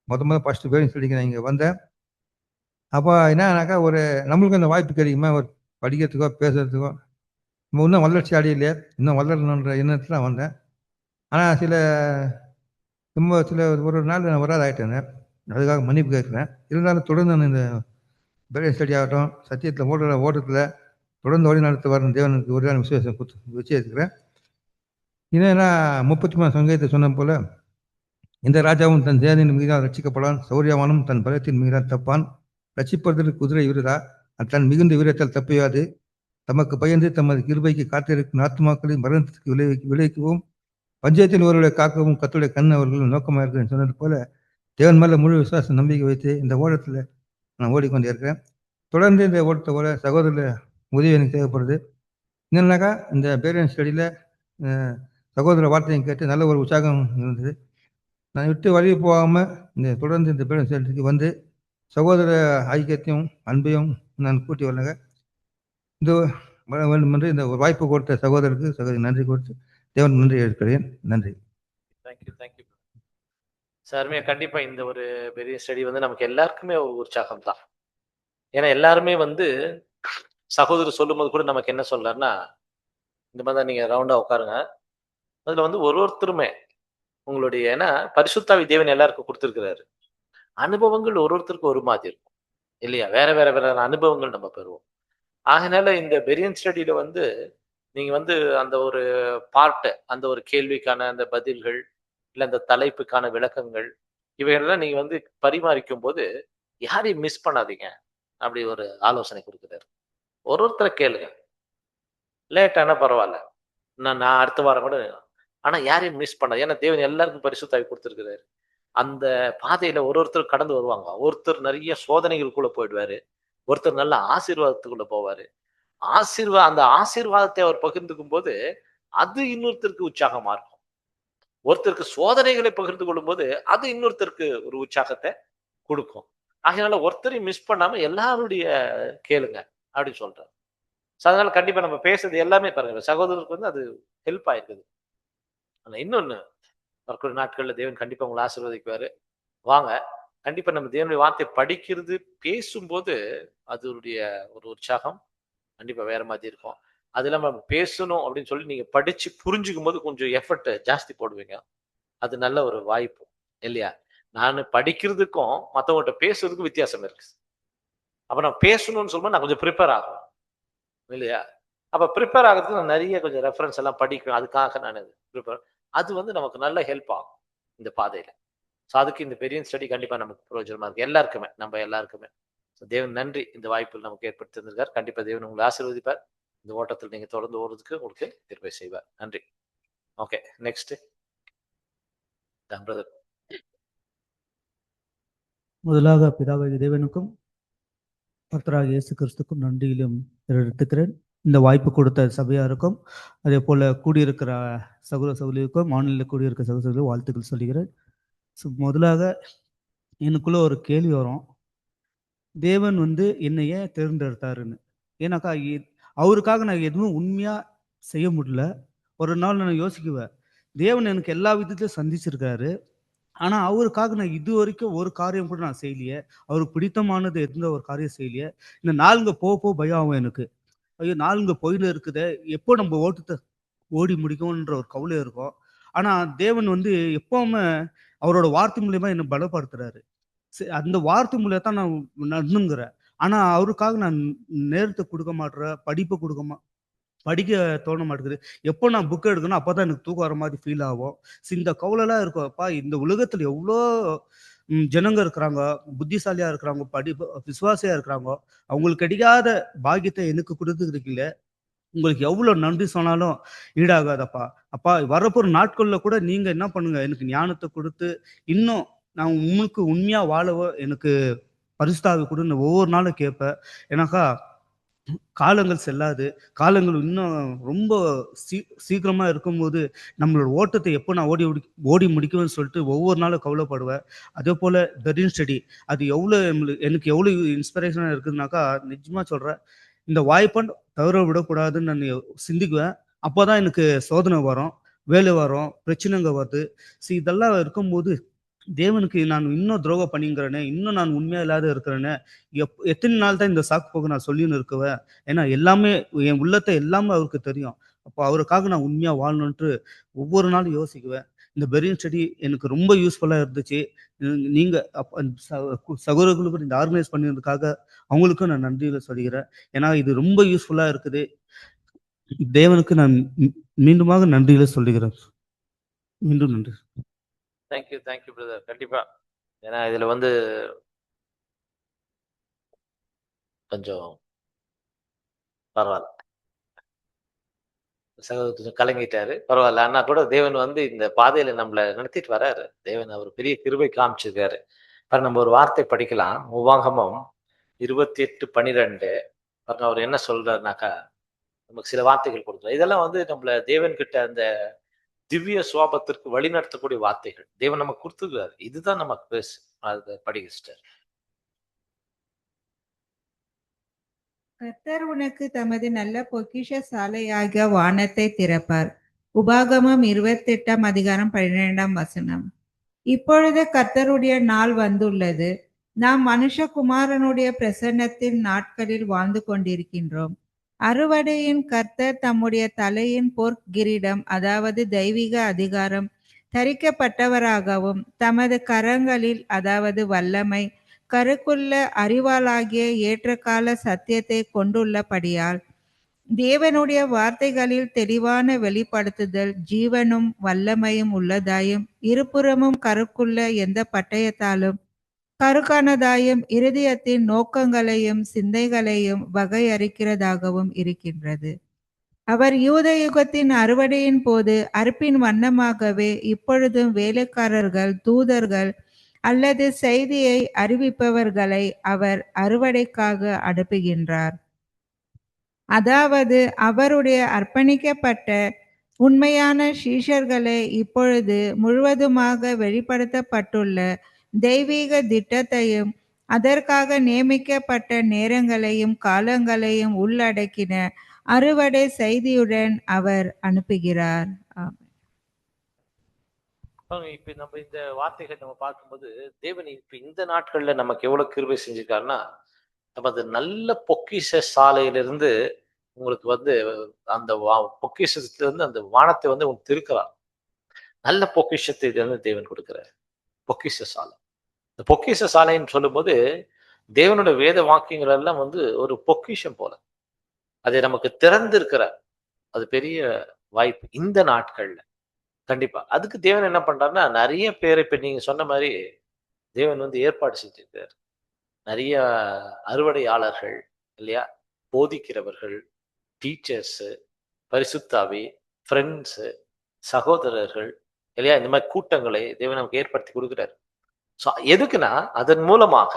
முதல்ல ஃபஸ்ட்டு பேரன் ஸ்டடிக்கு நான் இங்கே வந்தேன். அப்போ என்னன்னாக்கா நம்மளுக்கு அந்த வாய்ப்பு கிடைக்குமா ஒரு படிக்கிறதுக்கோ பேசுறதுக்கோ. நம்ம இன்னும் வளர்ச்சி அடையிலையே, இன்னும் வளரணுன்ற எண்ணத்தில் தான் வந்தேன். ஆனால் சில ஒரு நாள் நான் வராது ஆகிட்டேன். அதுக்காக மன்னிப்பு கேட்குறேன். இருந்தாலும் தொடர்ந்து நான் இந்த பேரன் ஸ்டடி ஆகட்டும், சத்தியத்தில் ஓட்டத்தில் தொடர்ந்து வழி நடத்த வரும் தேவனுக்கு ஒரு விசுவாசம் வச்சுருக்கிறேன். என்னன்னா 33 சங்கீதத்தை சொன்ன போல, இந்த ராஜாவும் தன் சேனையின் மீதால் ரட்சிக்கப்படான், சௌரியவானும் தன் பலத்தின் மீதால் தப்பான், ரட்சிப்பதற்கு குதிரை விருதா, தன் மிகுந்த வீரத்தால் தப்பியாது, தமக்கு பயந்து தமது கிருபைக்கு காத்திருக்கும் ஆத்மாக்களின் மரணத்துக்கு விளைவிக்கவும், பஞ்சாயத்தில் ஒருவரை காக்கவும் கர்த்தருடைய கண் அவர்கள் நோக்கமாக இருக்கிறேன்னு சொன்னது போல, தேவன் மேலே முழு விசுவாசம் நம்பிக்கை வைத்து இந்த ஓட்டத்தில் நான் ஓடிக்கொண்டே இருக்கிறேன். தொடர்ந்து இந்த ஓட்டத்தை சகோதரர் உதவி எனக்கு தேவைப்படுது. என்னன்னாக்கா இந்த பேரன் ஸ்டடியில் சகோதர வார்த்தையும் கேட்டு நல்ல ஒரு உற்சாகம் இருந்தது. நான் விட்டு வழி போகாமல் தொடர்ந்து இந்த பேரன் ஸ்டடிக்கு வந்து சகோதர ஐக்கியத்தையும் அன்பையும் நான் கூட்டி வரலங்க. இந்த வேண்டும் என்று இந்த ஒரு வாய்ப்பு கொடுத்த சகோதரருக்கு சகோதரி நன்றி கொடுத்து தேவன் நன்றி இருக்கிறேன். நன்றி. தேங்க்யூ சார்மே. கண்டிப்பா இந்த ஒரு பெரிய ஸ்டடி வந்து நமக்கு எல்லாருக்குமே ஒரு உற்சாகம் தான். ஏன்னா எல்லாருமே வந்து சகோதரர் சொல்லும்போது கூட நமக்கு என்ன சொல்றாருன்னா, இந்த மாதிரி தான் நீங்க ரவுண்டா உட்காருங்க. அதுல வந்து ஒருத்தருமே உங்களுடைய ஏன்னா பரிசுத்தாவி தேவன் எல்லாருக்கும் கொடுத்துருக்கிறாரு. அனுபவங்கள் ஒருத்தருக்கு ஒரு மாதிரி இருக்கும் இல்லையா? வேற வேற வேற அனுபவங்கள் நம்ம பெறுவோம். ஆகையினால இந்த பெரியன் ஸ்டடியில வந்து நீங்க வந்து அந்த ஒரு பார்ட், அந்த ஒரு கேள்விக்கான அந்த பதில்கள், இல்ல இந்த தலைப்புக்கான விளக்கங்கள், இவைகளெல்லாம் நீங்க வந்து பரிமாறிக்கும் போது யாரையும் மிஸ் பண்ணாதீங்க. அப்படி ஒரு ஆலோசனை கொடுக்குறாரு. ஒருத்தரை கேளுங்க. லேட் ஆனா பரவாயில்ல. நான் அடுத்த வாரம் கூட, ஆனா யாரையும் மிஸ் பண்ணாது. ஏன்னா தேவன் எல்லாருக்கும் பரிசுத்த ஆவி கொடுத்திருக்கிறாரு. அந்த பாதையில ஒருத்தர் கடந்து வருவாங்க. ஒருத்தர் நிறைய சோதனைகளுக்குள்ள போயிடுவாரு. ஒருத்தர் நல்ல ஆசீர்வாதத்துக்குள்ள போவாரு. அந்த ஆசீர்வாதத்தை அவர் பகிர்ந்துக்கும் போது அது இன்னொருத்தருக்கு உற்சாகமா இருக்கும். ஒருத்தருக்கு சோதனைகளை பகிர்ந்து கொள்ளும்போது அது இன்னொருத்தருக்கு ஒரு உற்சாகத்தை கொடுக்கும். ஆகையினால ஒருத்தரையும் மிஸ் பண்ணாம எல்லாருடைய கேளுங்க அப்படின்னு சொல்றாரு. அதனால கண்டிப்பா நம்ம பேசுறது எல்லாமே பாருங்க, சகோதரருக்கு வந்து அது ஹெல்ப் ஆயிருக்குது. ஆனா இன்னொன்னு, வரக்கூடிய நாட்கள்ல தேவன் கண்டிப்பா உங்களை ஆசீர்வதிக்குவாரு. வாங்க, கண்டிப்பா நம்ம தேவனுடைய வார்த்தை படிக்கிறது, பேசும்போது அதனுடைய ஒரு உற்சாகம் கண்டிப்பா வேற மாதிரி இருக்கும். அது இல்லாம நம்ம பேசணும் அப்படின்னு சொல்லி நீங்க படிச்சு புரிஞ்சுக்கும் போது கொஞ்சம் எஃபர்ட் ஜாஸ்தி போடுவீங்க. அது நல்ல ஒரு வாய்ப்பு இல்லையா? நான் படிக்கிறதுக்கும் மத்தவங்கள்ட்ட பேசுறதுக்கும் வித்தியாசம் இருக்கு. அப்ப நான் பேசணும்னு சொல்லும்போது நான் கொஞ்சம் ப்ரிப்பேர் ஆகணும் இல்லையா? அப்ப ப்ரிப்பேர் ஆகிறதுக்கு நான் நிறைய கொஞ்சம் ரெஃபரன்ஸ் எல்லாம் படிக்கணும். அதுக்காக நான் ப்ரிப்பேர், அது வந்து நமக்கு நல்ல ஹெல்ப் ஆகும் இந்த பாதையில. ஸோ அதுக்கு இந்த பெரிய ஸ்டடி கண்டிப்பா நமக்கு பிரயோஜனமா இருக்கு எல்லாருக்குமே, நம்ம எல்லாருக்குமே. தேவன் நன்றி, இந்த வாய்ப்பில் நமக்கு ஏற்படுத்தி தந்திருக்கார். கண்டிப்பா தேவன் உங்களை ஆசீர்வதிப்பார். இந்த ஓட்டத்தில் நீங்க தொடர்ந்து ஓடுறதுக்கு உங்களுக்கு கிருபை செய்வார். நன்றி. Okay, next brother. முதலாக பிதாவாகிய தேவனுக்கும் கர்த்தராகிய இயேசு கிறிஸ்துக்கும் நன்றியிலும் எடுத்துக்கிறேன். இந்த வாய்ப்பு கொடுத்த சபையாருக்கும் அதே போல கூடியிருக்கிற சகோதர சகோதரிக்கும் மாநில கூடியிருக்கிற சகோதரர்களுக்கும் வாழ்த்துக்கள் சொல்கிறேன். ஸோ முதலாக எனக்குள்ள ஒரு கேள்வி வரும், தேவன் வந்து என்னை ஏன் தேர்ந்தெடுத்தாருன்னு. ஏன்னாக்கா அவருக்காக நான் எதுவும் உண்மையா செய்ய முடியல. ஒரு நாள் நான் யோசிக்குவேன், தேவன் எனக்கு எல்லா விதத்திலும் சந்திச்சிருக்காரு, ஆனா அவருக்காக நான் இது வரைக்கும் ஒரு காரியம் கூட நான் செய்யலையே. அவருக்கு பிடித்தமானது எந்த ஒரு காரியம் செய்யலையே. இந்த நாளுங்க போக பயம் ஆகும் எனக்கு. ஐயோ நாளுங்க போயில இருக்குதே, எப்போ நம்ம ஓட்டத்தை ஓடி முடிக்கும்ன்ற ஒரு கவலை இருக்கும். ஆனா தேவன் வந்து எப்பவுமே அவரோட வார்த்தை மூலியமா என்னை பலப்படுத்துறாரு. அந்த வார்த்தை மூலியம் தான் நான் நடந்துங்கிறேன். ஆனா அவருக்காக நான் நேரத்தை கொடுக்க மாட்டேறேன், படிக்க தோண மாட்டேங்குது. எப்போ நான் புக் எடுக்கணும் அப்பதான் எனக்கு தூக்கம் வர மாதிரி ஃபீல் ஆகும். இந்த கவலைலாம் இருக்கும். அப்பா இந்த உலகத்துல எவ்வளோ ஜனங்க இருக்கிறாங்க, புத்திசாலியா இருக்கிறாங்க, விசுவாசியா இருக்கிறாங்க. அவங்களுக்கு கிடைக்காத பாக்கியத்தை எனக்கு கொடுத்துருக்கீங்கள, உங்களுக்கு எவ்வளவு நன்றி சொன்னாலும் ஈடாகாதப்பா. அப்பா வரப்போற நாட்கள்ல கூட நீங்க என்ன பண்ணுங்க, எனக்கு ஞானத்தை கொடுத்து இன்னும் நான் உங்களுக்கு உண்மையா வாழவோ எனக்கு பரிசுத்தாவி கொடுன்னு ஒவ்வொரு நாளும் கேட்பேன். ஏன்னாக்கா காலங்கள் செல்லாது. காலங்கள் இன்னும் ரொம்ப சீக்கிரமா இருக்கும்போது நம்மளோட ஓட்டத்தை எப்போ நான் ஓடி முடிக்குவேன்னு சொல்லிட்டு ஒவ்வொரு நாளும் கவலைப்படுவேன். அதே போல பெரின் ஸ்டடி அது எவ்வளோ எனக்கு எவ்வளோ இன்ஸ்பிரேஷனாக இருக்குதுனாக்கா, நிஜமா சொல்கிறேன், இந்த வாய்ப்பை தவற விடக்கூடாதுன்னு நான் சிந்திக்குவேன். அப்போதான் எனக்கு சோதனை வரும், வேலை வரும், பிரச்சனைங்க வருது. இதெல்லாம் இருக்கும்போது தேவனுக்கு நான் இன்னும் துரோகம் பண்ணிங்கிறேனே, இன்னும் நான் உண்மையா இல்லாத இருக்கிறேனே, எத்தனை நாள் தான் இந்த சாக்கு போக்கு நான் சொல்லின்னு இருக்குவேன். ஏன்னா எல்லாமே என் உள்ளத்தை எல்லாமே அவருக்கு தெரியும். அப்போ அவருக்காக நான் உண்மையா வாழணுன்ட்டு ஒவ்வொரு நாளும் யோசிக்குவேன். இந்த பெரின் ஸ்டடி எனக்கு ரொம்ப யூஸ்ஃபுல்லா இருந்துச்சு. நீங்க சகோதரர்களுக்கு இந்த ஆர்கனைஸ் பண்ணியிருந்ததுக்காக அவங்களுக்கும் நான் நன்றிகளை சொல்கிறேன். ஏன்னா இது ரொம்ப யூஸ்ஃபுல்லா இருக்குது. தேவனுக்கு நான் மீண்டுமாக நன்றிகளை சொல்லுகிறேன். மீண்டும் நன்றி. Thank you brother. கண்டிப்பா, ஏன்னா இதுல வந்து கொஞ்சம் பரவாயில்ல, கொஞ்சம் கலங்கிட்டாரு, பரவாயில்ல. ஆனா கூட தேவன் வந்து இந்த பாதையில நம்மள நடத்திட்டு வராரு. தேவன் அவர் பெரிய கிருபை காமிச்சிருக்காரு. நம்ம ஒரு வார்த்தை படிக்கலாம், உபாகமம் 28:12. பாருங்க அவர் என்ன சொல்றாருனாக்கா, நமக்கு சில வார்த்தைகள் கொடுக்குறாரு. இதெல்லாம் வந்து நம்மள தேவன் கிட்ட அந்த திவ்ய சுவாபத்திற்கு வழி நடத்தக்கூடிய வார்த்தைகள் தேவன் நமக்கு கொடுத்துருக்காரு. இதுதான் நமக்கு பேசு. அது படிக்கிஸ்டர். கர்த்தர் உனக்கு தமது நல்ல பொக்கிஷ சாலையாகிய வானத்தை திறப்பார். உபாகமம் 28:12. இப்பொழுது கர்த்தருடைய நாள் வந்துள்ளது. நாம் மனுஷகுமாரனுடைய பிரசன்னத்தின் நாட்களில் வாழ்ந்து கொண்டிருக்கின்றோம். அறுவடையின் கர்த்தர் தம்முடைய தலையின் பொற்கிரீடம், அதாவது தெய்வீக அதிகாரம் தரிக்கப்பட்டவராகவும், தமது கரங்களில், அதாவது வல்லமை, கருக்குள்ள அறிவாளாகிய ஏற்றகால சத்தியத்தை கொண்டுள்ளபடியால் தேவனுடைய வார்த்தைகளில் தெளிவான வெளிப்படுத்துதல் ஜீவனும் வல்லமையும் உள்ளதாயும் இருபுறமும் கருக்குள்ள எந்த பட்டயத்தாலும் கருக்கானதாயும் இருதயத்தின் நோக்கங்களையும் சிந்தைகளையும் வகையறுக்கிறதாகவும் இருக்கின்றது. அவர் யூத யுகத்தின் அறுவடையின் போது அறுப்பின் வண்ணமாகவே இப்பொழுதும் வேலைக்காரர்கள், தூதர்கள் அல்லது செய்தியை அறிவிப்பவர்களை அவர் அறுவடைக்காக அனுப்புகின்றார். அதாவது அவருடைய அர்ப்பணிக்கப்பட்ட உண்மையான சீஷர்களை இப்பொழுது முழுவதுமாக வெளிப்படுத்தப்பட்டுள்ள தெய்வீக திட்டத்தையும் அதற்காக நியமிக்கப்பட்ட நேரங்களையும் காலங்களையும் உள்ளடக்கின அறுவடை செய்தியுடன் அவர் அனுப்புகிறார். இப்ப நம்ம இந்த வார்த்தைகள் நம்ம பார்க்கும்போது தேவன் இப்ப இந்த நாட்கள்ல நமக்கு எவ்வளவு கிருபை செஞ்சிருக்காருன்னா, நம்ம அந்த நல்ல பொக்கிஷ சாலையிலிருந்து உங்களுக்கு வந்து அந்த பொக்கிஷத்துல இருந்து அந்த வானத்தை வந்து உங்களுக்கு திருக்கிறார். நல்ல பொக்கிஷத்தை இது வந்து தேவன் கொடுக்கிறார். பொக்கிஷ சாலை. இந்த பொக்கிஷ சாலைன்னு சொல்லும்போது தேவனோட வேத வாக்கியங்கள் எல்லாம் வந்து ஒரு பொக்கிஷம் போல அதை நமக்கு திறந்து இருக்கிறார். அது பெரிய வாய்ப்பு இந்த நாட்கள்ல. கண்டிப்பா அதுக்கு தேவன் என்ன பண்றாருன்னா, நிறைய பேர் இப்ப நீங்க சொன்ன மாதிரி தேவன் வந்து ஏற்பாடு செஞ்சிருக்காரு. நிறைய அறுவடையாளர்கள் இல்லையா, போதிக்கிறவர்கள், டீச்சர்ஸ், பரிசுத்தாவி, ஃப்ரெண்ட்ஸ், சகோதரர்கள் இல்லையா, இந்த மாதிரி கூட்டங்களை தேவன் நமக்கு ஏற்படுத்தி கொடுக்குறாரு. ஸோ எதுக்குன்னா அதன் மூலமாக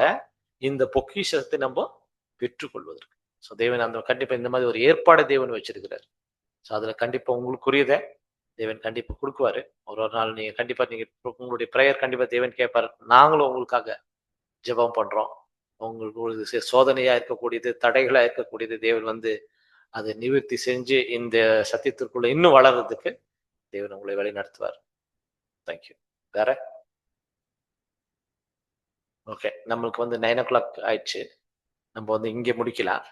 இந்த பொக்கிஷத்தை நம்ம பெற்றுக்கொள்வதற்கு. ஸோ தேவன் அந்த கண்டிப்பா இந்த மாதிரி ஒரு ஏற்பாடு தேவன் வச்சிருக்கிறார். ஸோ அதுல கண்டிப்பா உங்களுக்குரியதை தேவன் கண்டிப்பா கொடுக்குவாரு. ஒரு நாள் நீங்க கண்டிப்பா நீங்க உங்களுடைய ப்ரேயர் கண்டிப்பா தேவன் கேட்பாரு. நாங்களும் உங்களுக்காக ஜெபம் பண்றோம். உங்களுக்கு சோதனையா இருக்கக்கூடியது, தடைகளா இருக்கக்கூடியது தேவன் வந்து அதை நிவர்த்தி செஞ்சு இந்த சத்தியத்திற்குள்ள இன்னும் வளர்றதுக்கு தேவன் உங்களை வழி நடத்துவார். தேங்க்யூ. வேற ஓகே, நம்மளுக்கு வந்து 9 o'clock ஆயிடுச்சு. நம்ம வந்து இங்கே முடிக்கலாம்.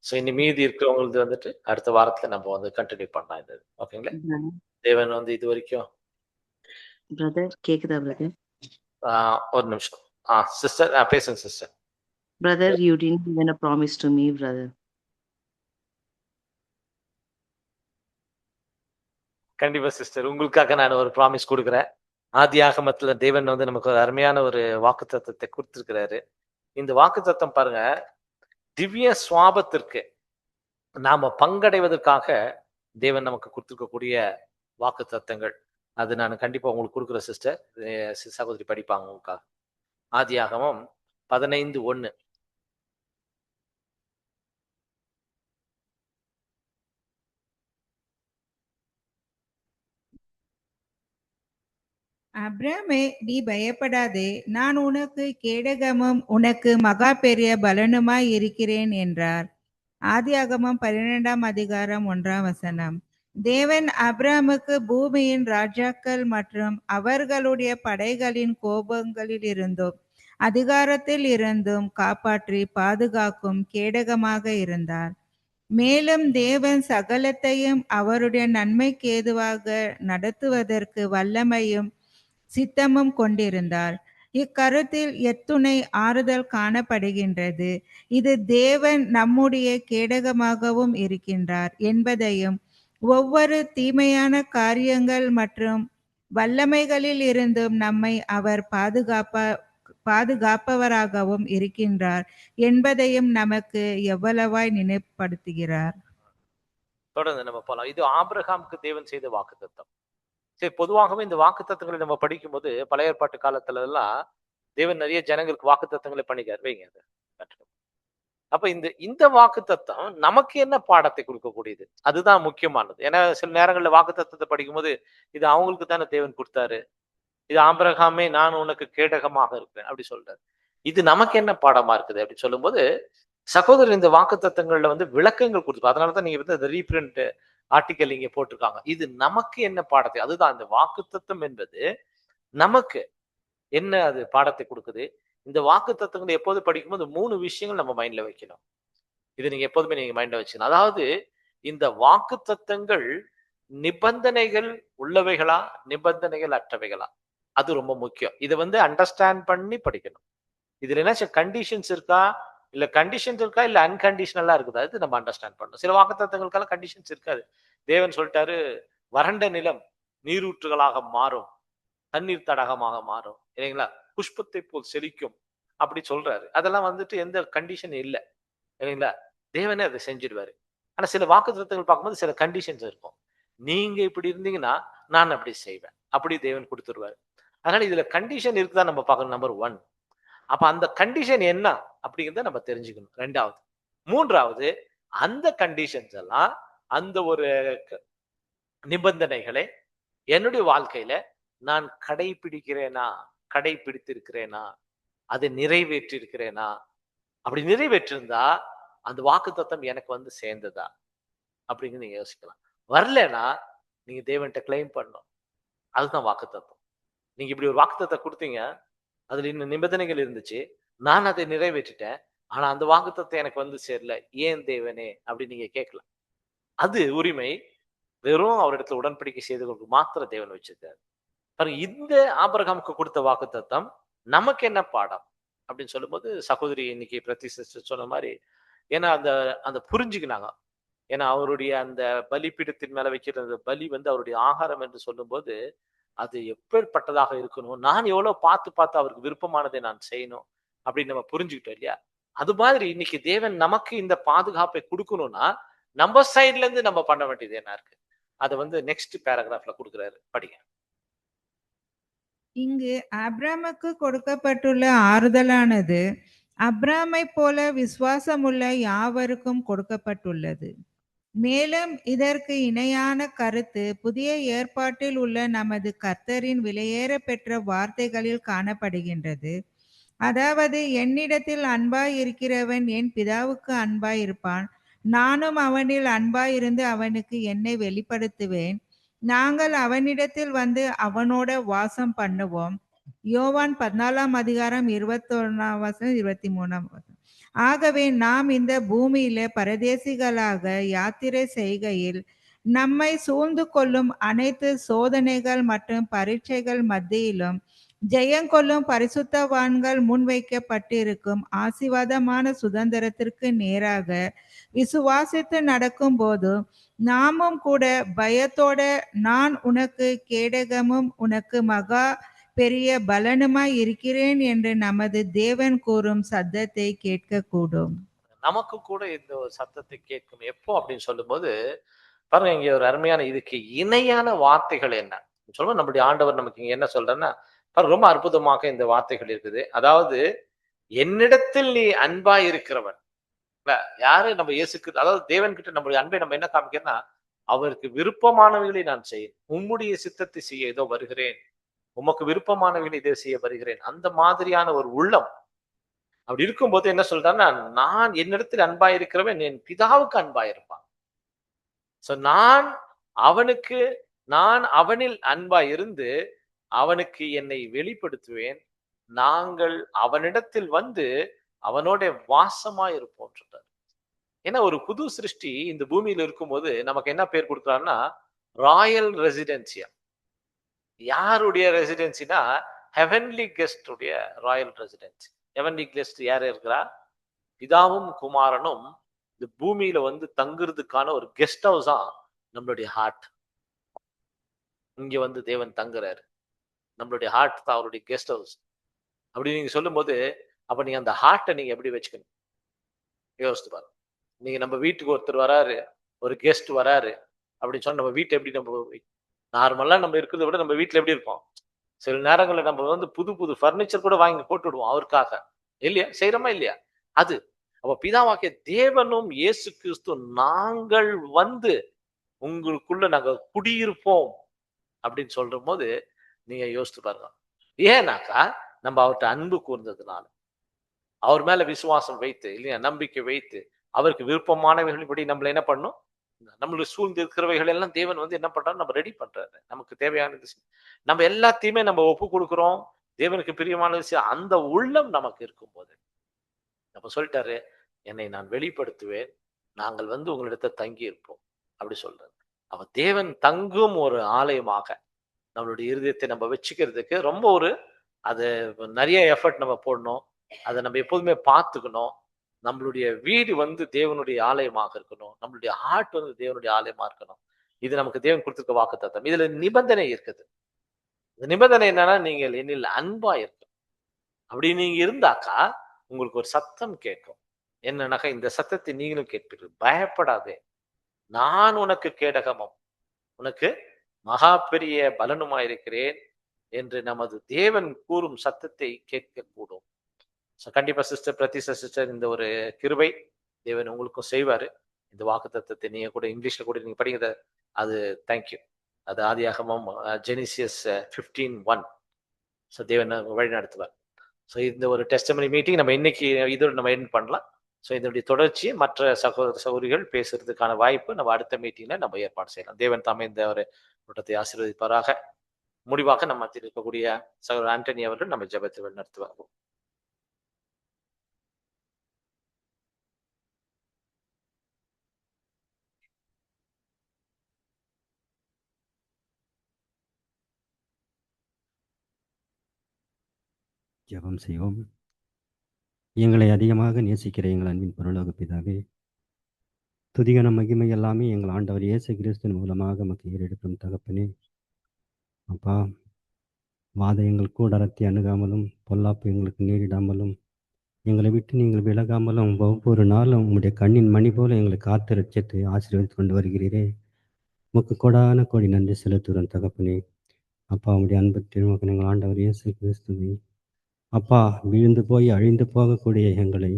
ஸோ இனி மீதி இருக்கிறவங்களுக்கு வந்துட்டு அடுத்த வாரத்துல நம்ம வந்து கண்டினியூ பண்ணலாம் இது. ஓகேங்களா? தேவன் வந்து இது வரைக்கும் பிரதர் கேக்குதா பிரதர்? ஒரு நிமிஷம். சிஸ்டர் பேசுங்க sister. Brother, you didn't even a promise to me, brother. கண்டிப்பா சிஸ்டர், உங்களுக்காக நான் ஒரு ப்ராமிஸ் கொடுக்குறேன். ஆதியாகமத்துல தேவன் வந்து நமக்கு ஒரு அருமையான ஒரு வாக்குத்தத்தத்தை கொடுத்திருக்கிறாரு. இந்த வாக்குத்தத்தம் பாருங்க, திவ்ய சுவாபத்திற்கு நாம பங்கடைவதற்காக தேவன் நமக்கு கொடுத்திருக்கக்கூடிய வாக்குத்தத்தங்கள். அது நான் கண்டிப்பா உங்களுக்கு கொடுக்குறேன் சிஸ்டர். சகோதரி படிப்பாங்க உங்களுக்காக. ஆதியாகமம் 15:1. அப்ராமே, நீ பயப்படாதே, நான் உனக்கு கேடகமும் உனக்கு மகா பெரிய பலனுமாய் இருக்கிறேன் என்றார். ஆதியாகமம் 12:1. தேவன் அப்ராமுக்கு பூமியின் ராஜாக்கள் மற்றும் அவர்களுடைய படைகளின் கோபங்களில் இருந்தும் அதிகாரத்தில் இருந்தும் காப்பாற்றி பாதுகாக்கும் கேடகமாக இருந்தார். மேலும் தேவன் சகலத்தையும் அவருடைய நன்மைக்கு ஏதுவாக நடத்துவதற்கு வல்லமையும் சித்தமும் கொண்டிருந்தார். இக்கருத்தில் எத்துணை ஆறுதல் காணப்படுகின்றது. இது தேவன் நம்முடைய கேடகமாகவும் இருக்கின்றார் என்பதையும், ஒவ்வொரு தீமையான காரியங்கள் மற்றும் வல்லமைகளில் இருந்தும் நம்மை அவர் பாதுகாப்பவராகவும் இருக்கின்றார் என்பதையும் நமக்கு எவ்வளவாய் நினைப்படுத்துகிறார். தொடர்ந்து நம்ம போலாம். இது ஆபிரகாமுக்கு தேவன் செய்த வாக்குத்தத்தம். சரி, பொதுவாகவே இந்த வாக்குத்தத்தங்களை நம்ம படிக்கும்போது பழைய ஏற்பாட்டு காலத்துல எல்லாம் தேவன் நிறைய ஜனங்களுக்கு வாக்குத்தத்தங்களை பண்ணிக்கார். வைங்க அதை. அப்ப இந்த வாக்குத்தத்தம் நமக்கு என்ன பாடத்தை கொடுக்கக்கூடியது, அதுதான் முக்கியமானது. ஏன்னா சில நேரங்கள்ல வாக்குத்தத்தத்தை படிக்கும்போது இது அவங்களுக்கு தானே தேவன் கொடுத்தாரு. இது ஆபிரகாமே, நான் உனக்கு கேடகமாக இருக்கிறேன் அப்படி சொல்றாரு. இது நமக்கு என்ன பாடமா இருக்குது அப்படின்னு சொல்லும்போது, சகோதரர் இந்த வாக்குத்தத்தங்கள்ல வந்து விளக்கங்கள் கொடுத்து, அதனாலதான் நீங்க வந்து ரீபிரிண்ட் ஆர்டிக்கல் இங்க போட்டிருக்காங்க. இது நமக்கு என்ன பாடத்தை, அதுதான் இந்த வாக்குத்தத்தம் என்பது நமக்கு என்ன அது பாடத்தை கொடுக்குது. இந்த வாக்குத்தத்தங்களை எப்போது படிக்கும்போது 3 விஷயங்கள் நம்ம மைண்ட்ல வைக்கணும். இது நீங்க எப்போதுமே நீங்க மைண்ட்ல வச்சுக்கணும். அதாவது இந்த வாக்குத்தத்தங்கள் நிபந்தனைகள் உள்ளவைகளா, நிபந்தனைகள் அற்றவைகளா, அது ரொம்ப முக்கியம். இதை வந்து அண்டர்ஸ்டாண்ட் பண்ணி படிக்கணும். இதுல என்ன கண்டிஷன்ஸ் இருக்கா, இல்ல கண்டிஷன்ஸ் இருக்கா, இல்ல அன்கண்டிஷனலா இருக்குதா, இது நம்ம அண்டர்ஸ்டாண்ட் பண்ணணும். சில வாக்குத்தத்தங்களுக்கெல்லாம் கண்டிஷன்ஸ் இருக்காது. தேவன் சொல்லிட்டாரு, வறண்ட நிலம் நீரூற்றுகளாக மாறும், தண்ணீர் தடாகமாக மாறும் இல்லைங்களா, புஷ்பத்தை போல் செழிக்கும் அப்படி சொல்றாரு. அதெல்லாம் வந்துட்டு எந்த கண்டிஷன் இல்லை இல்லைங்களா, தேவனே அதை செஞ்சிடுவாரு. ஆனா சில வாக்குத்தத்தங்கள் பார்க்கும்போது சில கண்டிஷன்ஸ் இருக்கும். நீங்க இப்படி இருந்தீங்கன்னா நான் அப்படி செய்வேன், அப்படி தேவன் கொடுத்துருவாரு. அதனால இதுல கண்டிஷன் இருக்குதா நம்ம பார்க்கணும், நம்பர் 1. அப்ப அந்த கண்டிஷன் என்ன அப்படிங்கிறத நம்ம தெரிஞ்சுக்கணும். 2வது. 3வது, அந்த கண்டிஷன்ஸ் எல்லாம், அந்த ஒரு நிபந்தனைகளை என்னுடைய வாழ்க்கையில நான் கடைபிடித்திருக்கிறேனா, அதை நிறைவேற்றி இருக்கிறேனா? அப்படி நிறைவேற்றிருந்தா அந்த வாக்குத்தத்தம் எனக்கு வந்து சேர்ந்ததா அப்படிங்கிறது நீங்க யோசிக்கலாம். வரலன்னா நீங்க தேவன்கிட்ட கிளைம் பண்ணணும். அதுதான் வாக்குத்தத்தம். நீங்க இப்படி ஒரு வாக்குத்தத்தம் கொடுத்தீங்க, அதுல இன்னும் நிபந்தனைகள் இருந்துச்சு, நான் அதை நிறைவேற்றிட்டேன், ஆனா அந்த வாக்குத்தத்தம் எனக்கு வந்து சேரல, ஏன் தேவனே அப்படின்னு நீங்க கேட்கலாம். அது உரிமை வெறும் அவரிடத்துல உடன்படிக்கை செய்து கொண்டு மாத்திர தேவன் வச்சிருக்காரு. பாருங்க, இந்த ஆபிரகாமுக்கு கொடுத்த வாக்குத்தத்தம் நமக்கு என்ன பாடம் அப்படின்னு சொல்லும்போது, சகோதரி இன்னைக்கு பிரதி சிஸ்டர் சொன்ன மாதிரி, ஏன்னா அந்த அந்த புரிஞ்சுக்கினாங்க. ஏன்னா அவருடைய அந்த பலிபீடத்தின் மேல வைக்கிற அந்த பலி வந்து அவருடைய ஆகாரம் என்று சொல்லும்போது, அது எப்பேற்பட்டதாக இருக்கணும், நான் எவ்வளவு பார்த்து பார்த்து அவருக்கு விருப்பமானதை நான் செய்யணும் அப்படின்னு நம்ம புரிஞ்சுக்கிட்டோம் இல்லையா. அது மாதிரி இன்னைக்கு தேவன் நமக்கு இந்த பாதுகாப்பை கொடுக்கணும்னா நம்ம சைட்ல இருந்து நம்ம பண்ண வேண்டியது என்ன இருக்கு, அதை வந்து நெக்ஸ்ட் பேராகிராஃப்ல கொடுக்குறாரு, படிங்க. இங்கு ஆபிரகாமுக்கு கொடுக்கப்பட்டுள்ள ஆறுதலானது அப்ராமை போல விசுவாசமுள்ள யாவருக்கும் கொடுக்கப்பட்டுள்ளது. மேலும் இதற்கு இணையான கருத்து புதிய ஏற்பாட்டில் உள்ள நமது கர்த்தரின் விலையேற பெற்ற வார்த்தைகளில் காணப்படுகின்றது. அதாவது, என்னிடத்தில் அன்பாய் இருக்கிறவன் என் பிதாவுக்கு அன்பாய் இருப்பான், நானும் அவனில் அன்பாயிருந்து அவனுக்கு என்னை வெளிப்படுத்துவேன், நாங்கள் அவனிடத்தில் வந்து அவனோட வாசம் பண்ணுவோம். யோவான் 14:21-23. ஆகவே நாம் இந்த பூமியில பரதேசிகளாக யாத்திரை செய்கையில் நம்மை சூழ்ந்து கொள்ளும் அனைத்து சோதனைகள் மற்றும் பரீட்சைகள் மத்தியிலும் ஜெயங்கொள்ளும் பரிசுத்தவான்கள் முன்வைக்கப்பட்டிருக்கும் ஆசீர்வாதமான சுதந்திரத்திற்கு நேராக விசுவாசித்து நடக்கும் போது நாமும் கூட பயத்தோட, நான் உனக்கு கேடகமும் உனக்கு மகா பெரிய பலனுமாய் இருக்கிறேன் என்று நமது தேவன் கூறும் சத்தத்தை கேட்கக்கூடும். நமக்கு கூட இந்த ஒரு சத்தத்தை கேட்கும் எப்போ அப்படின்னு சொல்லும்போது, பாருங்க, இங்க ஒரு அருமையான இதுக்கு இணையான வார்த்தைகள் என்ன சொல்லுவோம். நம்முடைய ஆண்டவர் நமக்கு இங்க என்ன சொல்றேன்னா, பாருங்க, ரொம்ப அற்புதமாக இந்த வார்த்தைகள் இருக்குது. அதாவது, என்னிடத்தில் நீ அன்பா இருக்கிறவன் இல்ல, யாரு நம்ம இயேசுக்கு, அதாவது தேவன் கிட்ட நம்முடைய அன்பை நம்ம என்ன காமிக்கிறோம்னா, அவருக்கு விருப்பமானவைகளை நான் செய்ய, உம்முடைய சித்தத்தை செய்ய ஏதோ வருகிறேன், உமக்கு விருப்பமானவைகளை இதை செய்ய வருகிறேன், அந்த மாதிரியான ஒரு உள்ளம். அப்படி இருக்கும்போது என்ன சொல்றான்னா, நான் என்னிடத்தில் அன்பா இருக்கிறவன் என் பிதாவுக்கு அன்பா இருப்பான். சோ நான் அவனில் அன்பா இருந்து அவனுக்கு என்னை வெளிப்படுத்துவேன், நாங்கள் அவனிடத்தில் வந்து அவனோட வாசமா இருப்போம். ஏன்னா ஒரு புது சிருஷ்டி இந்த பூமியில இருக்கும்போது நமக்கு என்ன பேர் கொடுக்குறாருன்னா, ராயல் ரெசிடென்சியா. யாருடைய ரெசிடென்சினா, ஹெவன்லி கெஸ்ட் உடைய ராயல் ரெசிடென்சி. ஹெவன்லி கெஸ்ட் யார் இருக்கிறா, பிதாவும் குமாரனும் இந்த பூமியில வந்து தங்குறதுக்கான ஒரு கெஸ்ட் ஹவுஸா நம்மளுடைய ஹார்ட். இங்க வந்து தேவன் தங்குறாரு, நம்மளுடைய ஹார்ட் தான் அவருடைய கெஸ்ட் ஹவுஸ். அப்படி நீங்க சொல்லும் போது, அப்ப நீங்க அந்த ஹார்ட்டை நீங்க எப்படி வச்சுக்கணும் யோசித்து பாருங்க. நீங்க நம்ம வீட்டுக்கு ஒருத்தர் வராரு, ஒரு கெஸ்ட் வராரு அப்படின்னு சொன்னா நம்ம வீட்டை எப்படி, நம்ம நார்மலா நம்ம இருக்கிறத விட நம்ம வீட்டுல எப்படி இருப்போம், சில நேரங்களில் நம்ம வந்து புது புது பர்னிச்சர் கூட வாங்கி போட்டுடுவோம் அவருக்காக, இல்லையா, செய்யறோமா இல்லையா. அது அப்ப பிதாவாகிய தேவனும் இயேசு கிறிஸ்து நாங்கள் வந்து உங்களுக்குள்ள நாங்க குடியிருப்போம் அப்படின்னு சொல்ற போது நீங்க யோசித்து பாருங்க. ஏன்னாக்கா நம்ம அவர்கிட்ட அன்பு கூர்ந்ததுனால, அவர் மேல விசுவாசம் வைத்து, இல்லையா, நம்பிக்கை வைத்து, அவருக்கு விருப்பமானவைகளின்படி நம்மள என்ன பண்ணும், நம்மளுடைய சூழ்ந்து இருக்கிறவைகள் எல்லாம் தேவன் வந்து என்ன பண்றாரு, நம்ம ரெடி பண்றாரு. நமக்கு தேவையானது நம்ம எல்லாத்தையுமே நம்ம ஒப்பு கொடுக்குறோம், தேவனுக்கு பிரியமான விஷயம். அந்த உள்ளம் நமக்கு இருக்கும்போது நம்ம சொல்லிட்டாரு, என்னை நான் வெளிப்படுத்துவேன், நாங்கள் வந்து உங்களிடத்தை தங்கி இருப்போம் அப்படி சொல்றாரு. அவ தேவன் தங்கும் ஒரு ஆலயமாக நம்மளுடைய இருதயத்தை நம்ம வச்சுக்கிறதுக்கு ரொம்ப அது நிறைய எஃபர்ட் நம்ம போடணும். அதை நம்ம எப்போதுமே பார்த்துக்கணும். நம்மளுடைய வீடு வந்து தேவனுடைய ஆலயமாக இருக்கணும். நம்மளுடைய ஹார்ட் வந்து தேவனுடைய ஆலயமா இருக்கணும். இது நமக்கு தேவன் கொடுத்திருக்க வாக்குத்தத்தம். இதுல நிபந்தனை இருக்குது. இந்த நிபந்தனை என்னன்னா, நீங்கள் என்னில் அன்பா இருக்கணும். அப்படி நீங்க இருந்தாக்கா உங்களுக்கு ஒரு சத்தம் கேட்கும். என்னன்னாக்கா, இந்த சத்தத்தை நீங்களும் கேட்பீர்கள். பயப்படாதே, நான் உனக்கு கேடகமும் உனக்கு மகா பெரிய பலனுமாயிருக்கிறேன் என்று நமது தேவன் கூறும் சத்தத்தை கேட்கக்கூடும். கண்டிப்பா சிஸ்டர் பிரதிஷா சிஸ்டர், இந்த ஒரு கிருபை தேவன் உங்களுக்கும் செய்வாரு. இந்த வாக்குத்தத்தத்தை நீங்க கூட இங்கிலீஷ்ல கூட நீங்க படிக்கிறத, அது தேங்க்யூ. அது ஆதியாகமம் ஜெனிசியஸ் 15:1. ஸோ தேவன் வழி நடத்துவார். ஸோ இந்த ஒரு டெஸ்டமனி மீட்டிங் நம்ம இன்னைக்கு இதோட நம்ம எண்ட் பண்ணலாம். ஸோ இதனுடைய தொடர்ச்சியை மற்ற சகோதர சகோதரிகள் பேசுறதுக்கான வாய்ப்பு நம்ம அடுத்த மீட்டிங்ல நம்ம ஏற்பாடு செய்யலாம். தேவன் தாமே இந்த ஒரு கூட்டத்தை ஆசீர்வதிப்பாராக. முடிவாக நம்ம மத்தியில் இருக்கக்கூடிய சகோதரர் ஆண்டனி அவர்கள் நம்ம ஜெபத்தை நடத்துவார். ஜெபம் செய்வோம். எங்களை அதிகமாக நேசிக்கிற எங்கள் அன்பின் பரலோக பிதாவே, துதிகன மகிமை எல்லாமே எங்கள் ஆண்டவர் இயேசு கிறிஸ்துவின் மூலமாக நமக்கு ஏறெடுக்கும் தகப்பனே. அப்பா, வாதை எங்கள் கூடாரத்தை அணுகாமலும் பொல்லாப்பு எங்களுக்கு நேரிடாமலும் எங்களை விட்டு நீங்கள் விலகாமலும் ஒவ்வொரு நாளும் உங்களுடைய கண்ணின் மணி போல எங்களை காத்து ரட்சித்து ஆசீர்வதித்து கொண்டு வருகிறீரே. உமக்கு கொடான கோடி நன்றி செலுத்துகிறோம் தகப்பனே. அப்பா, உங்களுடைய அன்பு திருமகன் எங்கள் ஆண்டவர் இயேசு கிறிஸ்துவை அப்பா, விழுந்து போய் அழிந்து போகக்கூடிய எங்களை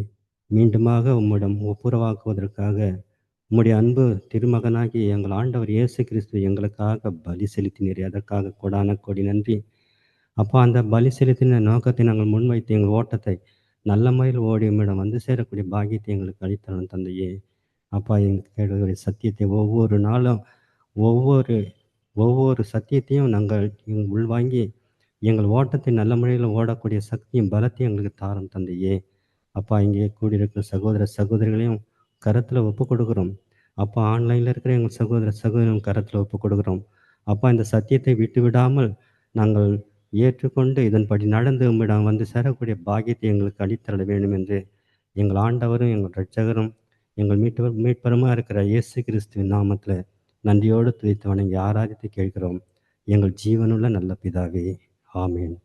மீண்டுமாக உம்மிடம் ஒப்புரவாக்குவதற்காக உம்முடைய அன்பு திருமகனாகி எங்கள் ஆண்டவர் இயேசு கிறிஸ்து எங்களுக்காக பலி செலுத்தினீர். அதற்காக கொடான கோடி நன்றி. அப்பா, அந்த பலி செலுத்தின நோக்கத்தை நாங்கள் முன்வைத்து எங்கள் ஓட்டத்தை நல்ல முறையில் ஓடி உம்மிடம் வந்து சேரக்கூடிய பாக்கியத்தை எங்களுக்கு அளித்தரும் தந்தையே. அப்பா, எங்களுடைய சத்தியத்தை ஒவ்வொரு நாளும் ஒவ்வொரு சத்தியத்தையும் நாங்கள் உள்வாங்கி எங்கள் ஓட்டத்தை நல்ல முறையில் ஓடக்கூடிய சக்தியும் பலத்தையும் எங்களுக்கு தாரும் தந்தையே. அப்பா, இங்கே கூடியிருக்கிற சகோதர சகோதரிகளையும் கருத்தில் ஒப்பு கொடுக்குறோம். அப்பா, ஆன்லைனில் இருக்கிற எங்கள் சகோதர சகோதரியும் கருத்தில் ஒப்பு கொடுக்குறோம். அப்பா, இந்த சத்தியத்தை விட்டு விடாமல் நாங்கள் ஏற்றுக்கொண்டு இதன்படி நடந்து உம்மிடம் வந்து சேரக்கூடிய பாக்கியத்தை எங்களுக்கு அளித்தர வேண்டும் என்று எங்கள் ஆண்டவரும் எங்கள் இரட்சகரும் எங்கள் மீட்பருமா இருக்கிற இயேசு கிறிஸ்துவின் நாமத்தில் நன்றியோடு துதித்து வணங்கி ஆராதித்து கேட்கிறோம் எங்கள் ஜீவனுள்ள நல்ல பிதாவே. ஆமேன்.